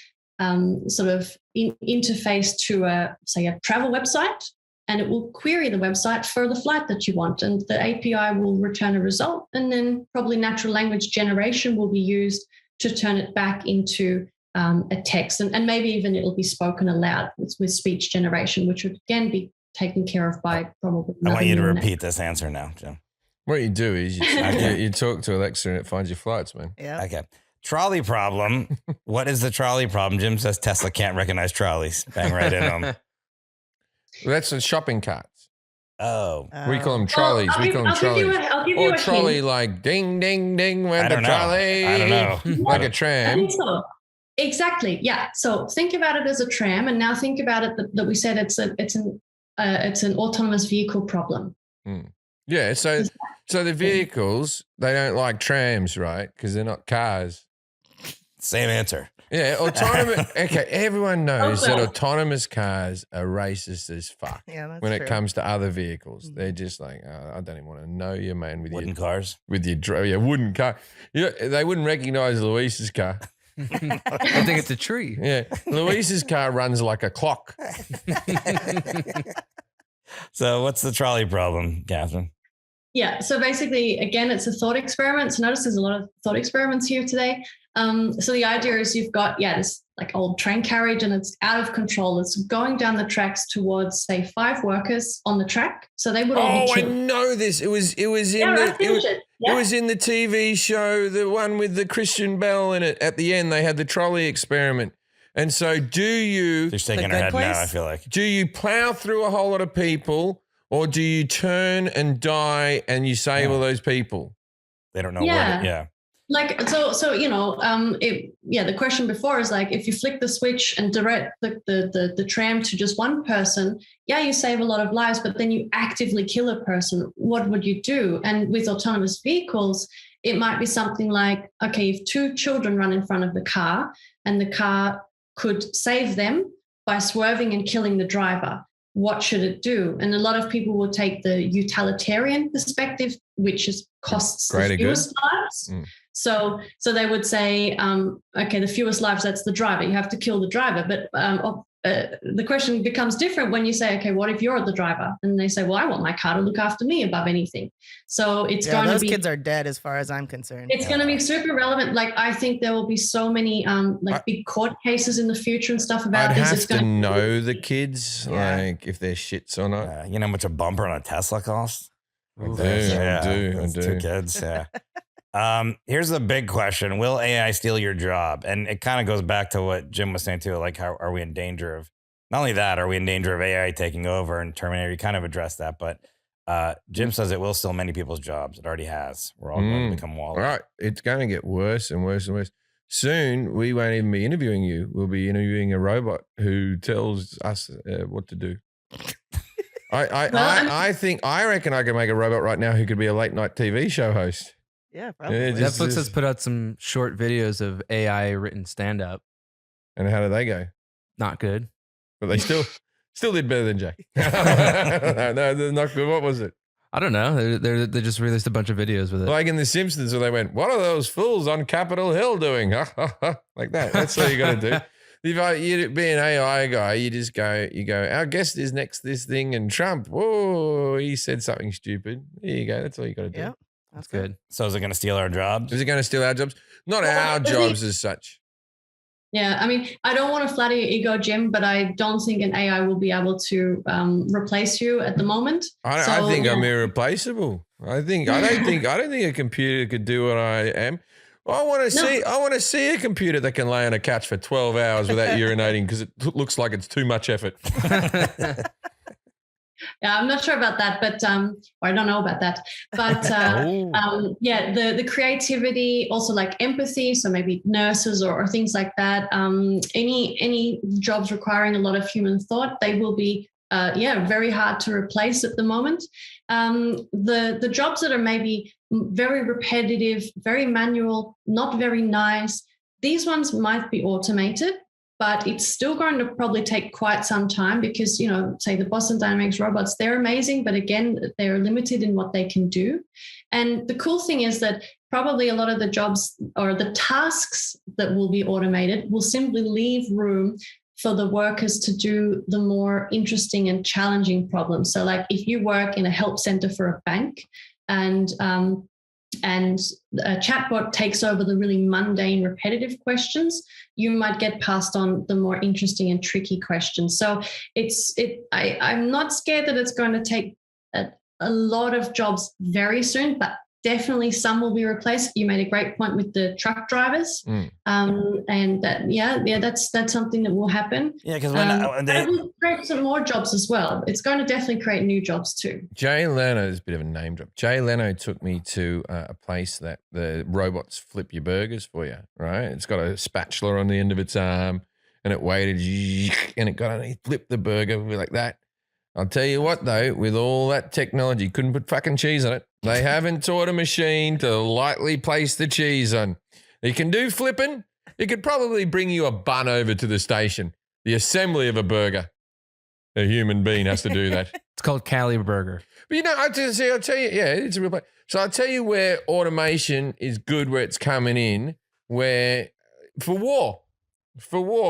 Speaker 7: sort of interface to say a travel website, and it will query the website for the flight that you want. And the API will return a result. And then probably natural language generation will be used to turn it back into a text. And maybe even it'll be spoken aloud with speech generation, which would again be taken care of by probably.
Speaker 1: I want you to repeat this answer now, Jim.
Speaker 2: What you do is you talk to Alexa and it finds your flights, man.
Speaker 4: Yeah.
Speaker 1: Okay. Trolley problem. What is the trolley problem? Jim says Tesla can't recognize trolleys. Bang right in them.
Speaker 2: Well, that's the shopping carts.
Speaker 1: Oh.
Speaker 2: We call them trolleys.
Speaker 7: Well,
Speaker 2: we call them trolleys.
Speaker 7: I'll give you
Speaker 2: Or
Speaker 7: a
Speaker 2: trolley
Speaker 7: hint.
Speaker 2: like ding, ding, ding,
Speaker 1: I
Speaker 2: went the
Speaker 1: don't know.
Speaker 2: trolley.
Speaker 1: I don't know.
Speaker 2: Like a
Speaker 7: I
Speaker 2: tram.
Speaker 7: think so. Exactly. Yeah. So think about it as a tram, and now think about it that we said it's an autonomous vehicle problem.
Speaker 2: Yeah. So the vehicles, they don't like trams, right? Because they're not cars.
Speaker 1: Same answer.
Speaker 2: Yeah. Autonomous. Okay. Everyone knows
Speaker 7: Okay.
Speaker 2: that autonomous cars are racist as fuck.
Speaker 4: Yeah, that's
Speaker 2: When it
Speaker 4: true.
Speaker 2: comes to other vehicles, they're just like, oh, I don't even want to know you, man, with
Speaker 1: Wooden
Speaker 2: your
Speaker 1: cars.
Speaker 2: wooden car. They wouldn't recognize Luis's car.
Speaker 5: I think it's a tree.
Speaker 2: Yeah, Luis's car runs like a clock.
Speaker 1: So what's the trolley problem, Catherine?
Speaker 7: Yeah. So basically, again, it's a thought experiment. So notice there's a lot of thought experiments here today. So the idea is you've got, this like old train carriage and it's out of control. It's going down the tracks towards, say, 5 workers on the track. So they would all
Speaker 2: Oh,
Speaker 7: be
Speaker 2: I
Speaker 7: killed.
Speaker 2: know this. It was in
Speaker 7: Yeah.
Speaker 2: it was in the TV show, the one with the Christian Bell in it. At the end, they had the trolley experiment. And so,
Speaker 1: They're shaking
Speaker 4: The
Speaker 1: her
Speaker 4: Good
Speaker 1: head
Speaker 4: Place?
Speaker 1: now, I feel like.
Speaker 2: do you plow through a whole lot of people, or do you turn and die and you save all those people?
Speaker 1: They don't know
Speaker 7: Yeah.
Speaker 1: what yeah.
Speaker 7: Like, so the question before is like, if you flick the switch and direct the tram to just one person, you save a lot of lives, but then you actively kill a person. What would you do? And with autonomous vehicles, it might be something like, okay, if 2 children run in front of the car and the car could save them by swerving and killing the driver, what should it do? And a lot of people will take the utilitarian perspective, which is costs
Speaker 2: Greater
Speaker 7: the fewest lives. So they would say, okay, the fewest lives, that's the driver. You have to kill the driver. But the question becomes different when you say, okay, what if you're the driver? And they say, well, I want my car to look after me above anything. So it's going to
Speaker 4: those
Speaker 7: be...
Speaker 4: kids are dead as far as I'm concerned.
Speaker 7: It's going to be super relevant. Like, I think there will be so many big court cases in the future and stuff about
Speaker 2: I'd
Speaker 7: this.
Speaker 2: have
Speaker 7: It's
Speaker 2: to
Speaker 7: going
Speaker 2: know the kids, like if they're shits or not.
Speaker 1: You know how much a bumper on a Tesla costs?
Speaker 2: I do.
Speaker 1: That's 2 kids. Yeah. Here's the big question. Will AI steal your job? And it kind of goes back to what Jim was saying too. Like, how are we in danger of, not only that, are we in danger of AI taking over and Terminator? You kind of addressed that, but Jim says it will steal many people's jobs. It already has. We're all going to become wallets.
Speaker 2: All right. It's going to get worse and worse and worse. Soon, we won't even be interviewing you. We'll be interviewing a robot who tells us what to do. I reckon I could make a robot right now who could be a late night TV show host.
Speaker 4: Yeah, probably.
Speaker 2: Yeah,
Speaker 5: Netflix has put out some short videos of AI written stand up.
Speaker 2: And how do they go?
Speaker 5: Not good.
Speaker 2: But they still did better than Jack. No, they're not good. What was it?
Speaker 5: I don't know. They just released a bunch of videos with it.
Speaker 2: Like in The Simpsons, where they went, "What are those fools on Capitol Hill doing?" Like that. That's what you got to do. If you be an AI guy, you just go, our guest is next to this thing, and Trump, whoa, he said something stupid. There you go. That's all you got to do.
Speaker 4: Yeah,
Speaker 5: That's good.
Speaker 1: So is it going to steal our jobs?
Speaker 2: Is it going to steal our jobs? Not our jobs as such.
Speaker 7: Yeah, I mean, I don't want to flatter your ego, Jim, but I don't think an AI will be able to replace you at the moment.
Speaker 2: I think I'm irreplaceable. I don't think a computer could do what I am. I want to see a computer that can lay on a couch for 12 hours without urinating because it looks like it's too much effort.
Speaker 7: Yeah, I'm not sure about that, but or I don't know about that. But the creativity, also like empathy, so maybe nurses or things like that. Any jobs requiring a lot of human thought, they will be very hard to replace at the moment. The jobs that are maybe very repetitive, very manual, not very nice, these ones might be automated. But it's still going to probably take quite some time because, say the Boston Dynamics robots, they're amazing, but again, they're limited in what they can do. And the cool thing is that probably a lot of the jobs or the tasks that will be automated will simply leave room for the workers to do the more interesting and challenging problems. So like if you work in a help center for a bank and a chatbot takes over the really mundane, repetitive questions, you might get passed on the more interesting and tricky questions. So I'm not scared that it's going to take a lot of jobs very soon, but definitely some will be replaced. You made a great point with the truck drivers, and that's something that will happen.
Speaker 1: Yeah, because
Speaker 7: it will create some more jobs as well. It's going to definitely create new jobs too.
Speaker 2: Jay Leno is a bit of a name drop. Jay Leno took me to a place that the robots flip your burgers for you, right? It's got a spatula on the end of its arm and it waited and it got underneath, flipped the burger like that. I'll tell you what, though, with all that technology, couldn't put fucking cheese on it. They haven't taught a machine to lightly place the cheese on. You can do flipping. It could probably bring you a bun over to the station. The assembly of a burger. A human being has to do that.
Speaker 5: It's called Cali Burger.
Speaker 2: But I'll tell you, yeah, it's a real place. So I'll tell you where automation is good, where it's coming in, where for war.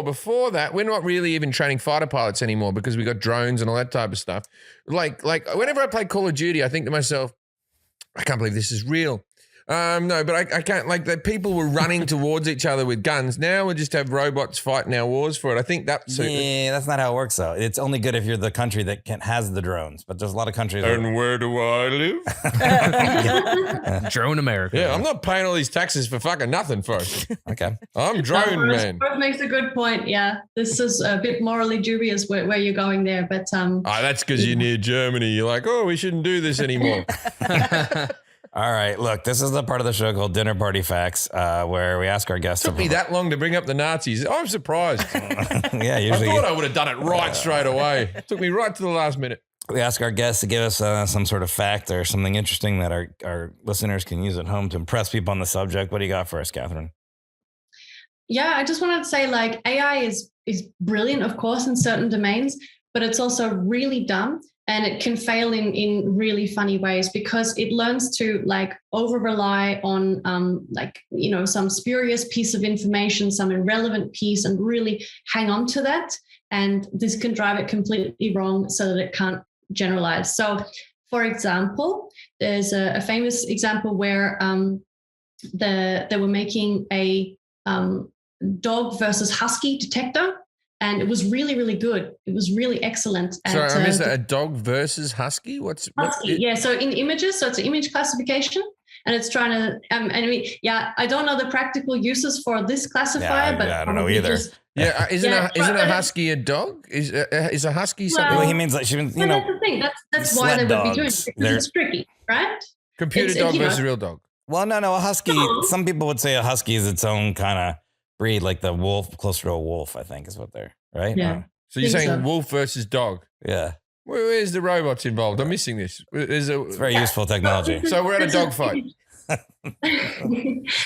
Speaker 2: Before that, we're not really even training fighter pilots anymore because we got drones and all that type of stuff. Like whenever I play Call of Duty, I think to myself, I can't believe this is real. No, but I can't, like the people were running towards each other with guns. Now we just have robots fighting our wars for it. I think that's...
Speaker 1: Yeah, that's not how it works though. It's only good if you're the country that has the drones, but there's a lot of countries...
Speaker 2: And where do I live?
Speaker 5: Drone America.
Speaker 2: Yeah, I'm not paying all these taxes for fucking nothing first.
Speaker 1: Okay.
Speaker 2: I'm drone man.
Speaker 7: Rose makes a good point, yeah. This is a bit morally dubious where you're going there, but...
Speaker 2: that's because you're near Germany. You're like, oh, we shouldn't do this anymore.
Speaker 1: All right, look, this is the part of the show called Dinner Party Facts, where we ask our guests.
Speaker 2: It took me that long to bring up the Nazis. I'm surprised.
Speaker 1: Yeah, usually.
Speaker 2: I thought I would have done it right straight away. It took me right to the last minute.
Speaker 1: We ask our guests to give us some sort of fact or something interesting that our listeners can use at home to impress people on the subject. What do you got for us, Catherine?
Speaker 7: Yeah, I just wanted to say, like, AI is brilliant, of course, in certain domains, but it's also really dumb. And it can fail in really funny ways because it learns to like over rely on some spurious piece of information, some irrelevant piece, and really hang on to that. And this can drive it completely wrong so that it can't generalize. So, for example, there's a famous example where they were making a dog versus husky detector. And it was really, really good. It was really excellent.
Speaker 2: Sorry, I missed that. A dog versus husky?
Speaker 7: Husky, yeah. So in images, so it's an image classification. And it's trying to, I don't know the practical uses for this classifier, but
Speaker 1: I don't know either.
Speaker 2: Isn't a husky a dog? Is a husky something?
Speaker 1: Well, he means like
Speaker 7: that's the thing. That's why they would be doing it, because it's tricky, right?
Speaker 2: Computer dog versus real dog.
Speaker 1: Well, no, a husky. Some people would say a husky is its own kind of breed, like the wolf, closer to a wolf, I think is what they're, right?
Speaker 7: Yeah.
Speaker 2: So you're saying wolf versus dog?
Speaker 1: Yeah.
Speaker 2: Where's the robots involved? I'm missing this.
Speaker 1: It's very useful technology.
Speaker 2: So we're at a dog fight.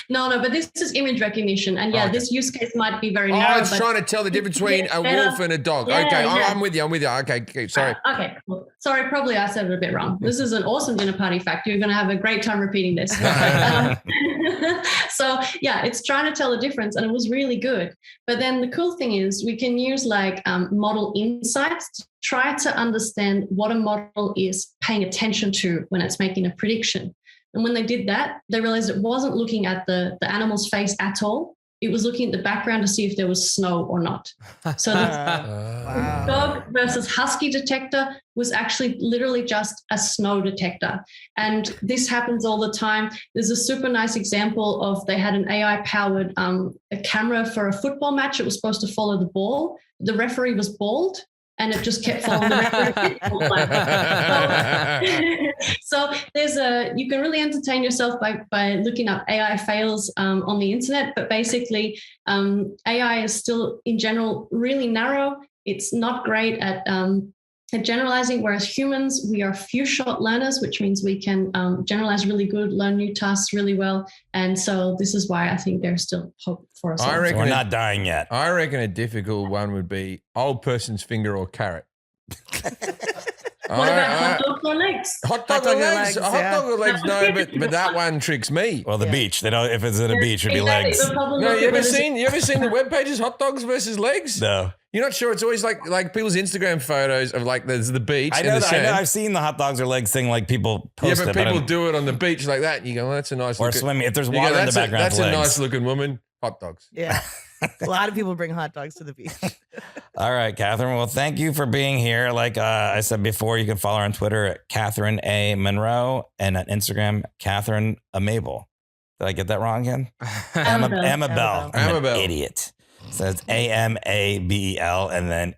Speaker 7: No, but this is image recognition. And this use case might be very narrow.
Speaker 2: It's trying to tell the difference between a wolf and a dog.
Speaker 7: Yeah,
Speaker 2: okay,
Speaker 7: yeah.
Speaker 2: I'm with you. Okay, sorry.
Speaker 7: Okay, cool. Sorry, probably I said it a bit wrong. This is an awesome dinner party fact. You're going to have a great time repeating this. So, it's trying to tell the difference, and it was really good. But then the cool thing is we can use like model insights to try to understand what a model is paying attention to when it's making a prediction. And when they did that, they realized it wasn't looking at the animal's face at all. It was looking at the background to see if there was snow or not. So the dog versus husky detector was actually literally just a snow detector. And this happens all the time. There's a super nice example of they had an AI-powered a camera for a football match. It was supposed to follow the ball. The referee was bald. And it just kept following the referee. So you can really entertain yourself by looking up AI fails on the internet. But basically, AI is still in general really narrow. It's not great at generalizing, whereas humans, we are few shot learners, which means we can generalize really good, learn new tasks really well. And so this is why I think there's still hope for us.
Speaker 1: We're not dying yet.
Speaker 2: I reckon a difficult one would be old person's finger or carrot.
Speaker 7: What about hot dogs or legs?
Speaker 2: Hot dog or legs? Hot dog or legs, no, but that one tricks me.
Speaker 1: Well, the beach. They know if it's at a beach, it'd be legs.
Speaker 2: No, you ever seen the web pages hot dogs versus legs?
Speaker 1: No.
Speaker 2: You're not sure. It's always like people's Instagram photos of like there's the beach.
Speaker 1: I
Speaker 2: and
Speaker 1: know.
Speaker 2: the
Speaker 1: I know.
Speaker 2: sand.
Speaker 1: I've seen the hot dogs or legs thing. Like people
Speaker 2: Yeah,
Speaker 1: post
Speaker 2: but
Speaker 1: it,
Speaker 2: people do it on the beach like that. And you go, well, that's a nice
Speaker 1: or
Speaker 2: looking.
Speaker 1: swimming. If there's
Speaker 2: You
Speaker 1: water
Speaker 2: go,
Speaker 1: in the background,
Speaker 2: that's
Speaker 1: of
Speaker 2: a
Speaker 1: legs.
Speaker 2: nice looking woman. Hot dogs.
Speaker 4: Yeah. A lot of people bring hot dogs to the beach.
Speaker 1: All right, Catherine. Well, thank you for being here. Like I said before, you can follow her on Twitter at Catherine A. Monroe and on Instagram, Catherine Amable. Did I get that wrong again?
Speaker 7: Amabel.
Speaker 1: Amabel. I'm an
Speaker 2: Amabel.
Speaker 1: idiot. So it's AMABEL and then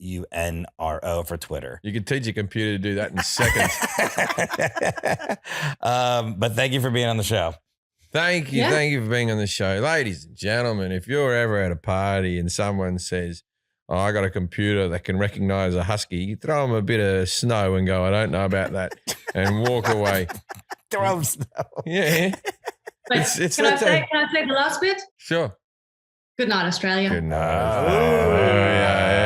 Speaker 1: AMUNRO for Twitter.
Speaker 2: You could teach a computer to do that in seconds.
Speaker 1: But thank you for being on the show.
Speaker 2: Thank you.
Speaker 7: Yeah.
Speaker 2: Thank you for being on the show. Ladies and gentlemen, if you're ever at a party and someone says, oh, I got a computer that can recognize a husky, you throw them a bit of snow and go, I don't know about that, and walk away.
Speaker 1: Throw snow.
Speaker 2: Yeah.
Speaker 7: Wait,
Speaker 2: It's
Speaker 7: can I
Speaker 2: that
Speaker 7: say?
Speaker 2: time.
Speaker 7: Can I say the last bit?
Speaker 2: Sure.
Speaker 7: Good night, Australia.
Speaker 2: Good night. Oh, yeah.